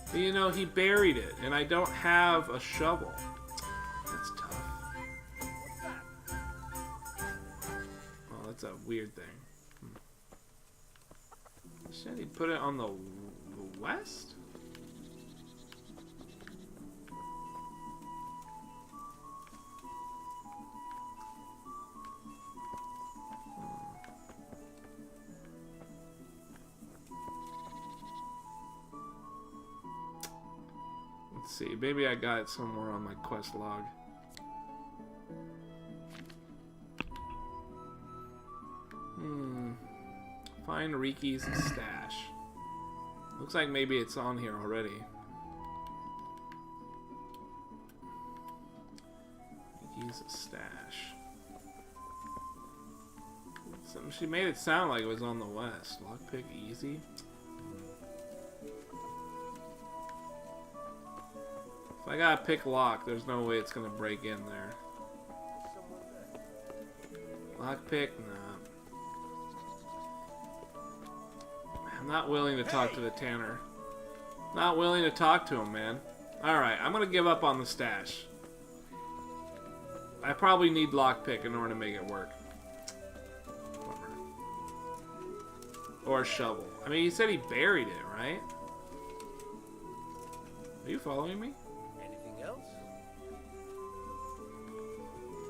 But you know, he buried it, and I don't have a shovel. That's tough. Oh, that's a weird thing. Said he put it on the west? Let's see. Maybe I got it somewhere on my quest log. Find Riki's stash. Looks like maybe it's on here already. Riki's stash. She made it sound like it was on the west. Lockpick easy. If I gotta pick lock, there's no way it's gonna break in there. Lockpick, nah. I'm not willing to talk to the tanner. Not willing to talk to him, man. Alright, I'm gonna give up on the stash. I probably need lockpick in order to make it work. Or shovel. I mean, he said he buried it, right? Are you following me? Anything else?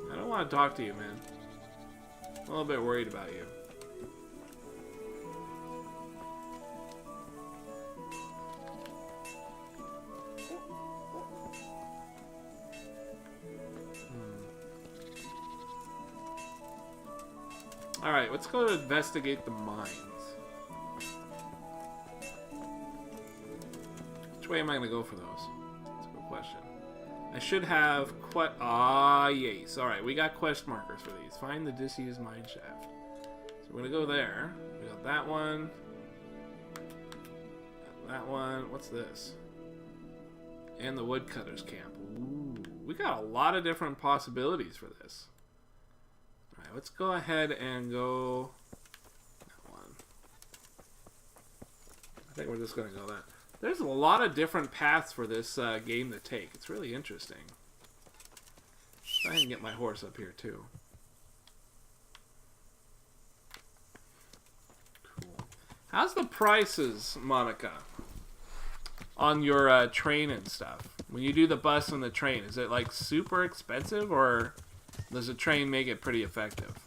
I don't want to talk to you, man. I'm a little bit worried about you. Alright, let's go to investigate the mines. Which way am I going to go for those? That's a good question. I should have yes. Alright, we got quest markers for these. Find the disused mine shaft. So we're going to go there. We got that one. That one. What's this? And the woodcutter's camp. Ooh, we got a lot of different possibilities for this. Alright, let's go ahead and go... that one. I think we're just going to go that. There's a lot of different paths for this game to take. It's really interesting. Try and get my horse up here too. Cool. How's the prices, Monica, on your train and stuff? When you do the bus and the train, is it like super expensive, or does the train make it pretty effective?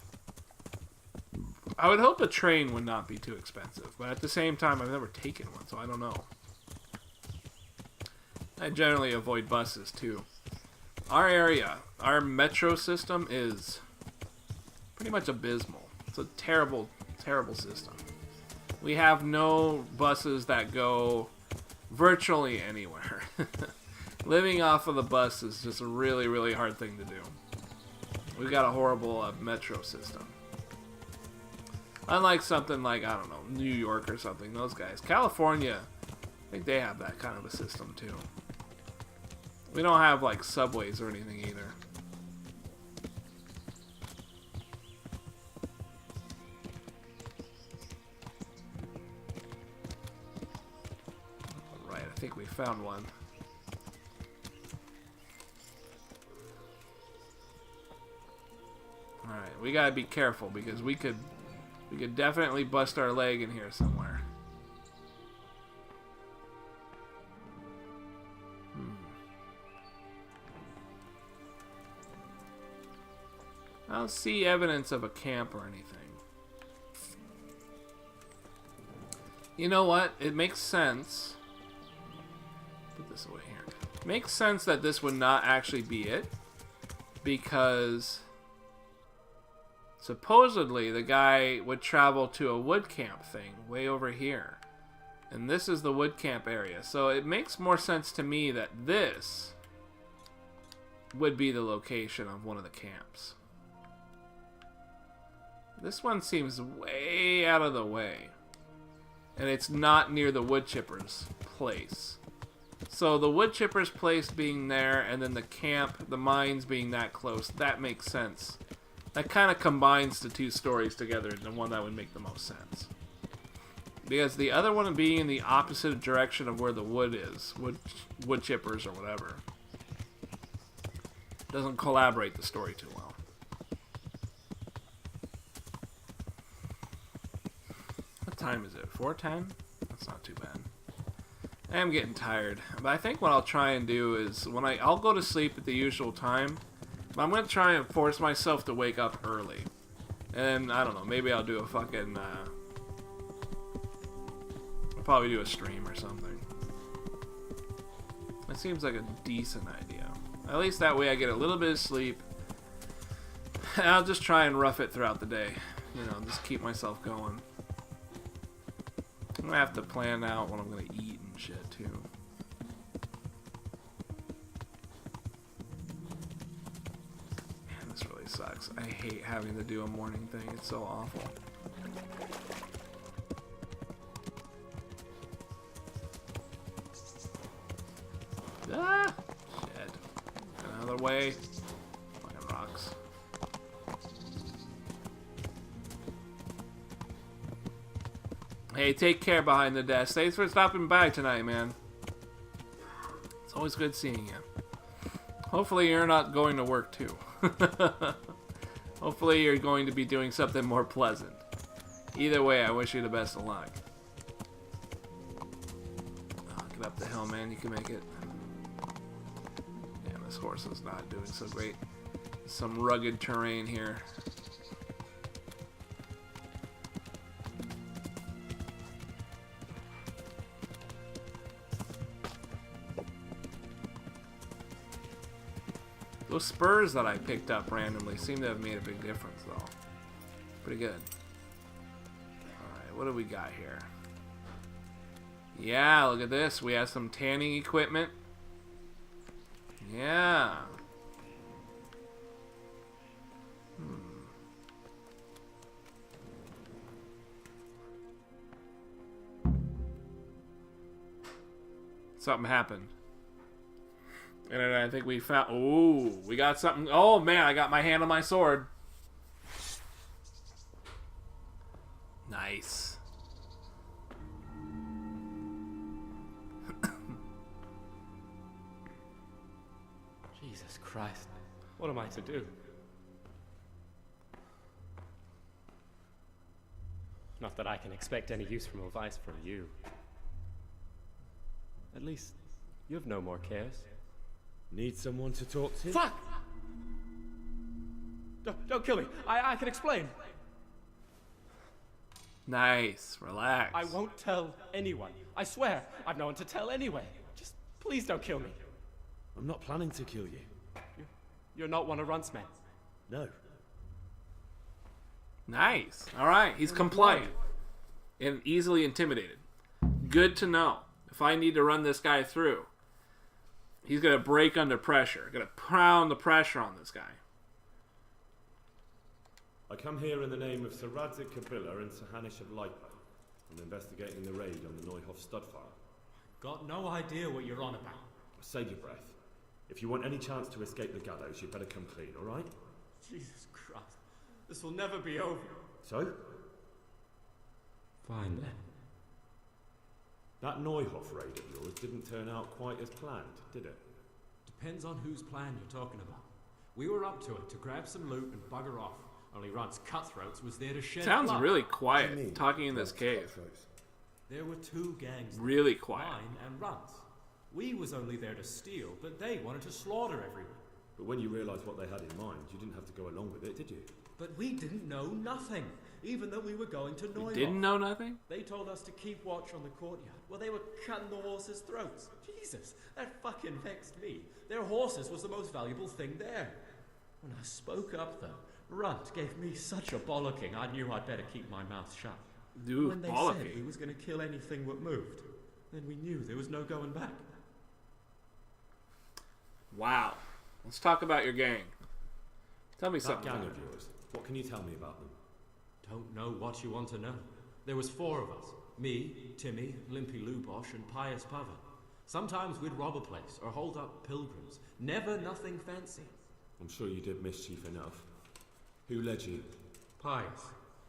I would hope a train would not be too expensive, but at the same time, I've never taken one, so I don't know. I generally avoid buses too. Our area, our metro system is pretty much abysmal. It's a terrible, terrible system. We have no buses that go virtually anywhere. Living off of the bus is just a really, really hard thing to do. We've got a horrible metro system. Unlike something like, I don't know, New York or something, those guys. California, I think they have that kind of a system too. We don't have like subways or anything either. Alright, I think we found one. Alright, we gotta be careful because we could definitely bust our leg in here somewhere. I don't see evidence of a camp or anything. You know what? It makes sense. Put this away here. It makes sense that this would not actually be it, because supposedly the guy would travel to a wood camp thing way over here. And this is the wood camp area. So it makes more sense to me that this would be the location of one of the camps. This one seems way out of the way. And it's not near the wood chipper's place. So the wood chipper's place being there, and then the camp, the mines being that close, that makes sense. That kind of combines the two stories together into one that would make the most sense. Because the other one being in the opposite direction of where the wood is, wood chippers or whatever, doesn't collaborate the story too well. What time is it? 4:10? That's not too bad. I am getting tired, but I think what I'll try and do is I'll go to sleep at the usual time, but I'm gonna try and force myself to wake up early, and I don't know, maybe I'll do a fucking I'll probably do a stream or something. That seems like a decent idea. At least that way I get a little bit of sleep. I'll just try and rough it throughout the day. You know, just keep myself going. I'm gonna have to plan out what I'm gonna eat and shit too. Man, this really sucks. I hate having to do a morning thing. It's so awful. Ah! Shit. Another way. Fucking rocks. Hey, take care behind the desk. Thanks for stopping by tonight, man. It's always good seeing you. Hopefully you're not going to work too. Hopefully you're going to be doing something more pleasant. Either way, I wish you the best of luck. Oh, get up the hill, man. You can make it. Damn, this horse is not doing so great. Some rugged terrain here. Those spurs that I picked up randomly seem to have made a big difference, though. Pretty good. Alright, what do we got here? Yeah, look at this. We have some tanning equipment. Yeah. Something happened. And then I think we found... Ooh, we got something... Oh, man, I got my hand on my sword. Nice. Jesus Christ. What am I to do? Not that I can expect any use from advice from you. At least, you have no more cares. Need someone to talk to? Fuck! Don't kill me. I can explain. Nice. Relax. I won't tell anyone. I swear. I've no one to tell anyway. Just please don't kill me. I'm not planning to kill you. You're not one of Runt's men. No. Nice. Alright, he's compliant. And easily intimidated. Good to know. If I need to run this guy through, he's going to break under pressure. Going to pound the pressure on this guy. I come here in the name of Sir Radzig Kabila and Sir Hanish of Leipa. I'm investigating the raid on the Neuhof stud farm. Got no idea what you're on about. Save your breath. If you want any chance to escape the gallows, you better come clean, alright? Jesus Christ. This will never be over. So? Fine then. That Neuhof raid of yours didn't turn out quite as planned, did it? Depends on whose plan you're talking about. We were up to it to grab some loot and bugger off. Only Runt's cutthroats was there to shed Sounds blood. really quiet talking in this cave. There were two gangs. Really quiet. Mine and Runt's. We was only there to steal, but they wanted to slaughter everyone. But when you realised what they had in mind, you didn't have to go along with it, did you? But we didn't know nothing, even though we were going to Neuhof. Didn't know nothing? They told us to keep watch on the courtyard. Well, they were cutting the horses' throats. Jesus, that fucking vexed me. Their horses was the most valuable thing there. When I spoke up, though, Runt gave me such a bollocking, I knew I'd better keep my mouth shut. Dude, when they said we was going to kill anything that moved, then we knew there was no going back. Wow. Let's talk about your gang. Tell me something. That gang of yours, what can you tell me about them? Don't know what you want to know. There was 4 of us. Me, Timmy, Limpy Lubosh, and Pius Pava. Sometimes we'd rob a place or hold up pilgrims. Never nothing fancy. I'm sure you did mischief enough. Who led you? Pius.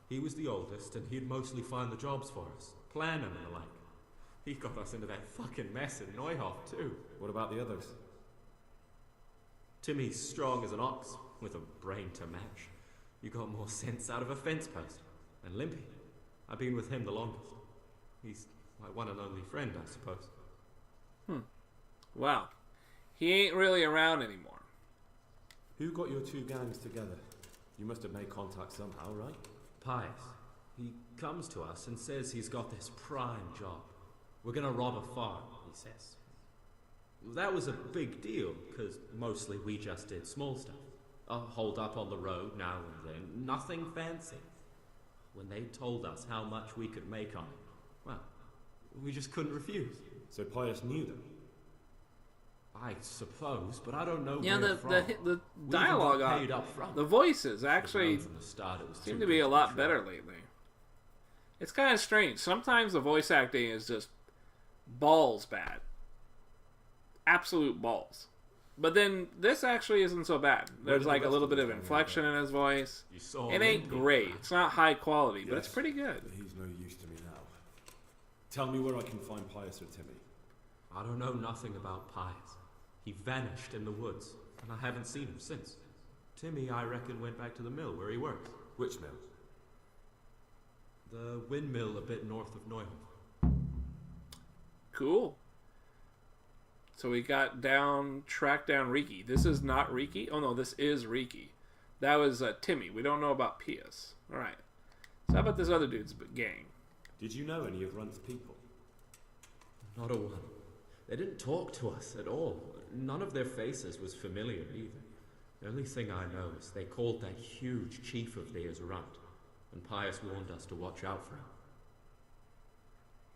He was the oldest, and he'd mostly find the jobs for us. Plan them and the like. He got us into that fucking mess in Neuhof, too. What about the others? Timmy's strong as an ox, with a brain to match. You got more sense out of a fence post. And Limpy, I've been with him the longest. He's my one and only friend, I suppose. Wow. He ain't really around anymore. Who got your 2 gangs together? You must have made contact somehow, right? Pius. He comes to us and says he's got this prime job. We're gonna rob a farm, he says. That was a big deal, because mostly we just did small stuff. Hold up on the road now and then, nothing fancy. When they told us how much we could make on it, well, we just couldn't refuse. So Pius knew them? I suppose, but I don't know Yeah, where the from. dialogue, Paid up front. the voices actually From the start, it was seem too to be good a be lot true. better lately. It's kind of strange. Sometimes the voice acting is just balls bad. Absolute balls. But then this actually isn't so bad. There's like a little bit of inflection in his voice. It ain't great. It's not high quality, but it's pretty good. He's no use to me now. Tell me where I can find Pius or Timmy. I don't know nothing about Pius. He vanished in the woods, and I haven't seen him since. Timmy, I reckon, went back to the mill where he works. Which mill? The windmill a bit north of Neuhof. Cool. So we got tracked down Riki. This is not Riki. Oh no, this is Riki. That was Timmy. We don't know about Pius. All right. So how about this other dude's gang? Did you know any of Runt's people? Not a one. They didn't talk to us at all. None of their faces was familiar either. The only thing I know is they called that huge chief of theirs Runt, and Pius warned us to watch out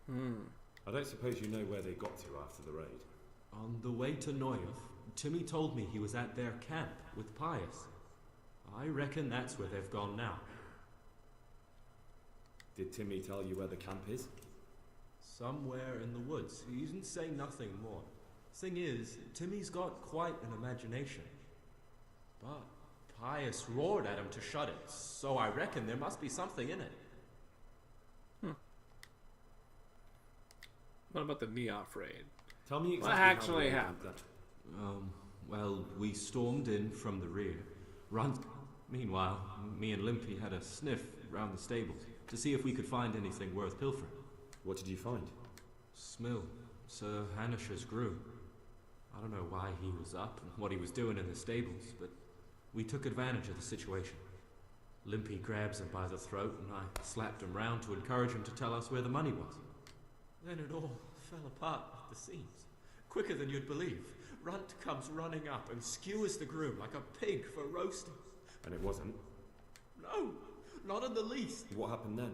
for him. I don't suppose you know where they got to after the raid? On the way to Neuhof, Timmy told me he was at their camp with Pius. I reckon that's where they've gone now. Did Timmy tell you where the camp is? Somewhere in the woods. He didn't say nothing more. Thing is, Timmy's got quite an imagination. But Pius roared at him to shut it, so I reckon there must be something in it. What about the Neof raid? Tell me exactly what actually happened. Well, we stormed in from the rear. Meanwhile, me and Limpy had a sniff round the stables to see if we could find anything worth pilfering. What did you find? Smill, Sir Hanisher's groom. I don't know why he was up and what he was doing in the stables, but we took advantage of the situation. Limpy grabs him by the throat and I slapped him round to encourage him to tell us where the money was. Then it all fell apart at the seams. Quicker than you'd believe. Runt comes running up and skewers the groom like a pig for roasting. And it wasn't? No, not in the least. What happened then?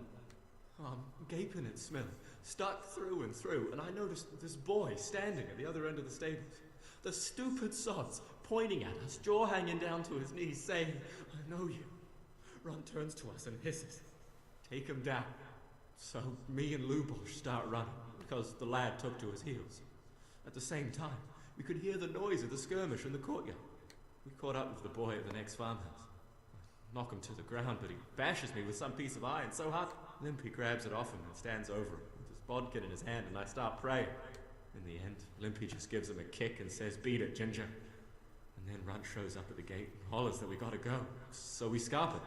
I'm gaping at Smill, stuck through and through, and I noticed this boy standing at the other end of the stables. The stupid sods pointing at us, jaw hanging down to his knees, saying, "I know you." Runt turns to us and hisses, "Take him down." So me and Lubosh start running, because the lad took to his heels. At the same time, we could hear the noise of the skirmish in the courtyard. We caught up with the boy at the next farmhouse. I knock him to the ground, but he bashes me with some piece of iron so hard. Limpy grabs it off him and stands over him with his bodkin in his hand, and I start praying. In the end, Limpy just gives him a kick and says, "Beat it, Ginger." And then Runt shows up at the gate and hollers that we gotta go. So we scarp it.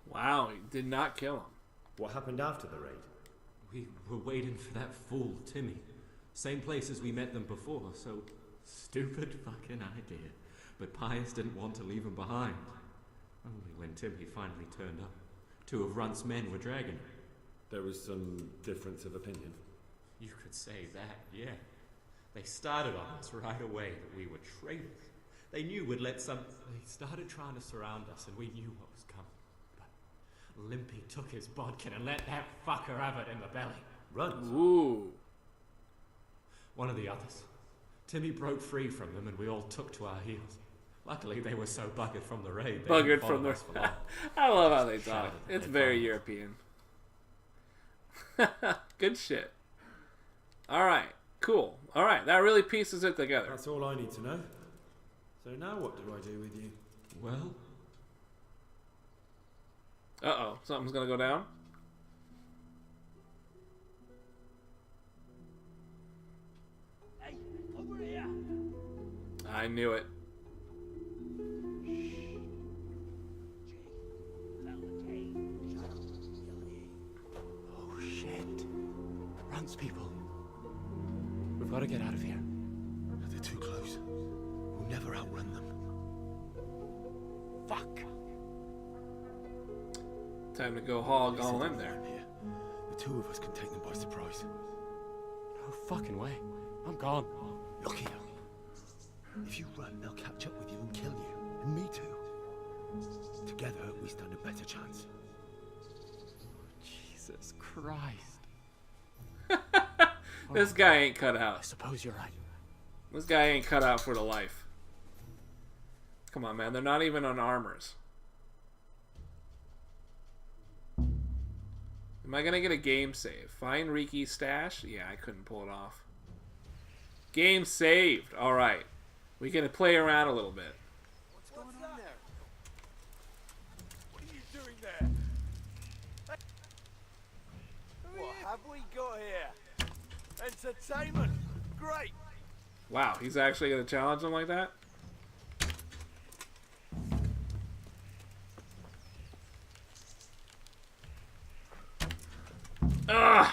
Wow, he did not kill him. What happened after the raid? We were waiting for that fool, Timmy. Same place as we met them before, so stupid fucking idea. But Pius didn't want to leave him behind. Only when Timmy finally turned up, two of Runt's men were dragging him. There was some difference of opinion? You could say that, yeah. They started on us right away that we were traitors. They knew we'd let some... They started trying to surround us, and we knew what was coming. But Limpy took his bodkin and let that fucker have it in the belly. Runt? Ooh. One of the others. Timmy broke free from them, and we all took to our heels. Luckily, they were so buggered from the raid. Buggered from the... I love how they talk. It's very European. Good shit. Alright, cool. Alright, that really pieces it together. That's all I need to know. So now what do I do with you? Well... Uh-oh, something's gonna go down. Hey, over here! I knew it. Oh shit. Runt's people. We've got to get out of here. They're too close. We'll never outrun them. Fuck. Time to go hog all in there. Here. The two of us can take them by surprise. No fucking way. I'm gone. Look here. If you run, they'll catch up with you and kill you. And me too. Together, we stand a better chance. Jesus Christ. This guy ain't cut out. I suppose you're right. This guy ain't cut out for the life. Come on, man. They're not even on armors. Am I gonna get a game save? Find Riki's stash? Yeah, I couldn't pull it off. Game saved. Alright. We can play around a little bit. What's going on there? What are you doing there? What have we got here? Entertainment. Great. Wow, he's actually gonna challenge him like that? Ugh!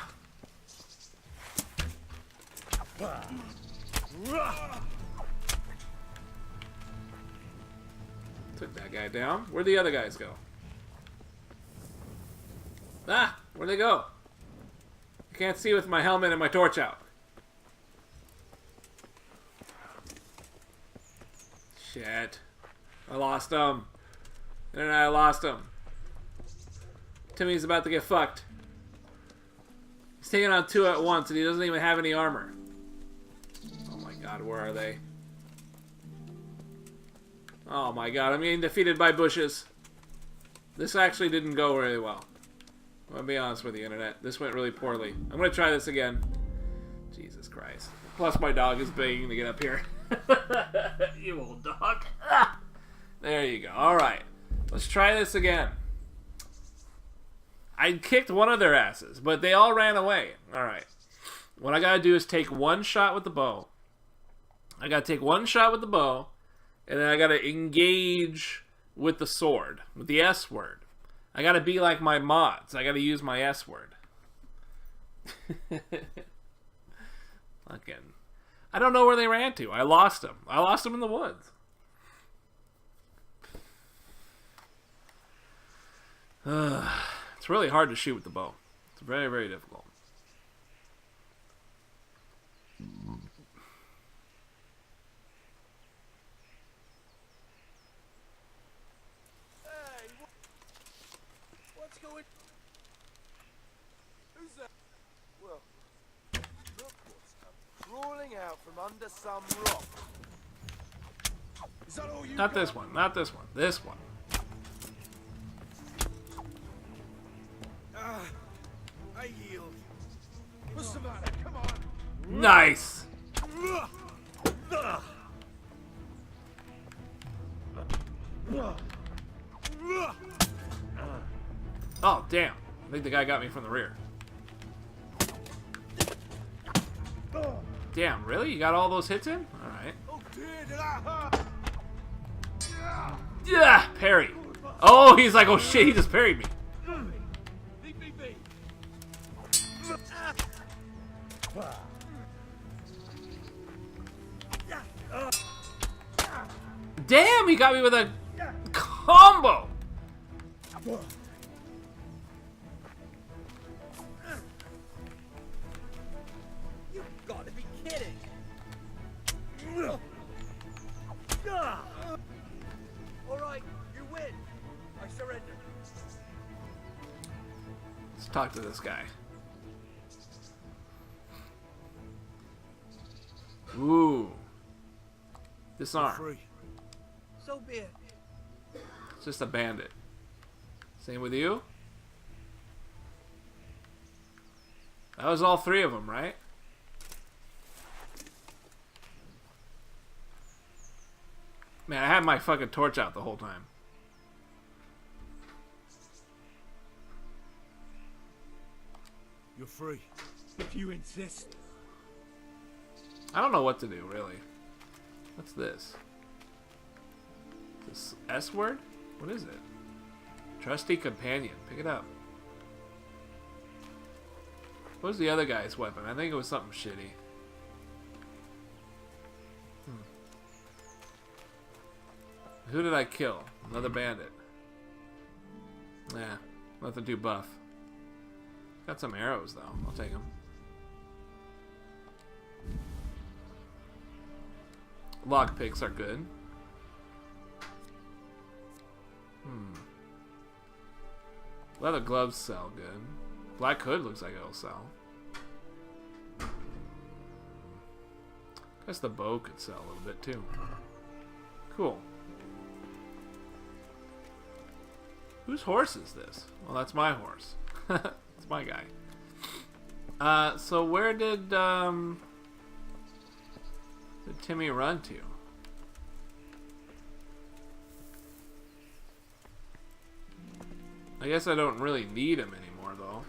Took that guy down. Where'd the other guys go? Ah! Where'd they go? I can't see with my helmet and my torch out. Shit. I lost him. And I lost him. Timmy's about to get fucked. He's taking on two at once and he doesn't even have any armor. Oh my god, where are they? Oh my god, I'm getting defeated by bushes. This actually didn't go really well. I'm gonna be honest with you, Internet. This went really poorly. I'm gonna try this again. Jesus Christ. Plus my dog is begging to get up here. You old dog. Ah! There you go. Alright. Let's try this again. I kicked one of their asses, but they all ran away. Alright. What I gotta do is take one shot with the bow. I gotta take one shot with the bow, and then I gotta engage with the sword, with the S word. I gotta be like my mods. I gotta use my S word. Fucking. I don't know where they ran to. I lost them. I lost them in the woods. It's really hard to shoot with the bow. It's very, very difficult. Hey, what's going? Who's that? Well, look what's come crawling out from under some rock. Is that all you Not got? this one. Not this one. This one. I yield. What's the matter? Come on. Nice. Oh, damn. I think the guy got me from the rear. Damn, really? You got all those hits in? Alright. Oh dear, did I hurt? Yeah! Parry. Oh, he's like, oh shit, he just parried me. Leave me be. Damn, he got me with a combo. You've got to be kidding. All right, you win. I surrender. Let's talk to this guy. Ooh. Disarm. Free. So be it. It's just a bandit. Same with you? That was all three of them, right? Man, I had my fucking torch out the whole time. You're free. If you insist. I don't know what to do, really. What's this? This S word? What is it? Trusty companion. Pick it up. What was the other guy's weapon? I think it was something shitty. Who did I kill? Another bandit. Nah, nothing too buff. Got some arrows, though. I'll take them. lockpicks are good. Leather gloves sell good. Black hood looks like it'll sell. Guess the bow could sell a little bit too. Cool. Whose horse is this? Well, that's my horse. It's my guy. So where did Timmy run to? I guess I don't really need him anymore, though.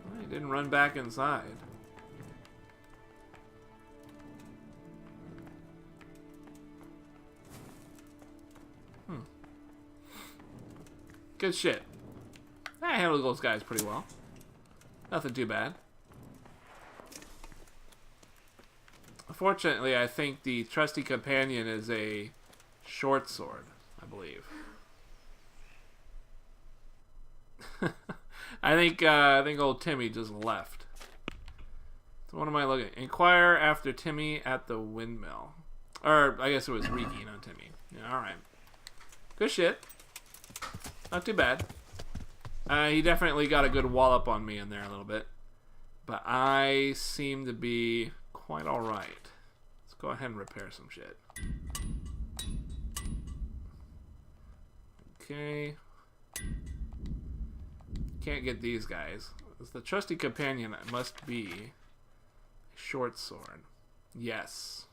Well, he didn't run back inside. Good shit. I handled those guys pretty well. Nothing too bad. Unfortunately, I think the trusty companion is a short sword, I believe. I think old Timmy just left. So what am I looking at? Inquire after Timmy at the windmill. Or I guess it was Riki, not Timmy. Yeah, alright. Good shit. Not too bad. He definitely got a good wallop on me in there a little bit. But I seem to be quite alright. Let's go ahead and repair some shit. Okay. Can't get these guys. It's the trusty companion. It must be a short sword. Yes.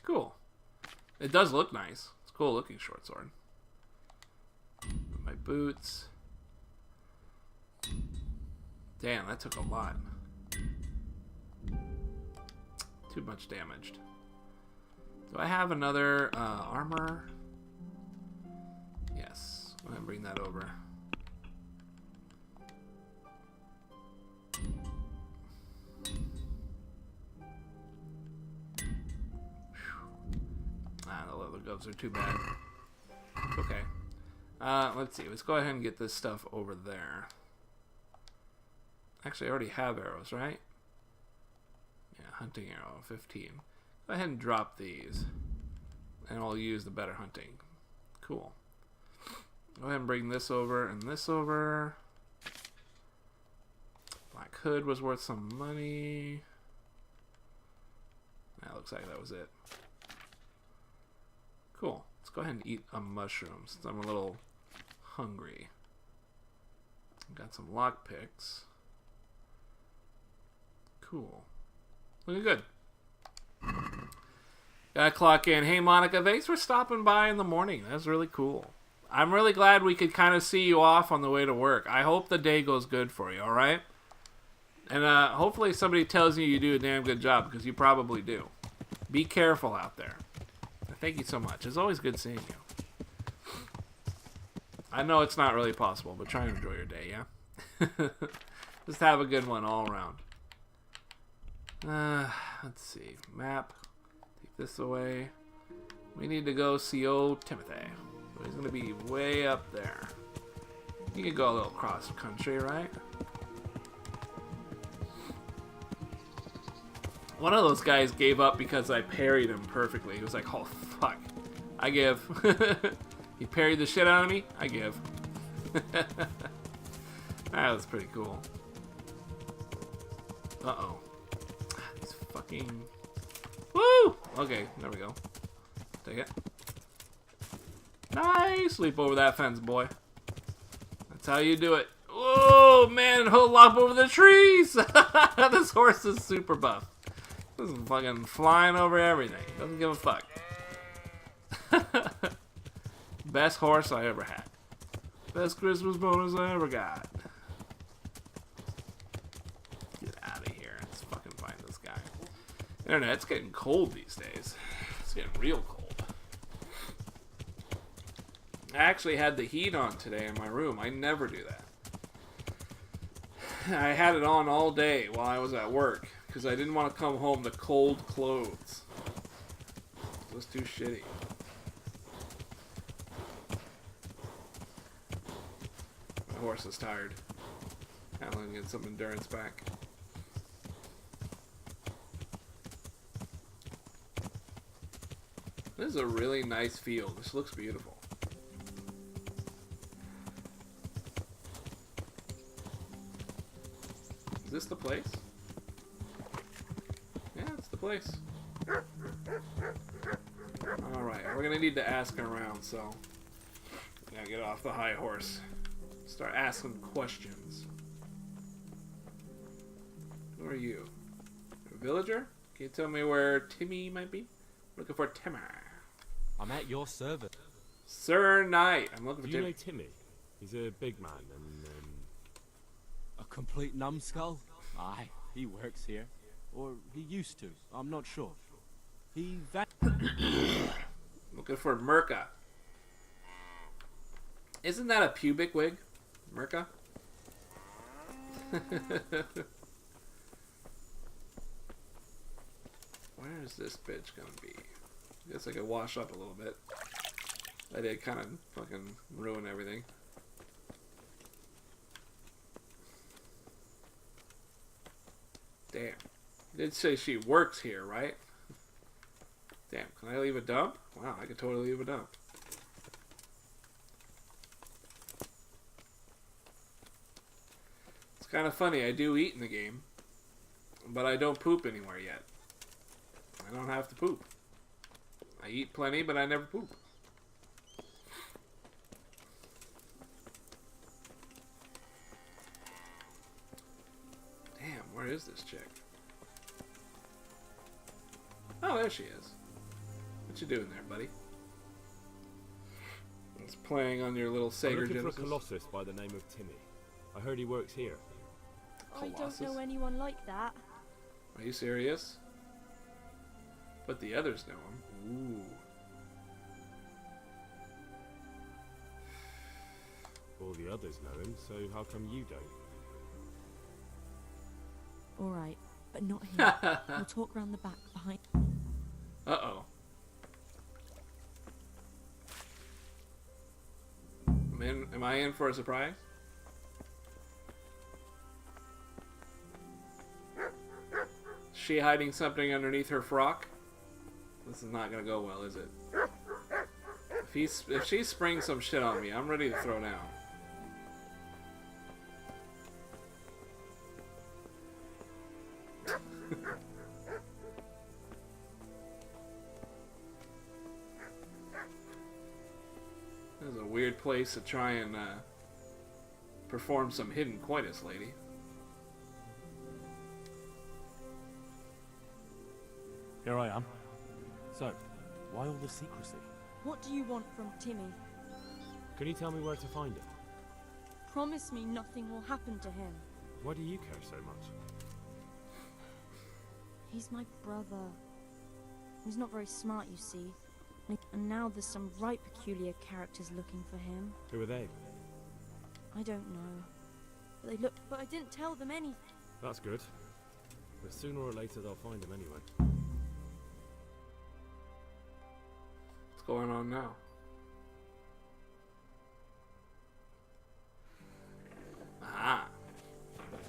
Cool. It does look nice. It's a cool looking short sword. My boots. Damn, that took a lot. Too much damaged. Do I have another armor? Yes. I'm gonna bring that over. The leather gloves are too bad. Okay. Let's see. Let's go ahead and get this stuff over there. Actually, I already have arrows, right? Yeah, hunting arrow, 15. Go ahead and drop these. And I'll use the better hunting. Cool. Go ahead and bring this over and this over. Black hood was worth some money. That looks like that was it. Cool. Let's go ahead and eat a mushroom since I'm a little hungry. Got some lockpicks. Cool. Looking good. Gotta clock in. Hey, Monica, thanks for stopping by in the morning. That's really cool. I'm really glad we could kind of see you off on the way to work. I hope the day goes good for you, alright? And hopefully somebody tells you you do a damn good job, because you probably do. Be careful out there. Thank you so much. It's always good seeing you. I know it's not really possible, but try and enjoy your day, yeah? Just have a good one all around. Let's see. Map. Take this away. We need to go see old Timothy. He's going to be way up there. You can go a little cross country, right? One of those guys gave up because I parried him perfectly. He was like, oh, fuck. I give. He parried the shit out of me. I give. That was pretty cool. Uh-oh. These fucking... Woo! Okay, there we go. Take it. Nice! Leap over that fence, boy. That's how you do it. Oh, man, he'll lop over the trees! This horse is super buff. This is fucking flying over everything. Doesn't give a fuck. Best horse I ever had. Best Christmas bonus I ever got. Get out of here. Let's fucking find this guy. Internet, it's getting cold these days. It's getting real cold. I actually had the heat on today in my room. I never do that. I had it on all day while I was at work because I didn't want to come home to cold clothes. It was too shitty. horse is tired. Alan get some endurance back. This is a really nice field. This looks beautiful. Is this the place? Yeah, it's the place. Alright, we're gonna need to ask around, so now get off the high horse. Start asking questions. Who are you? A villager? Can you tell me where Timmy might be? Looking for Timmer. I'm at your service. Sir Knight. I'm looking for Do you Timmy. know Timmy? He's a big man and A complete numbskull? Aye, he works here. Or he used to. I'm not sure. He Looking for Merca. Isn't that a pubic wig? Merca? Where is this bitch gonna be? I guess I could wash up a little bit. I did kind of fucking ruin everything. Damn. You did say she works here, right? Damn, can I leave a dump? Wow, I could totally leave a dump. It's kind of funny, I do eat in the game, but I don't poop anywhere yet. I don't have to poop. I eat plenty, but I never poop. Damn, where is this chick? Oh, there she is. What you doing there, buddy? It's playing on your little I'm Sega looking Genesis. for a colossus by the name of Timmy. I heard he works here. I don't know anyone like that. Are you serious? But the others know him. Ooh. All the others know him, so how come you don't? All right, but not here. We'll talk round the back behind. Uh-oh. Am I in for a surprise? Is she hiding something underneath her frock? This is not gonna go well, is it? If she springs some shit on me, I'm ready to throw down. This is a weird place to try and perform some hidden coitus, lady. Here I am. So, why all the secrecy? What do you want from Timmy? Can you tell me where to find him? Promise me nothing will happen to him. Why do you care so much? He's my brother. He's not very smart, you see. And now there's some right peculiar characters looking for him. Who are they? I don't know. But I didn't tell them anything. That's good. But sooner or later they'll find him anyway. What's going on now? Ah.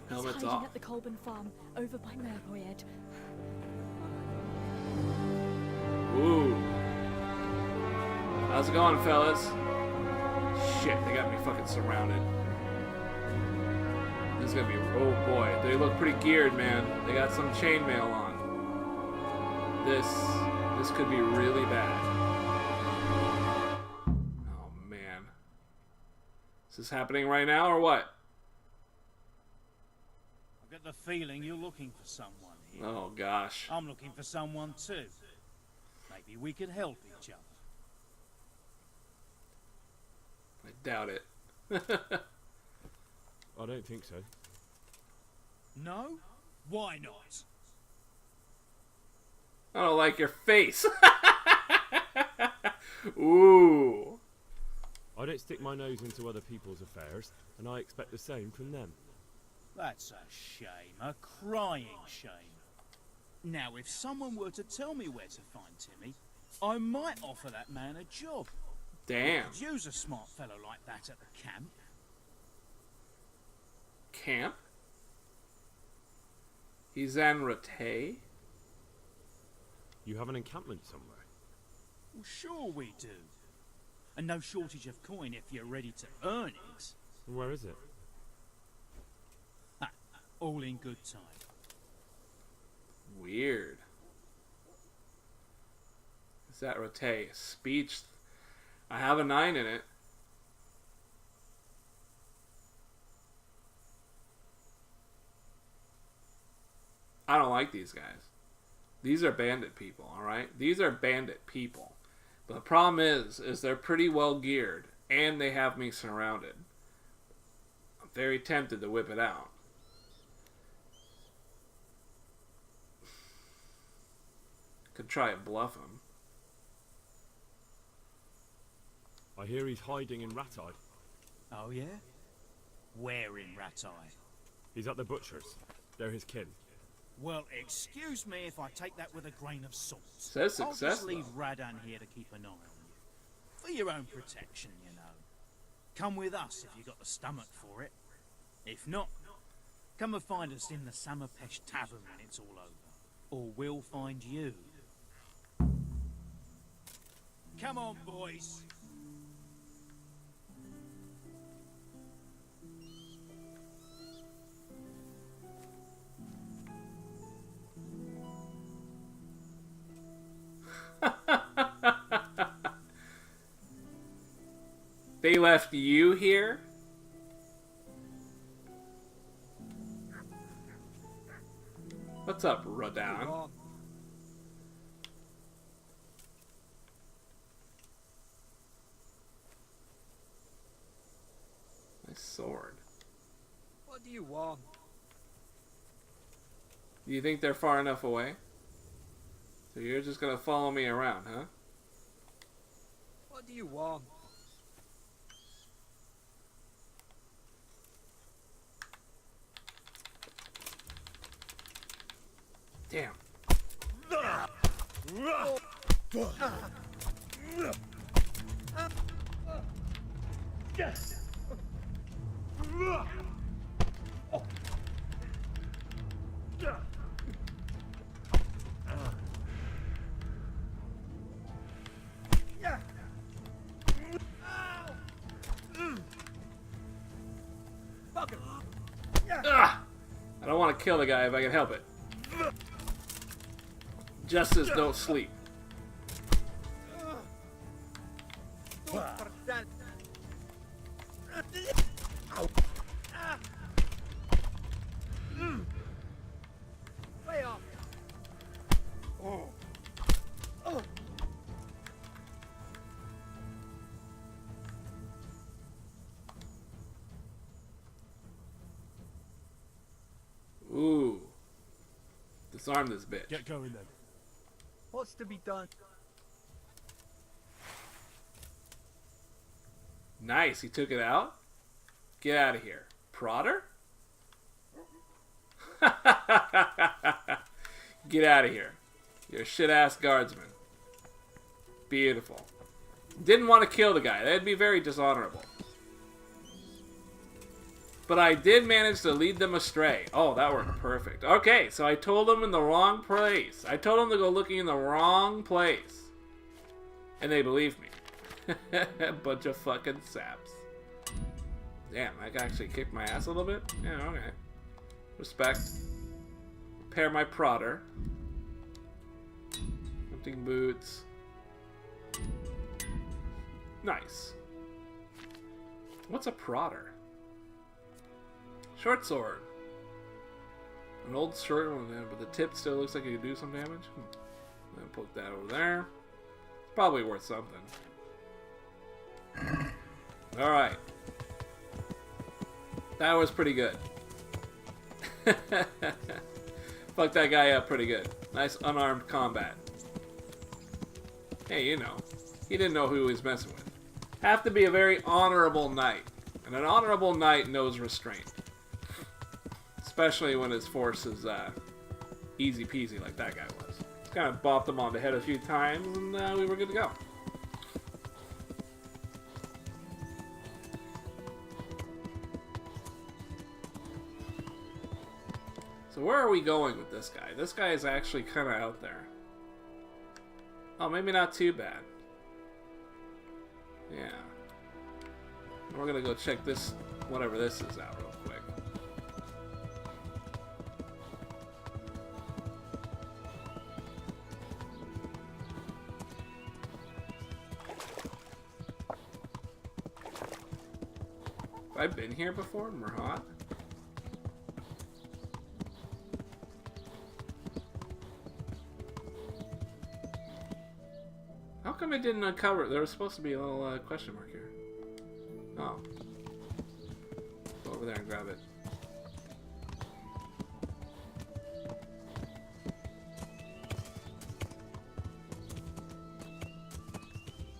Helmet's He's hiding off. at the Colburn farm, over by Merboyed. Ooh. How's it going, fellas? Shit, they got me fucking surrounded. This is gonna be... Oh boy, they look pretty geared, man. They got some chainmail on. This could be really bad. Oh, man. Is this happening right now, or what? I've got the feeling you're looking for someone here. Oh, gosh. I'm looking for someone too. Maybe we could help each other. I doubt it. I don't think so. No? Why not? I don't like your face. Ooh. I don't stick my nose into other people's affairs, and I expect the same from them. That's a shame, a crying shame. Now, if someone were to tell me where to find Timmy, I might offer that man a job. Damn. I could use a smart fellow like that at the camp. camp? He's en route. You have an encampment somewhere? Well, sure we do. And no shortage of coin if you're ready to earn it. Where is it? Ha, all in good time. Weird. Is that route? Speech. I have a 9 in it. I don't like these guys. These are bandit people, alright? These are bandit people. But the problem is they're pretty well geared, and they have me surrounded. I'm very tempted to whip it out. Could try and bluff him. I hear he's hiding in Rattay. Oh yeah? Where in Rattay? He's at the butcher's. They're his kin. Well, excuse me if I take that with a grain of salt. Says success, I'll just leave though. Radan here to keep an eye on you. For your own protection, you know. Come with us if you got the stomach for it. If not, come and find us in the Samapesh Tavern when it's all over. Or we'll find you. Come on, boys. They left you here? What's up, Radan? Nice sword. What do you want? Do you think they're far enough away? So you're just gonna follow me around, huh? What do you want? Damn. I don't want to kill the guy if I can help it. Justice don't sleep. Ooh. Disarm this bitch. Get going then. What's to be done? Nice, he took it out. Get out of here. Prodder? Get out of here. You're a shit-ass guardsman. Beautiful. Didn't want to kill the guy. That'd be very dishonorable. But I did manage to lead them astray. Oh, that worked perfect. Okay, so I told them in the wrong place. I told them to go looking in the wrong place. And they believed me. Bunch of fucking saps. Damn, I actually kicked my ass a little bit? Yeah, okay. Respect. Repair my prodder. Hunting boots. Nice. What's a prodder? Short sword. An old short one, but the tip still looks like it could do some damage. Then put that over there. It's probably worth something. Alright. That was pretty good. Fucked that guy up pretty good. Nice unarmed combat. Hey, you know. He didn't know who he was messing with. Have to be a very honorable knight. And an honorable knight knows restraint. Especially when his force is easy peasy like that guy was. Just kind of bopped him on the head a few times and we were good to go. So where are we going with this guy? This guy is actually kind of out there. Oh, maybe not too bad. Yeah. We're gonna go check this, whatever this is, out real quick. Have I been here before, Murhat? How come it didn't uncover it? There was supposed to be a little question mark here. Oh. Go over there and grab it.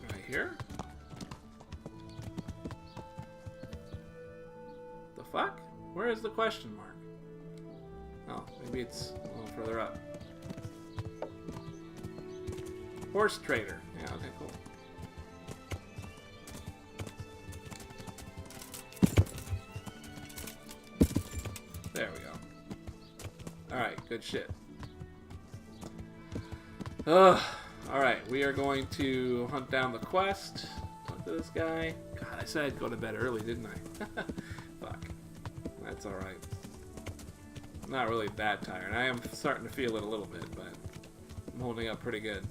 Right here? The fuck? Where is the question mark? Oh, maybe it's a little further up. Horse trader. Yeah, okay, cool. There we go. Alright, good shit. Alright, we are going to hunt down the quest. Talk to this guy. God, I said I'd go to bed early, didn't I? Fuck. That's alright. I'm not really that tired. I am starting to feel it a little bit, but I'm holding up pretty good.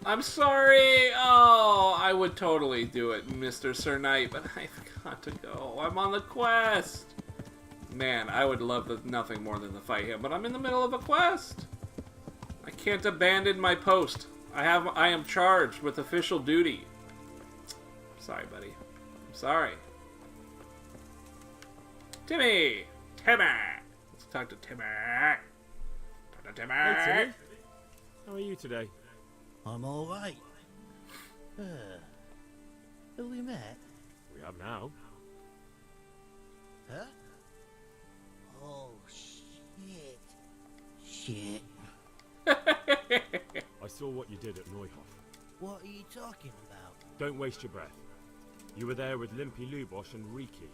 I'm sorry! Oh, I would totally do it, Mr. Sir Knight, but I forgot to go. I'm on the quest! Man, I would love nothing more than to fight him, but I'm in the middle of a quest! I can't abandon my post. I am charged with official duty. Sorry, buddy. I'm sorry. Timmy! Timmy! Let's talk to Timmy. Talk to Timmy! Hey, Timmy. How are you today? I'm alright. Have we met? We have now. Huh? Oh, shit. Shit. I saw what you did at Neuhof. What are you talking about? Don't waste your breath. You were there with Limpy Lubosh and Riki.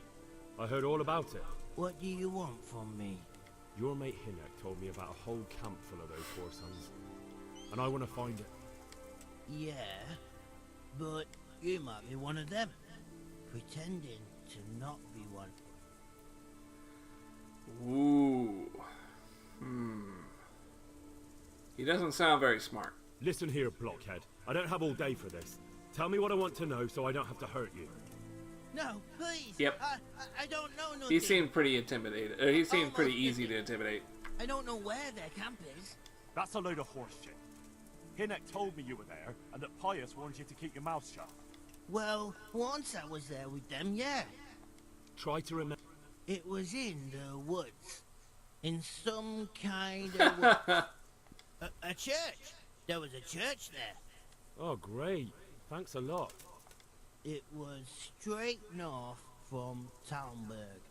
I heard all about it. What do you want from me? Your mate Hinek told me about a whole camp full of those four sons. And I want to find it. Yeah, but you might be one of them. Pretending to not be one. Ooh. He doesn't sound very smart. Listen here, blockhead. I don't have all day for this. Tell me what I want to know so I don't have to hurt you. No, please. Yep. I don't know nothing. He seemed pretty intimidated. He seemed pretty easy to intimidate. I don't know where their camp is. That's a load of horse shit. Hinek told me you were there, and that Pius warned you to keep your mouth shut. Well, once I was there with them, yeah. Try to remember. It was in the woods. In some kind of woods. A church. There was a church there. Oh, great. Thanks a lot. It was straight north from Talmberg.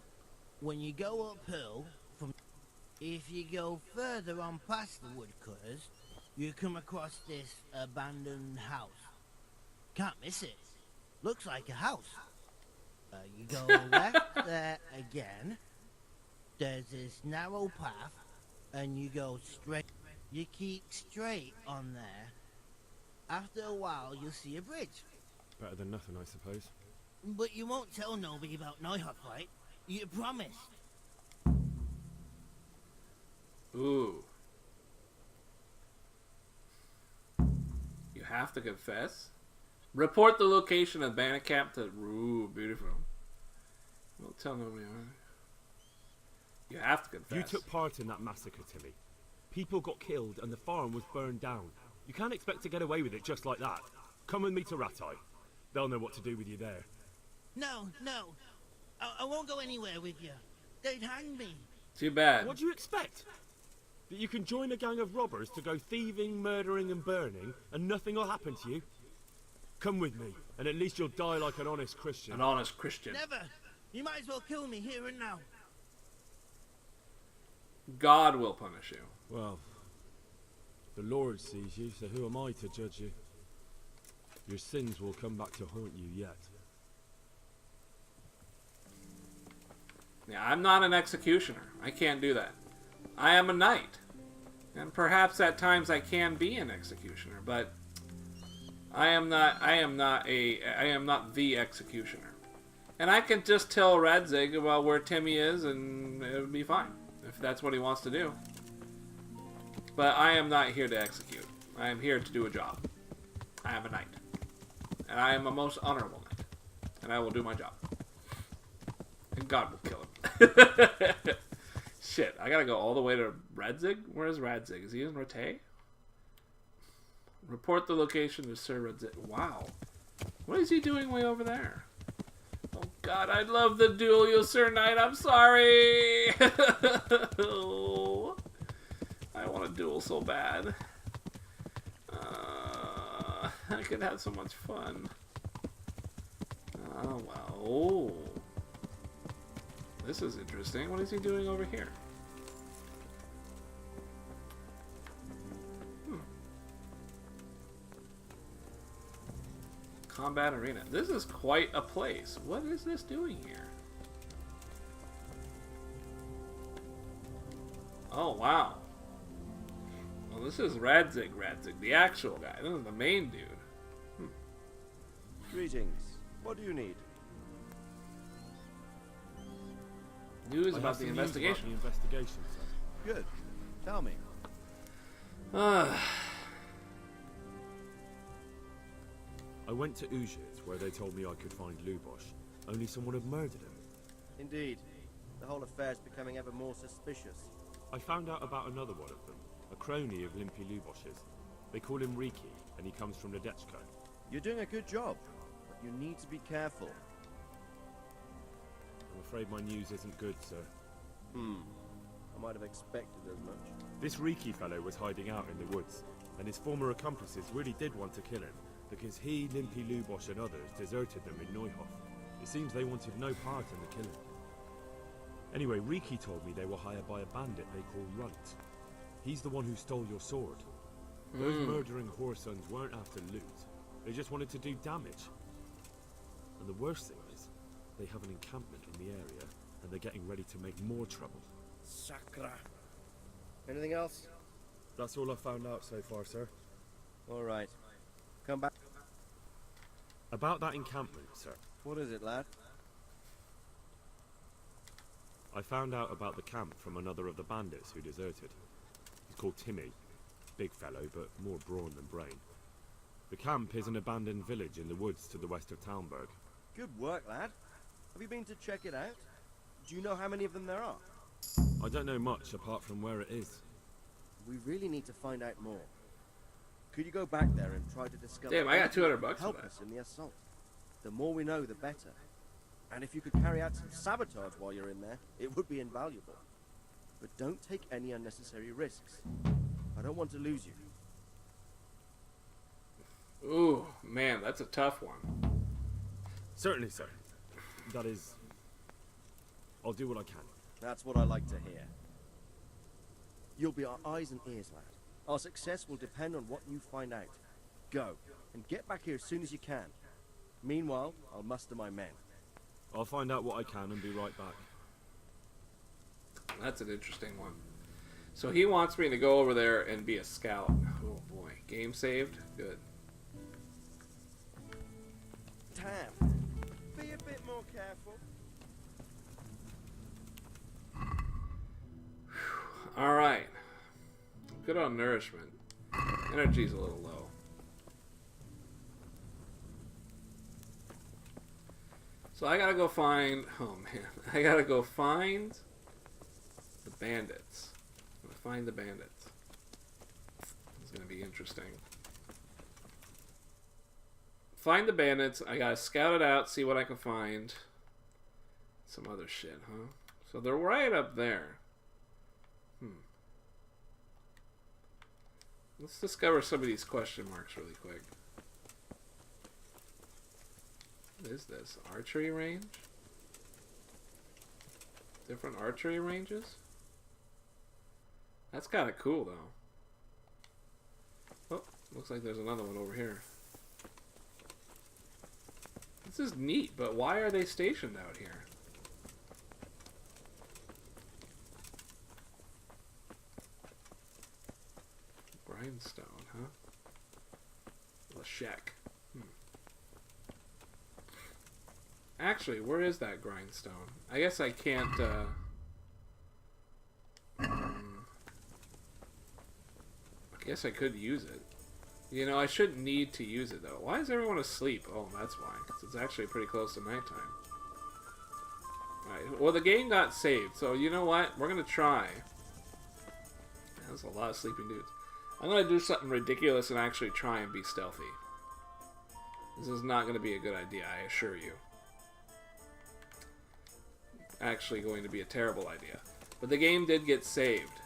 When you go uphill from... If you go further on past the woodcutters, you come across this abandoned house. Can't miss it. Looks like a house. You go left there again. There's this narrow path, and you go straight. You keep straight on there. After a while, you'll see a bridge. Better than nothing, I suppose. But you won't tell nobody about Neuhof, right? You promised. Ooh. You have to confess? Report the location of bandit camp to... Ooh, beautiful. Don't tell nobody. You have to confess. You took part in that massacre, Timmy. People got killed and the farm was burned down. You can't expect to get away with it just like that. Come with me to Ratai. They'll know what to do with you there. No. I won't go anywhere with you. They'd hang me. Too bad. What do you expect? That you can join a gang of robbers to go thieving, murdering and burning and nothing will happen to you? Come with me, and at least you'll die like an honest Christian. An honest Christian. Never. You might as well kill me here and now. God will punish you. Well, the Lord sees you, so who am I to judge you? Your sins will come back to haunt you yet. Yeah, I'm not an executioner. I can't do that. I am a knight. And perhaps at times I can be an executioner, but I am not the executioner. And I can just tell Radzig about where Timmy is and it would be fine if that's what he wants to do. But I am not here to execute. I am here to do a job. I am a knight. And I am a most honorable knight. And I will do my job. And God will kill him. Shit, I gotta go all the way to Radzig? Where is Radzig? Is he in Rate? Report the location to Sir Radzig. Wow. What is he doing way over there? Oh God, I love the duel, you Sir Knight. I'm sorry. Oh, I want to duel so bad. I could have so much fun. Oh, well. Oh. This is interesting. What is he doing over here? Combat arena. This is quite a place. What is this doing here? Oh, wow. Well, this is Radzig, the actual guy. This is the main dude. Greetings. What do you need? News about the investigation. Sir. Good. Tell me. I went to Uzhitz, where they told me I could find Lubosh. Only someone had murdered him. Indeed. The whole affair's becoming ever more suspicious. I found out about another one of them, a crony of Limpy Lubosh's. They call him Riki, and he comes from Nadechko. You're doing a good job, but you need to be careful. I'm afraid my news isn't good, sir. I might have expected as much. This Riki fellow was hiding out in the woods, and his former accomplices really did want to kill him, because he, Limpy Lubosh and others deserted them in Neuhof. It seems they wanted no part in the killing. Anyway, Riki told me they were hired by a bandit they call Runt. He's the one who stole your sword. Those murdering whoresons weren't after loot. They just wanted to do damage. And the worst thing is, they have an encampment in the area, and they're getting ready to make more trouble. Sakra. Anything else? That's all I found out so far, sir. All right. Come back. About that encampment, sir. What is it, lad? I found out about the camp from another of the bandits who deserted. He's called Timmy. Big fellow, but more brawn than brain. The camp is an abandoned village in the woods to the west of Talmberg. Good work, lad. Have you been to check it out? Do you know how many of them there are? I don't know much apart from where it is. We really need to find out more. Could you go back there and try to discover... Damn, I got $200 help for that. us in the assault. The more we know, the better. And if you could carry out some sabotage while you're in there, it would be invaluable. But don't take any unnecessary risks. I don't want to lose you. Ooh, man, that's a tough one. Certainly, sir. That is... I'll do what I can. That's what I like to hear. You'll be our eyes and ears, lad. Our success will depend on what you find out. Go, and get back here as soon as you can. Meanwhile, I'll muster my men. I'll find out what I can and be right back. That's an interesting one. So he wants me to go over there and be a scout. Oh boy. Game saved? Good. Tam, be a bit more careful. Alright. Good on nourishment. Energy's a little low. So I gotta go find... Oh man. I gotta go find the bandits. I'm gonna find the bandits. It's gonna be interesting. Find the bandits. I gotta scout it out, see what I can find. Some other shit, huh? So they're right up there. Let's discover some of these question marks really quick. What is this? Archery range? Different archery ranges? That's kind of cool, though. Oh, looks like there's another one over here. This is neat, but why are they stationed out here? Grindstone, huh? Lashek. Actually, where is that grindstone? I guess I can't, I guess I could use it. You know, I shouldn't need to use it, though. Why is everyone asleep? Oh, that's why. 'Cause it's actually pretty close to nighttime. Alright, well, the game got saved, so you know what? We're gonna try. That's a lot of sleeping dudes. I'm gonna do something ridiculous and actually try and be stealthy. This is not gonna be a good idea, I assure you. Actually going to be a terrible idea. But the game did get saved,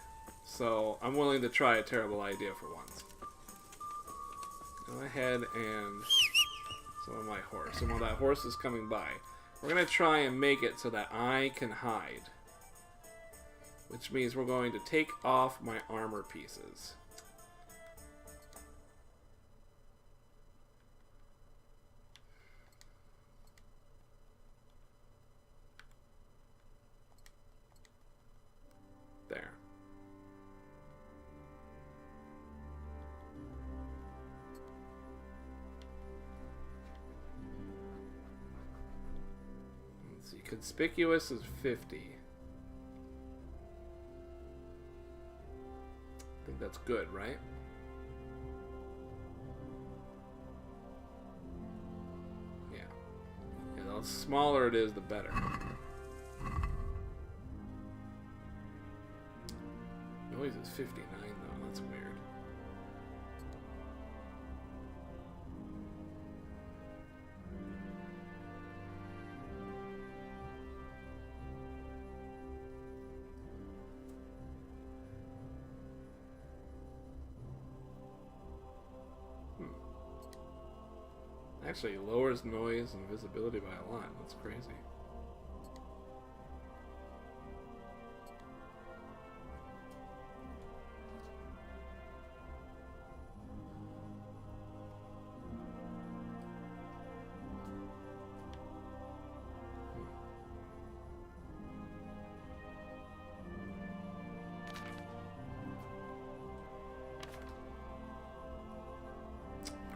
so I'm willing to try a terrible idea for once. Go ahead and summon my horse. And while that horse is coming by, we're going to try and make it so that I can hide. Which means we're going to take off my armor pieces. There. Let's see, conspicuous is 50. I think that's good, right? Yeah. And the smaller it is, the better. Noise is 59 though, that's weird. Actually lowers noise and visibility by a lot, that's crazy.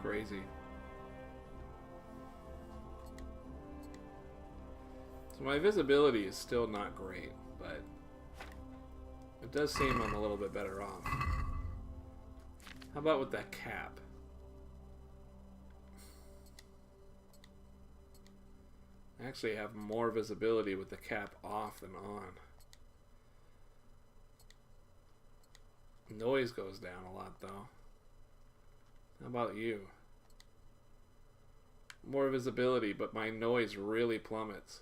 Crazy. So my visibility is still not great, but it does seem I'm a little bit better off. How about with that cap? I actually have more visibility with the cap off than on. Noise goes down a lot though. How about you? More visibility, but my noise really plummets.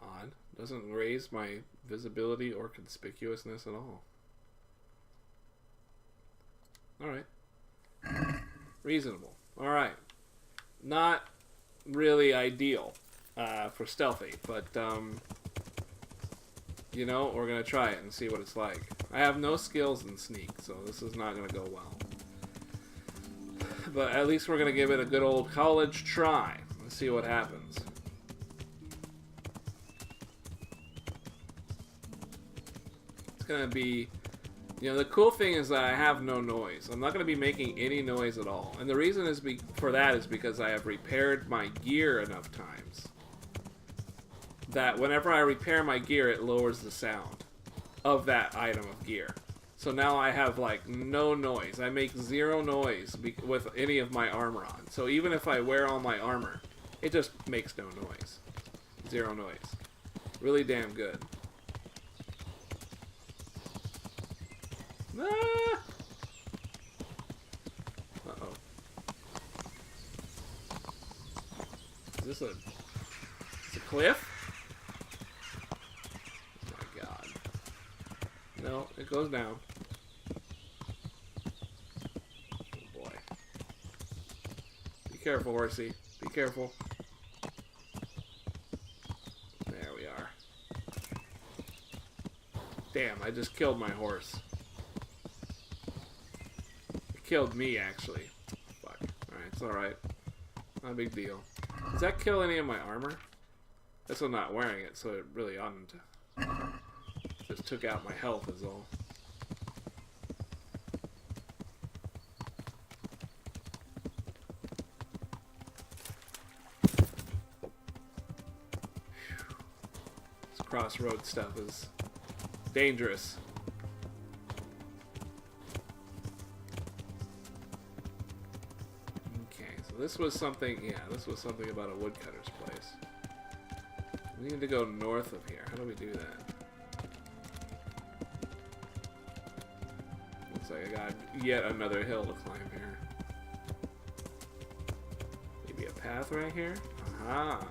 Odd. Doesn't raise my visibility or conspicuousness at all. Alright. Reasonable. Alright. Not really ideal for stealthy, but you know, we're gonna try it and see what it's like. I have no skills in sneak, so this is not gonna go well. But at least we're gonna give it a good old college try and see what happens. It's gonna be, you know, the cool thing is that I have no noise. I'm not going to be making any noise at all. And the reason is for that is because I have repaired my gear enough times that whenever I repair my gear, it lowers the sound of that item of gear. So now I have, like, no noise. I make zero noise with any of my armor on. So even if I wear all my armor, it just makes no noise. Zero noise. Really damn good. Ah! Uh-oh. Is this a cliff? Oh my god. No, it goes down. Oh boy. Be careful, horsey. Be careful. There we are. Damn, I just killed my horse. It killed me, actually. Fuck. Alright, it's alright. Not a big deal. Does that kill any of my armor? Guess I'm not wearing it, so it really oughtn't. Just took out my health is all. This crossroad stuff is dangerous. Okay, so this was something, yeah, this was something about a woodcutter's place. We need to go north of here. How do we do that? Looks like I got yet another hill to climb here. Maybe a path right here? Aha!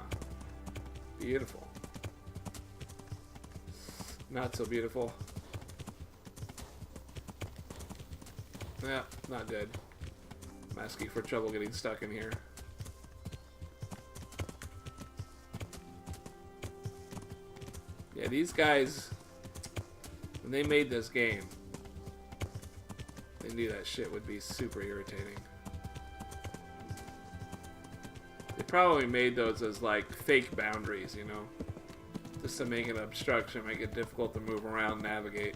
Beautiful. Not so beautiful. Yeah, not good. I'm asking for trouble getting stuck in here. Yeah, these guys, when they made this game, they knew that shit would be super irritating. They probably made those as like fake boundaries, you know? Just to make it obstruction, make it difficult to move around, navigate.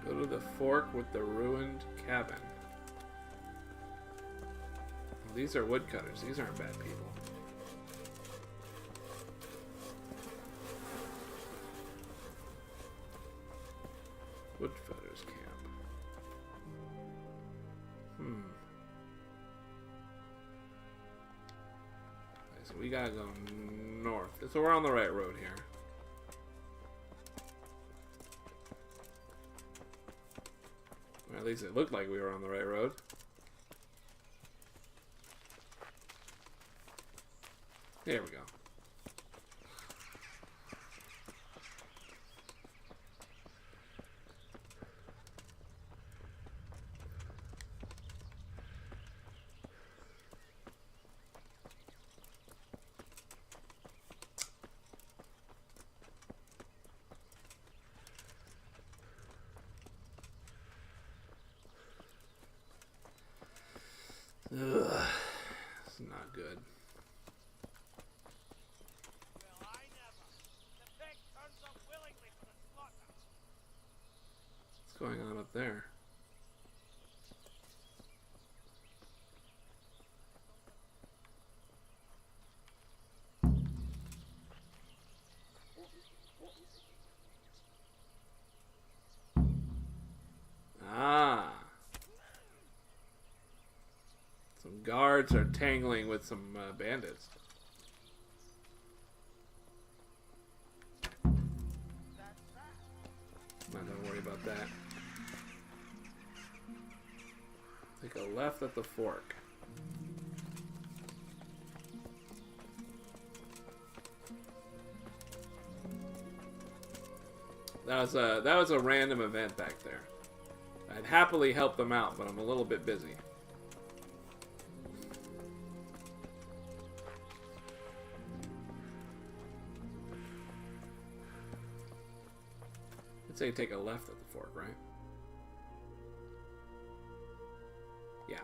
Go to the fork with the ruined cabin. Well, these are woodcutters. These aren't bad people. Woodcutter's camp. Okay, so we gotta go north. So we're on the right road here. Or at least it looked like we were on the right road. There we go. Ugh, it's not good. What's going on up there? Ah. Some guards are tangling with some bandits. Not gonna worry about that. Take a left at the fork. That was a random event back there. I'd happily help them out, but I'm a little bit busy. I'd say take a left at the fork, right? Yeah.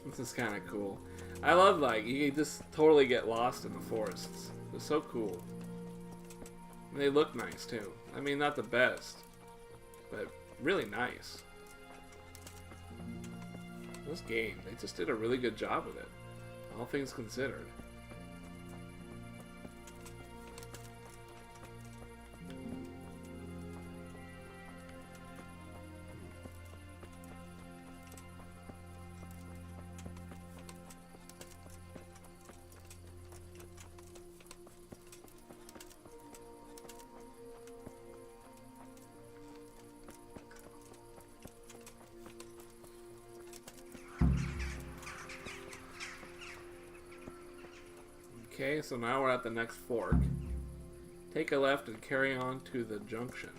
This is kind of cool. I love, like, you can just totally get lost in the forests. They're so cool. And they look nice, too. I mean, not the best, but really nice. This game, they just did a really good job with it. All things considered. Okay, so now we're at the next fork. Take a left and carry on to the junction.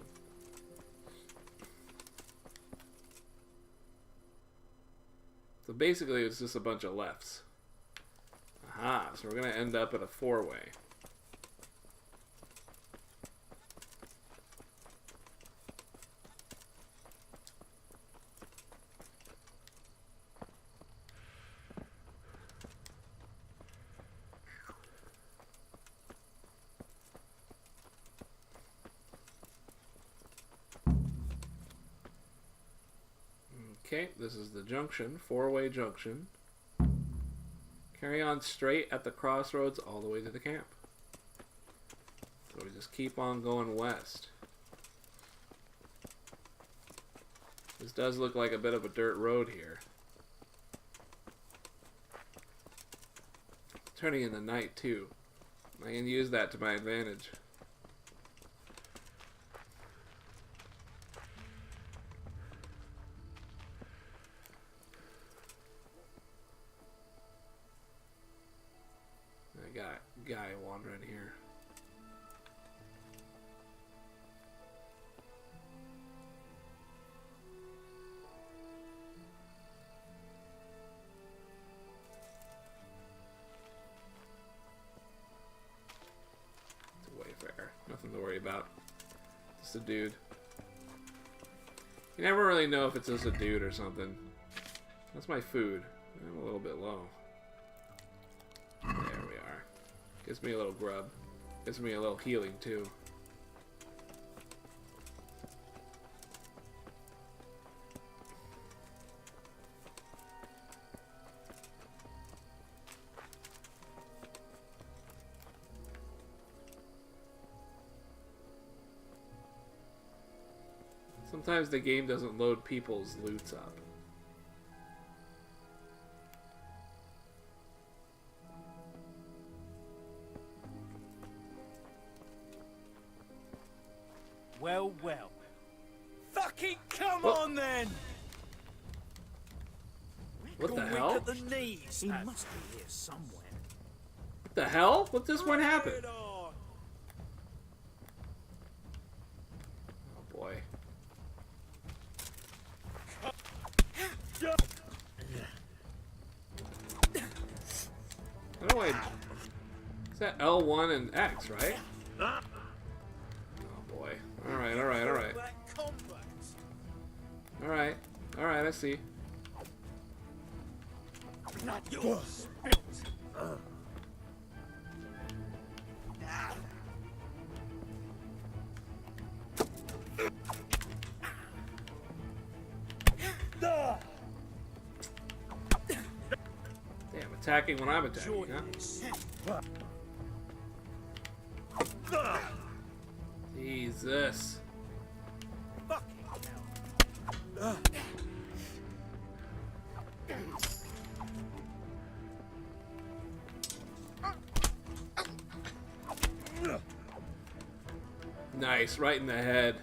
So basically it's just a bunch of lefts. Aha, so we're going to end up at a four-way. Okay, this is the junction, four-way junction. Carry on straight at the crossroads all the way to the camp. So we just keep on going west. This does look like a bit of a dirt road here. Turning in the night too. I can use that to my advantage. I got a guy wandering here. Nothing to worry about. Just a dude. You never really know if it's just a dude or something. That's my food. I'm a little bit low. There we are. Gives me a little grub. Gives me a little healing too. Sometimes the game doesn't load people's loots up. Well, well. Fucking come on then! What the Weak hell? at the knees. He must be here somewhere. What the hell? What just went happen? on. Oh boy. How do I... Is that L1 and X, right? Oh boy. Alright, alright, alright. Alright. Alright, I see. Damn, attacking when I'm attacking, huh? Jesus. Nice, right in the head.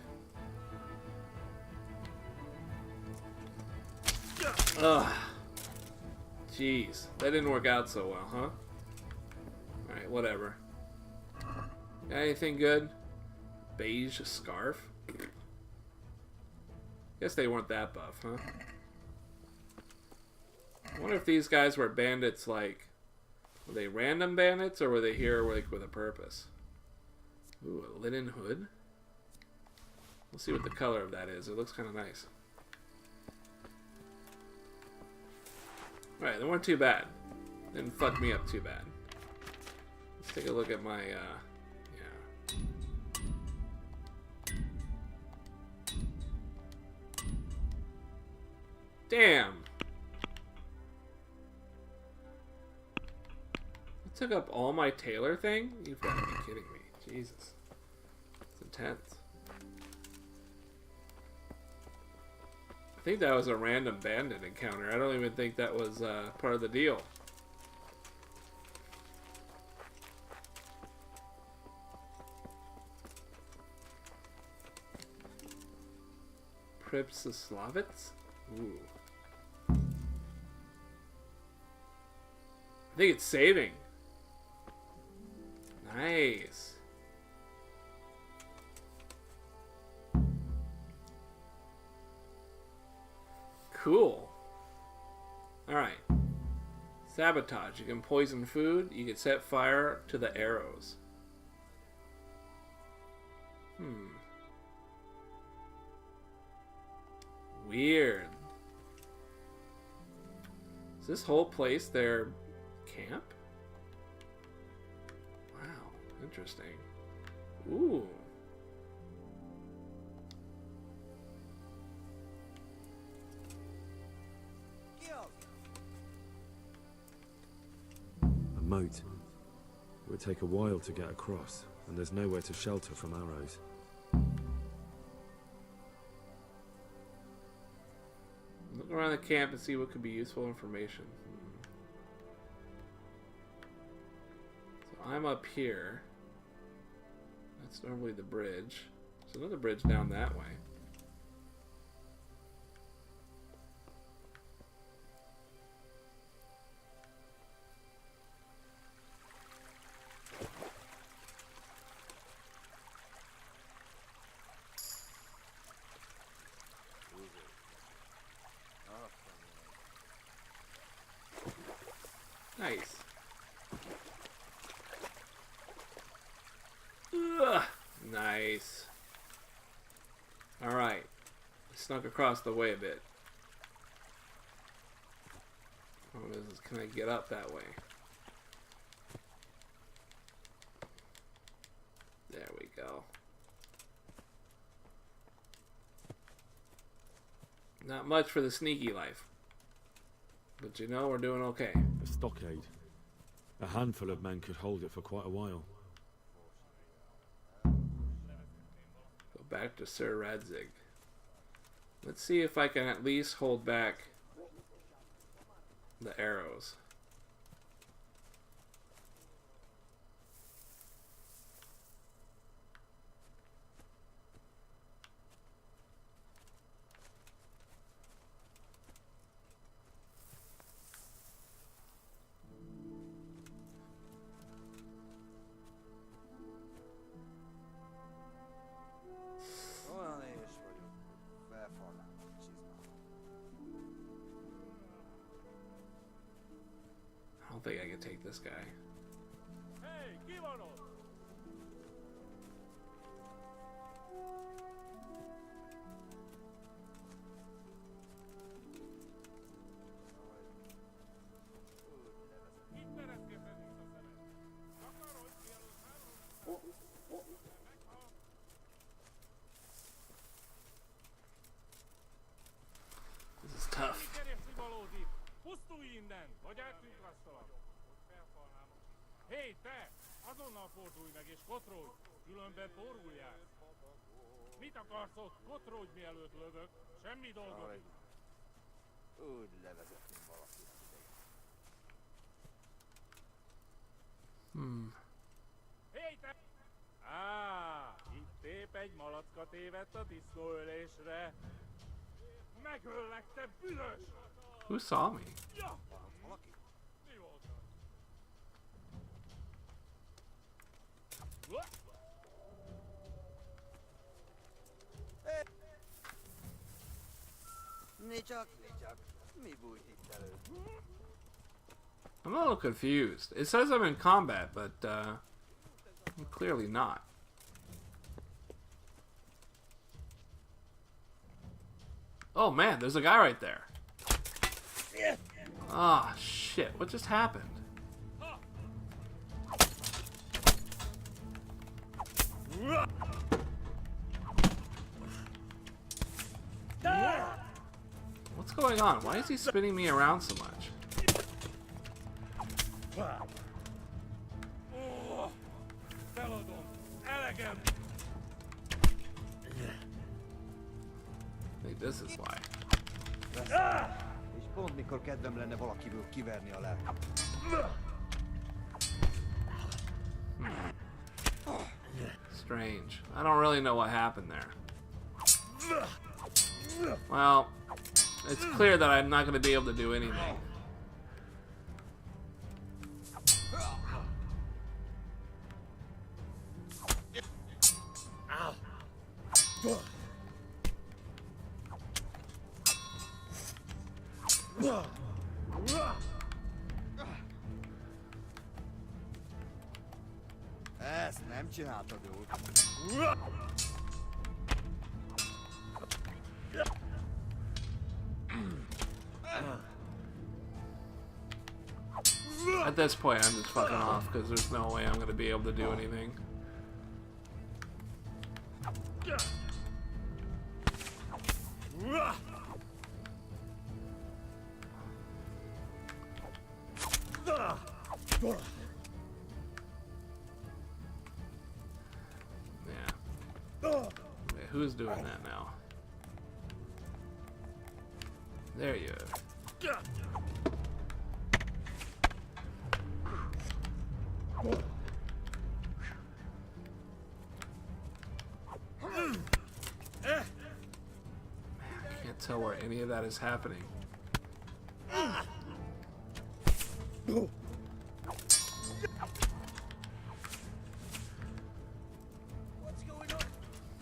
Ugh. Jeez, that didn't work out so well, huh? Alright, whatever. Got anything good? Beige scarf? Guess they weren't that buff, huh? I wonder if these guys were bandits, like... Were they random bandits, or were they here, like, with a purpose? Ooh, a linen hood? We'll see what the color of that is. It looks kind of nice. Alright, they weren't too bad. Didn't fuck me up too bad. Let's take a look at my, yeah. Damn! It took up all my tailor thing? You've got to be kidding me. Jesus. It's intense. I think that was a random bandit encounter. I don't even think that was part of the deal. Pripsislavitz? Ooh. I think it's saving. Nice. Cool. Alright. Sabotage. You can poison food. You can set fire to the arrows. Weird. Is this whole place their camp? Wow. Interesting. Ooh. A moat. It would take a while to get across, and there's nowhere to shelter from arrows. Look around the camp and see what could be useful information. So I'm up here. That's normally the bridge. There's another bridge down that way. Nice. Ugh. Nice. Alright. Snuck across the way a bit. What is this? Can I get up that way? There we go. Not much for the sneaky life. But you know, we're doing okay. A stockade. A handful of men could hold it for quite a while. Go back to Sir Radzig. Let's see if I can at least hold back the arrows. I don't think I can take this guy. This is tough. Hé, te! Azonnal fordulj meg és kotródj! Különben borul jársz! Mit akarsz ott? Kotródj mielőtt lövök! Semmi dolgod! Úgy levezetünk valakit ide. Hé, te! Á, itt épp egy malacka tévedt a diszkóölésre! Megöllek, te büdös! Who saw me? Ja! Mi bújt itt elő? I'm a little confused. It says I'm in combat, but I'm clearly not. Oh man, there's a guy right there. Ah, shit. What just happened? What's going on? Why is he spinning me around so much? I think this is why. És pont mikor kedvem lenne valakiből kiverni a lelkem. Strange. I don't really know what happened there. Well, it's clear that I'm not going to be able to do anything. Ezt nem csináltad jól. At this point, I'm just fucking off because there's no way I'm gonna be able to do anything. Wait, who's doing that now? There you are. I can't tell where any of that is happening.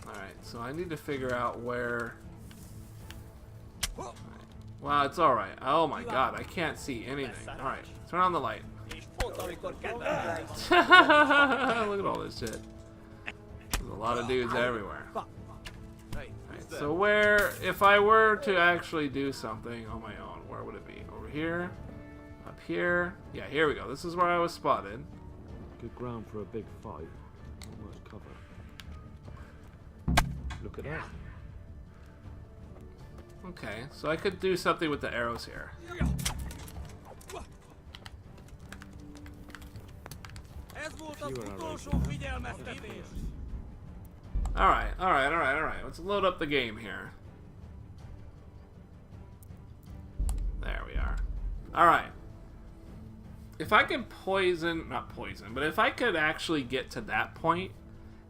Alright, so I need to figure out where... Wow, it's alright. Oh my god, I can't see anything. Alright, turn on the light. Look at all this shit. There's a lot of dudes everywhere. Alright, so where, if I were to actually do something on my own, where would it be? Over here? Up here? Yeah, here we go. This is where I was spotted. Good ground for a big fight. Not much cover. Look at that. Okay, so I could do something with the arrows here. Alright. Let's load up the game here. There we are. Alright. If I can not poison, but if I could actually get to that point,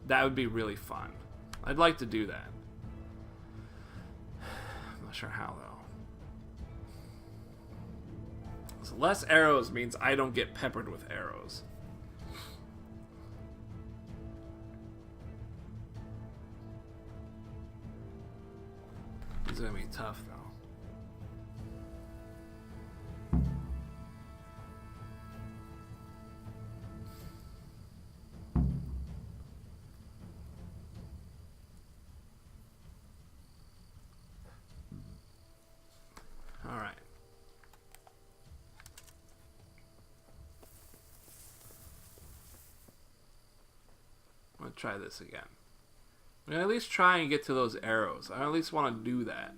that would be really fun. I'd like to do that. I'm not sure how, though. So less arrows means I don't get peppered with arrows. This is gonna be tough, though. All right. I'm gonna try this again. I'm gonna at least try and get to those arrows. I at least want to do that.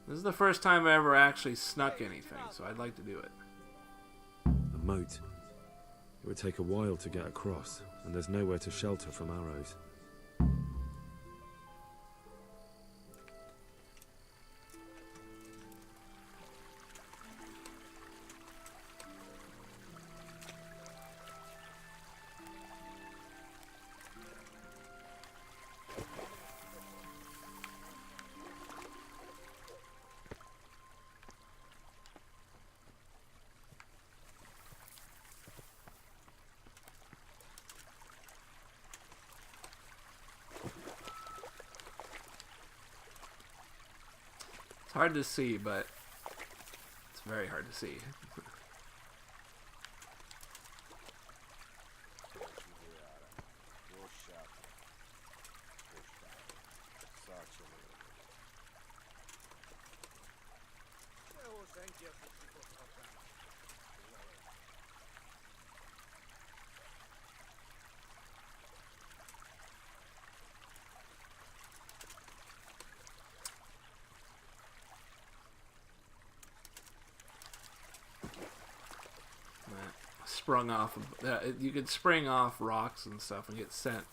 This is the first time I ever actually snuck anything, so I'd like to do it. A moat. It would take a while to get across, and there's nowhere to shelter from arrows. It's hard to see, but it's very hard to see. Sprung off of, you could spring off rocks and stuff and get sent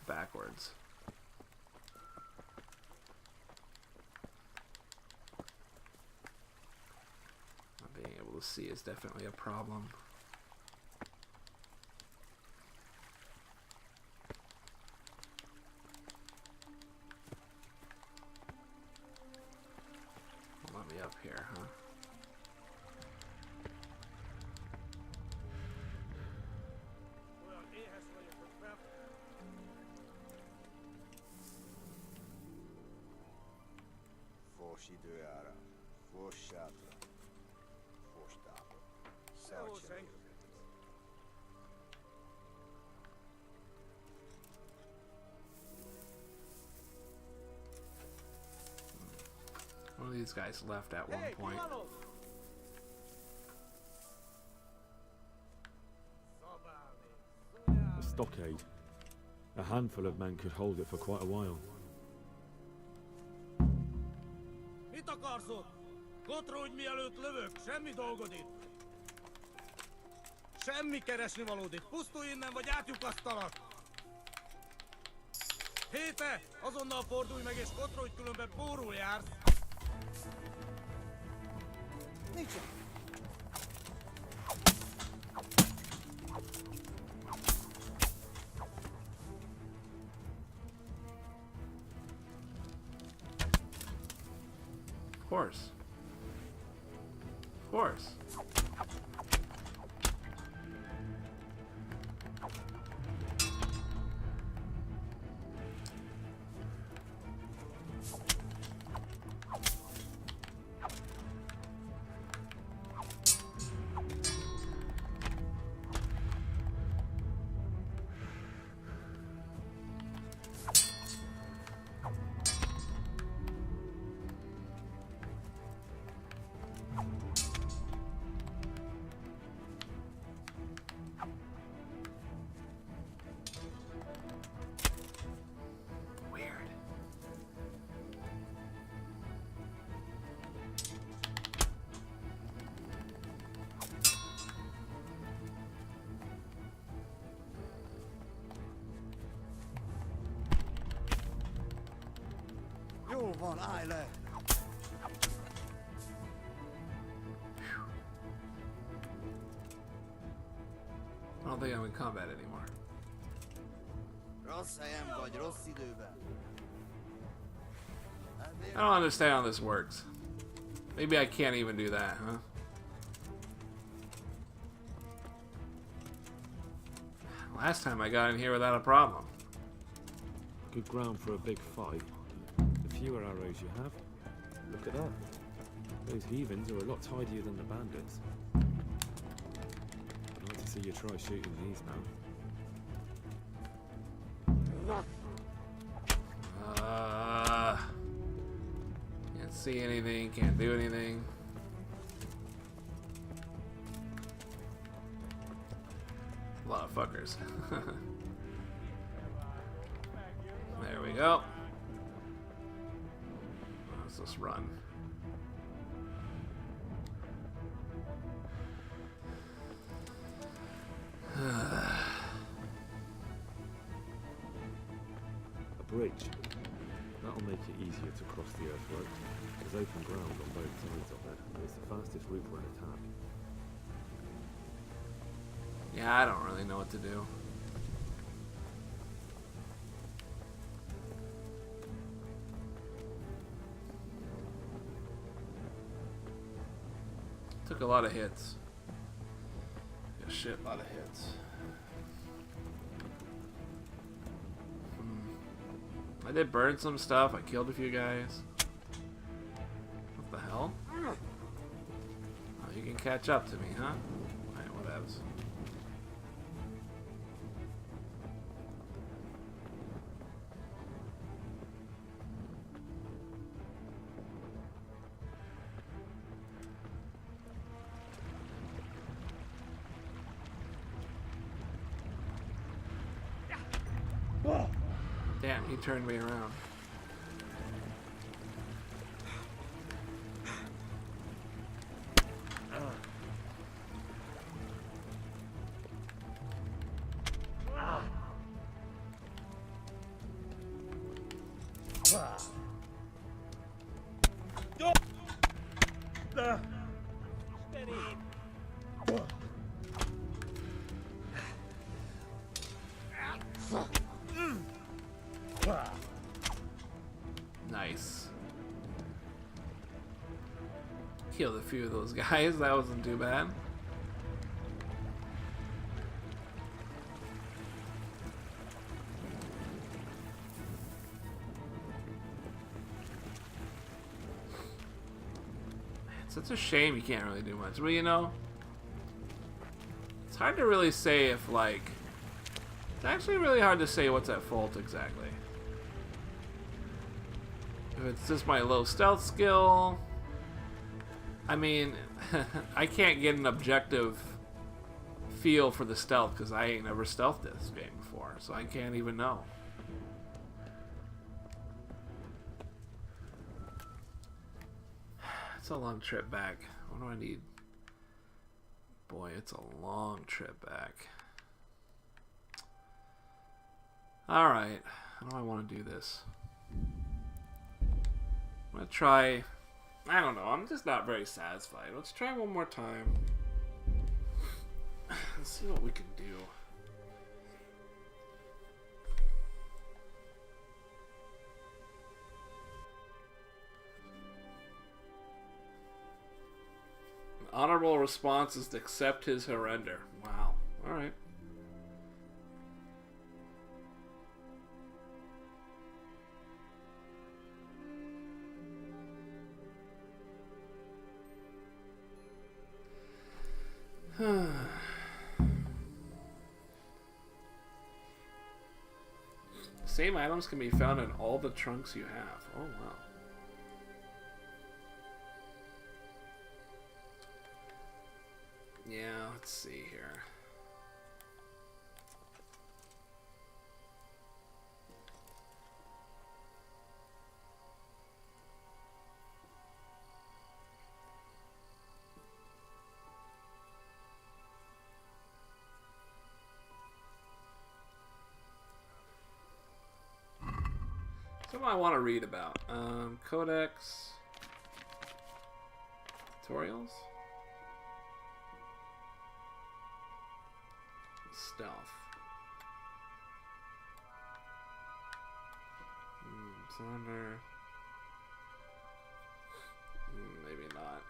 backwards. Not being able to see is definitely a problem. Let me up here, huh? időjára. Fossátra. Fostába. Szarcsa. One of these guys left at one point. A stockade. A handful of men could hold it for quite a while. Mit akarsz ott? Kotródj mielőtt lövök, semmi dolgod itt! Semmi keresni valód itt, pusztulj innen, vagy átlyukasztalak! Héte, azonnal fordulj meg és kotródj, különben pórul jársz! Nincs. Of course. Of course. Jó van, állj le! I don't think I'm in combat anymore. Rossz helyen vagy, rossz időben. I don't understand how this works. Maybe I can't even do that, huh? Last time I got in here without a problem. Good ground for a big fight. The fewer arrows you have, look at that. Those heathens are a lot tidier than the bandits. I'd like to see you try shooting these now. Can't see anything, can't do anything. A lot of fuckers. There we go. Let's just run. A bridge. That'll make it easier to cross the earthwork. There's open ground on both sides of it, and it's the fastest route for an attack. Yeah, I don't really know what to do. Took a lot of hits. A shit lot of hits. I did burn some stuff. I killed a few guys. What the hell? Oh, you can catch up to me, huh? Alright, whatevs. Damn, he turned me around. Nice. Killed a few of those guys. That wasn't too bad. It's such a shame you can't really do much. Well, you know, it's hard to really say if, like... It's actually really hard to say what's at fault exactly. If it's just my low stealth skill... I mean, I can't get an objective feel for the stealth because I ain't never stealthed this game before, so I can't even know. It's a long trip back. What do I need? Boy, it's a long trip back. Alright, how do I want to do this? I'm gonna try... I don't know, I'm just not very satisfied. Let's try one more time. Let's see what we can do. An honorable response is to accept his surrender. Wow. Alright. Same items can be found in all the trunks you have. Oh, wow. Yeah, let's see here. Something I want to read about. Codex. Tutorials. Stealth. Surrender. Maybe not.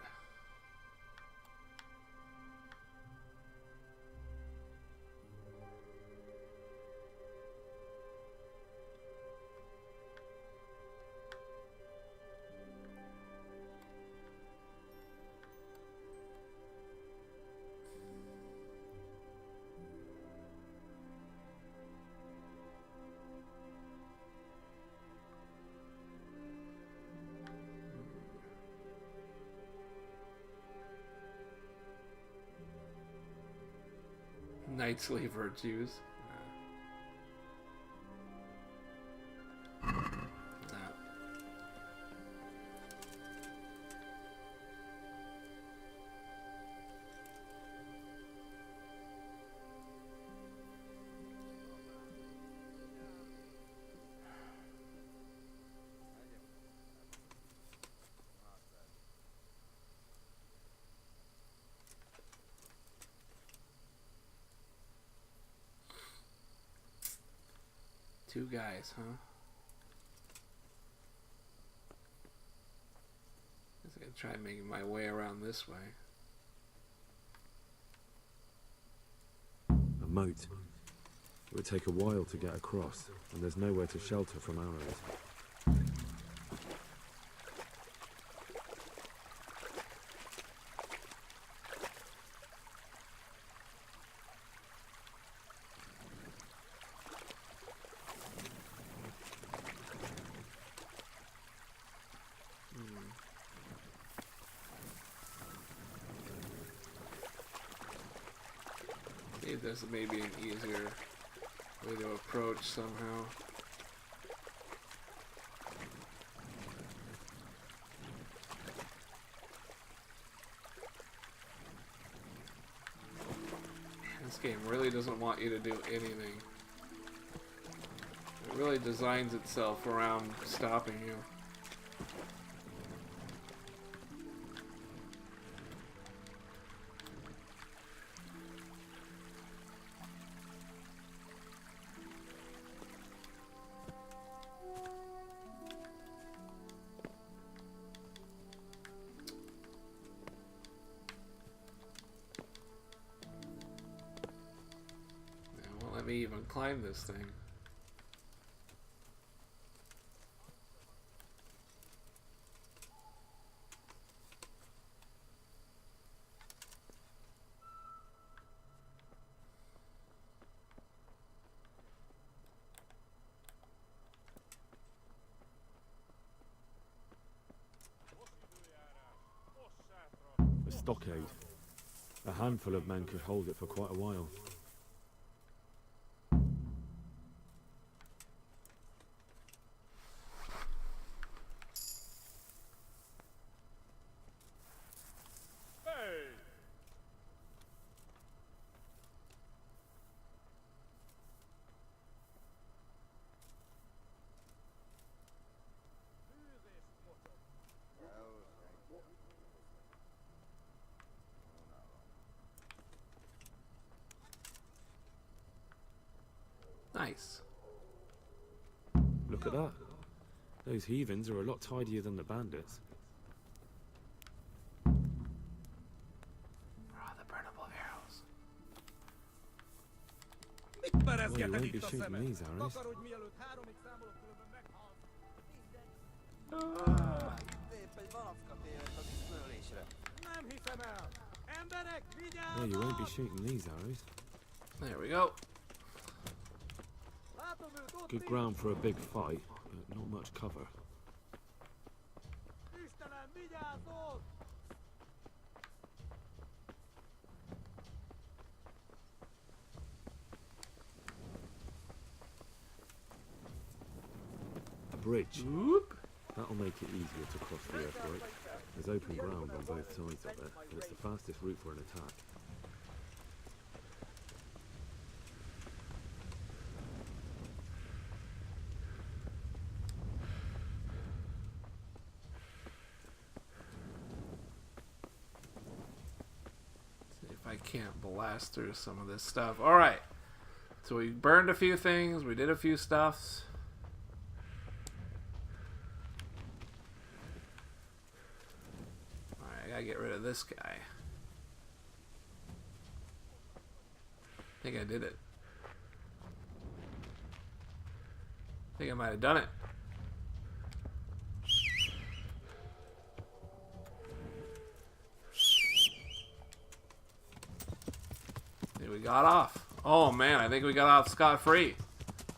Knightly virtues. Two guys, huh? Guess I gotta try making my way around this way. A moat. It would take a while to get across, and there's nowhere to shelter from arrows. See if there's maybe an easier way to approach somehow. This game really doesn't want you to do anything. It really designs itself around stopping you. Let me even climb this thing. stockade. A handful of men could hold it for quite a while. Nice. Look at that. Those heathens are a lot tidier than the bandits. Oh, the burnable arrows. Well, you won't be shooting these arrows. Well, you won't be shooting these arrows. There we go. Good ground for a big fight, but not much cover. A bridge. Whoop. That'll make it easier to cross the earthwork. There's open ground on both sides of it, and it's the fastest route for an attack. I can't blast through some of this stuff. Alright. So we burned a few things. We did a few stuffs. Alright, I gotta get rid of this guy. I think I did it. I think I might have done it. We got off. Oh man, I think we got off scot-free.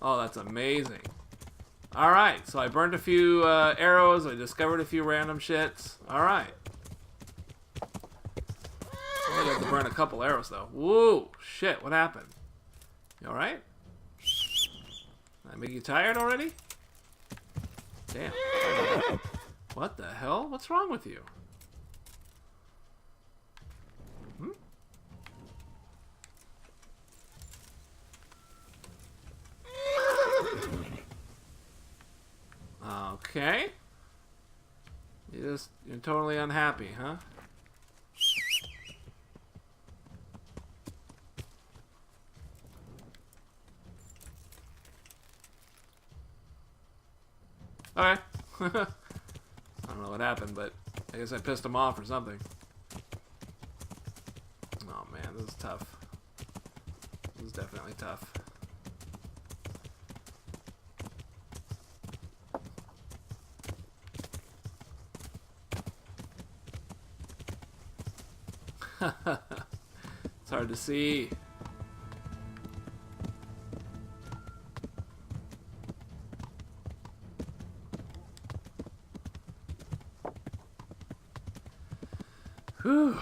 Oh, that's amazing. Alright, so I burned a few arrows. I discovered a few random shits. Alright. Only got to burn a couple arrows though. Whoa, shit, what happened? You alright? Did I make you tired already? Damn. What the hell? What's wrong with you? Okay. You're totally unhappy, huh? Okay. I don't know what happened, but I guess I pissed him off or something. Oh man, this is tough. This is definitely tough. It's hard to see. Whew.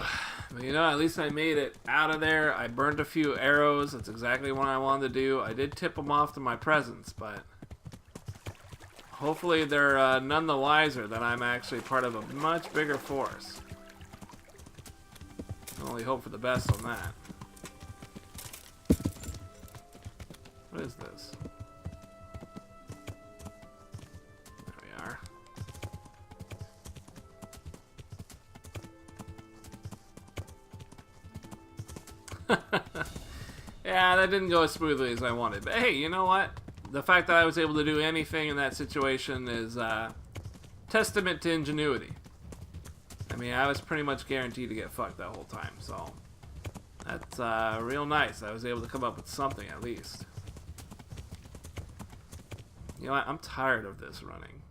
But you know, at least I made it out of there. I burned a few arrows. That's exactly what I wanted to do. I did tip them off to my presence, but hopefully they're none the wiser that I'm actually part of a much bigger force. Only hope for the best on that. What is this? There we are. Yeah, that didn't go as smoothly as I wanted. But hey, you know what? The fact that I was able to do anything in that situation is testament to ingenuity. I mean, I was pretty much guaranteed to get fucked that whole time, so that's real nice. I was able to come up with something at least. You know what? I'm tired of this running.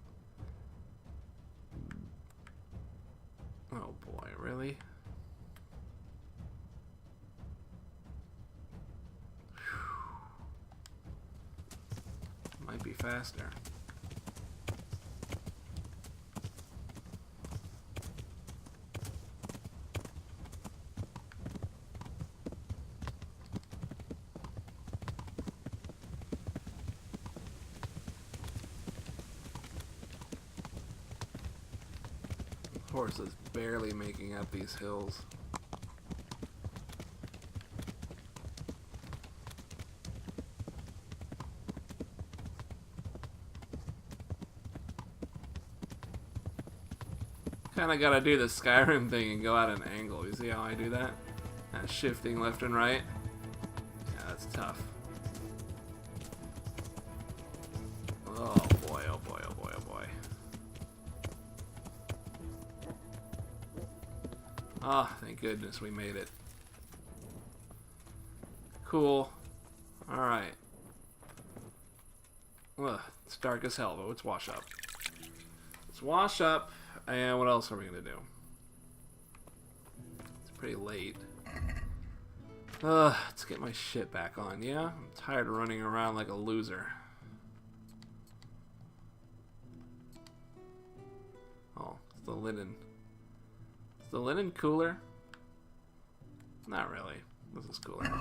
Oh boy, really? Might be faster. Horse is barely making up these hills. Kinda gotta do the Skyrim thing and go at an angle. You see how I do that? Shifting left and right. Yeah, that's tough. Oh boy, oh boy, oh boy, oh boy. Ah, thank goodness we made it. Cool. Alright. Ugh, it's dark as hell, but let's wash up. Let's wash up, and what else are we gonna do? It's pretty late. Let's get my shit back on, yeah? I'm tired of running around like a loser. Oh, it's the linen. Is the linen cooler? Not really. This is cooler.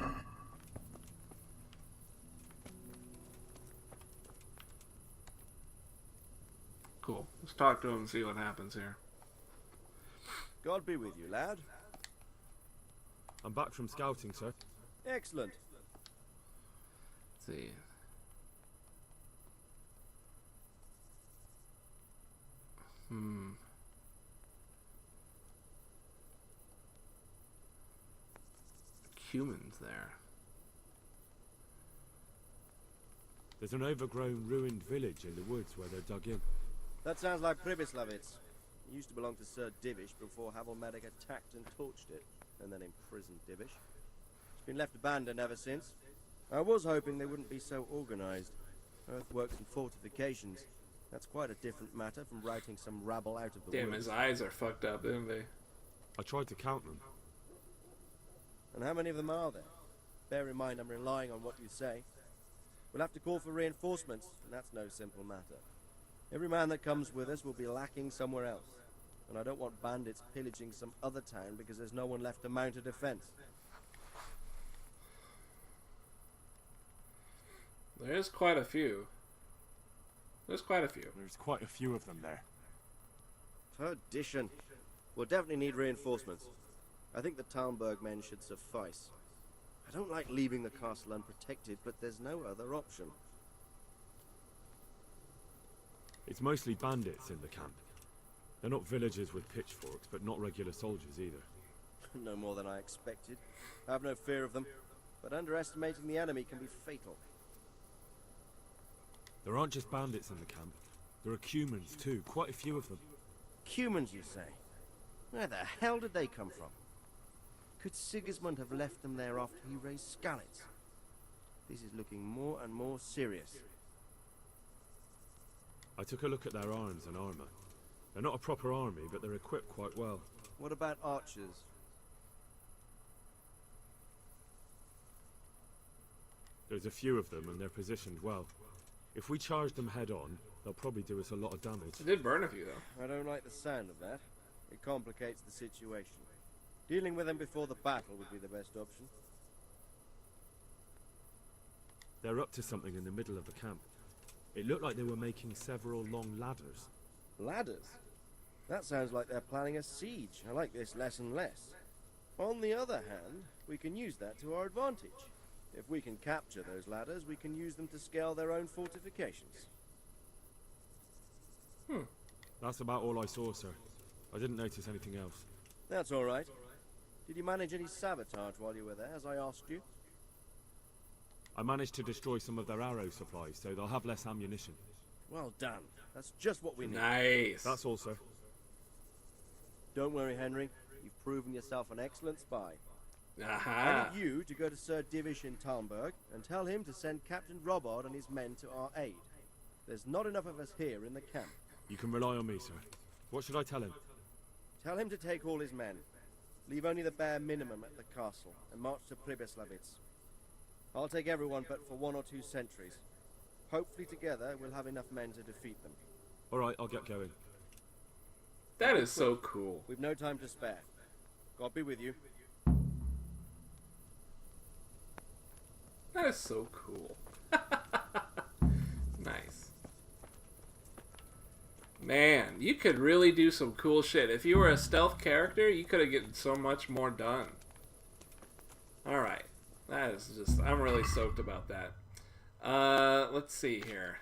Cool. Let's talk to him and see what happens here. God be with you, lad. I'm back from scouting, sir. Excellent. Let's see. Humans there. There's an overgrown, ruined village in the woods where they're dug in. That sounds like Pribyslavitz. It used to belong to Sir Divish before Havelmedic attacked and torched it, and then imprisoned Divish. It's been left abandoned ever since. I was hoping they wouldn't be so organized. Earthworks and fortifications. That's quite a different matter from routing some rabble out of the Damn, woods. his eyes are fucked up, didn't they? I tried to count them. And how many of them are there? Bear in mind I'm relying on what you say. We'll have to call for reinforcements, and that's no simple matter. Every man that comes with us will be lacking somewhere else. And I don't want bandits pillaging some other town because there's no one left to mount a defense. There's quite a few. There's quite a few. There's quite a few of them there. Perdition. We'll definitely need reinforcements. I think the Talmberg men should suffice. I don't like leaving the castle unprotected, but there's no other option. It's mostly bandits in the camp. They're not villagers with pitchforks, but not regular soldiers either. No more than I expected. I have no fear of them, but underestimating the enemy can be fatal. There aren't just bandits in the camp. There are Cumans too, quite a few of them. Cumans, you say? Where the hell did they come from? Could Sigismund have left them there after he raised Skalitz? This is looking more and more serious. I took a look at their arms and armor. They're not a proper army, but they're equipped quite well. What about archers? There's a few of them, and they're positioned well. If we charge them head on, they'll probably do us a lot of damage. It did burn a few, though. I don't like the sound of that. It complicates the situation. Dealing with them before the battle would be the best option. They're up to something in the middle of the camp. It looked like they were making several long ladders. Ladders? That sounds like they're planning a siege. I like this less and less. On the other hand, we can use that to our advantage. If we can capture those ladders, we can use them to scale their own fortifications. That's about all I saw, sir. I didn't notice anything else. That's all right. Did you manage any sabotage while you were there, as I asked you? I managed to destroy some of their arrow supplies, so they'll have less ammunition. Well done. That's just what we need. Nice. That's all, sir. Don't worry, Henry. You've proven yourself an excellent spy. Aha. I need you to go to Sir Divish in Talmberg and tell him to send Captain Robard and his men to our aid. There's not enough of us here in the camp. You can rely on me, sir. What should I tell him? Tell him to take all his men. Leave only the bare minimum at the castle and march to Pribyslavitz. I'll take everyone but for 1 or 2 sentries. Hopefully together we'll have enough men to defeat them. All right, I'll get going. That is so cool. We've no time to spare. God be with you. That is so cool. Nice. Man, you could really do some cool shit. If you were a stealth character, you could have gotten so much more done. Alright. That is just... I'm really soaked about that. Let's see here.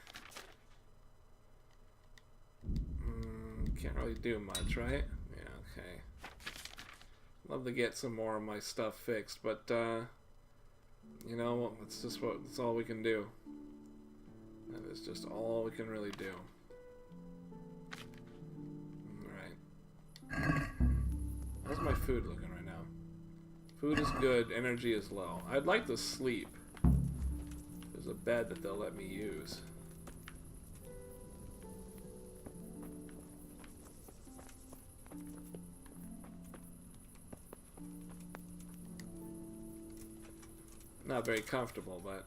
Can't really do much, right? Yeah, okay. Love to get some more of my stuff fixed, but, you know, it's all we can do. That is just all we can really do. Alright. How's my food looking right now? Food is good, energy is low. I'd like to sleep. There's a bed that they'll let me use. Not very comfortable, but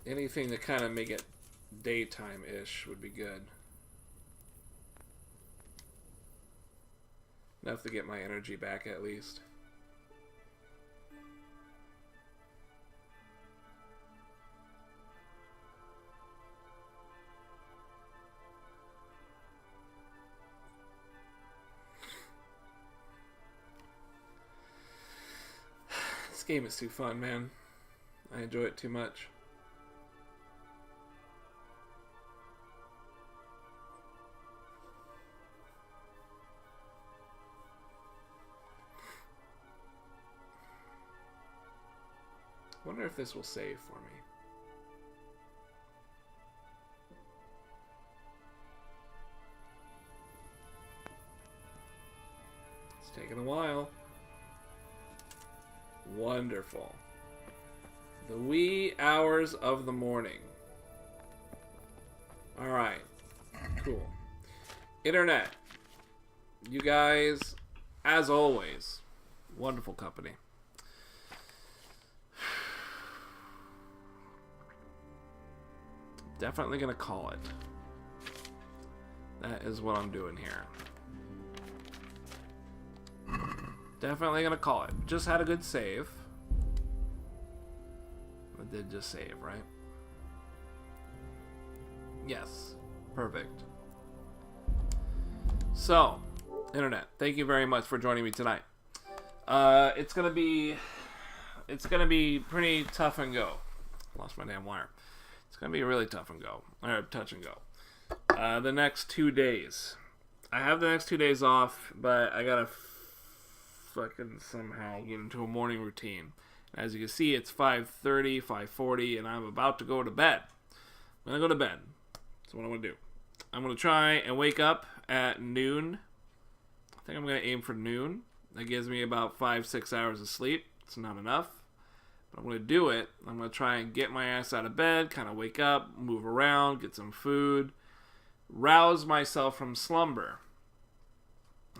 anything to kind of make it daytime-ish would be good. Enough to get my energy back at least. This game is too fun, man. I enjoy it too much. Wonder if this will save for me. It's taking a while. Wonderful. The wee hours of the morning. Alright. Cool. Internet. You guys, as always, wonderful company. Definitely gonna call it. That is what I'm doing here. Definitely gonna call it. Just had a good save. I did just save, right? Yes. Perfect. So, Internet, thank you very much for joining me tonight. It's gonna be pretty tough and go. Lost my damn wire. It's gonna be really tough and go. Or touch and go. The next 2 days. I have the next 2 days off, but I gotta fucking somehow get into a morning routine. As you can see, it's 5:30, 5:40, and I'm about to go to bed. I'm gonna go to bed. That's what I'm gonna do. I'm gonna try and wake up at noon. I think I'm gonna aim for noon. That gives me about 5-6 hours of sleep. It's not enough. But I'm going to do it. I'm going to try and get my ass out of bed, kind of wake up, move around, get some food, rouse myself from slumber.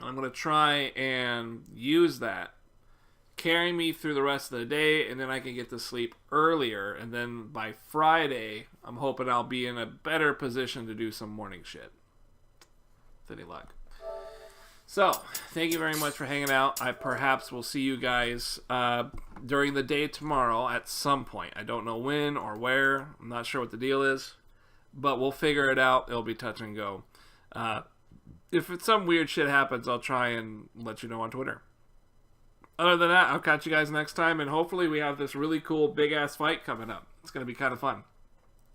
I'm going to try and use that, carry me through the rest of the day, and then I can get to sleep earlier. And then by Friday, I'm hoping I'll be in a better position to do some morning shit. With any luck. So, thank you very much for hanging out. I perhaps will see you guys during the day tomorrow at some point. I don't know when or where. I'm not sure what the deal is. But we'll figure it out. It'll be touch and go. If some weird shit happens, I'll try and let you know on Twitter. Other than that, I'll catch you guys next time. And hopefully we have this really cool big-ass fight coming up. It's going to be kind of fun.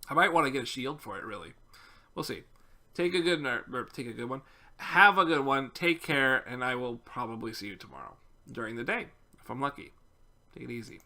I might want to get a shield for it, really. We'll see. Take a good one. Have a good one. Take care, and I will probably see you tomorrow during the day, if I'm lucky. Take it easy.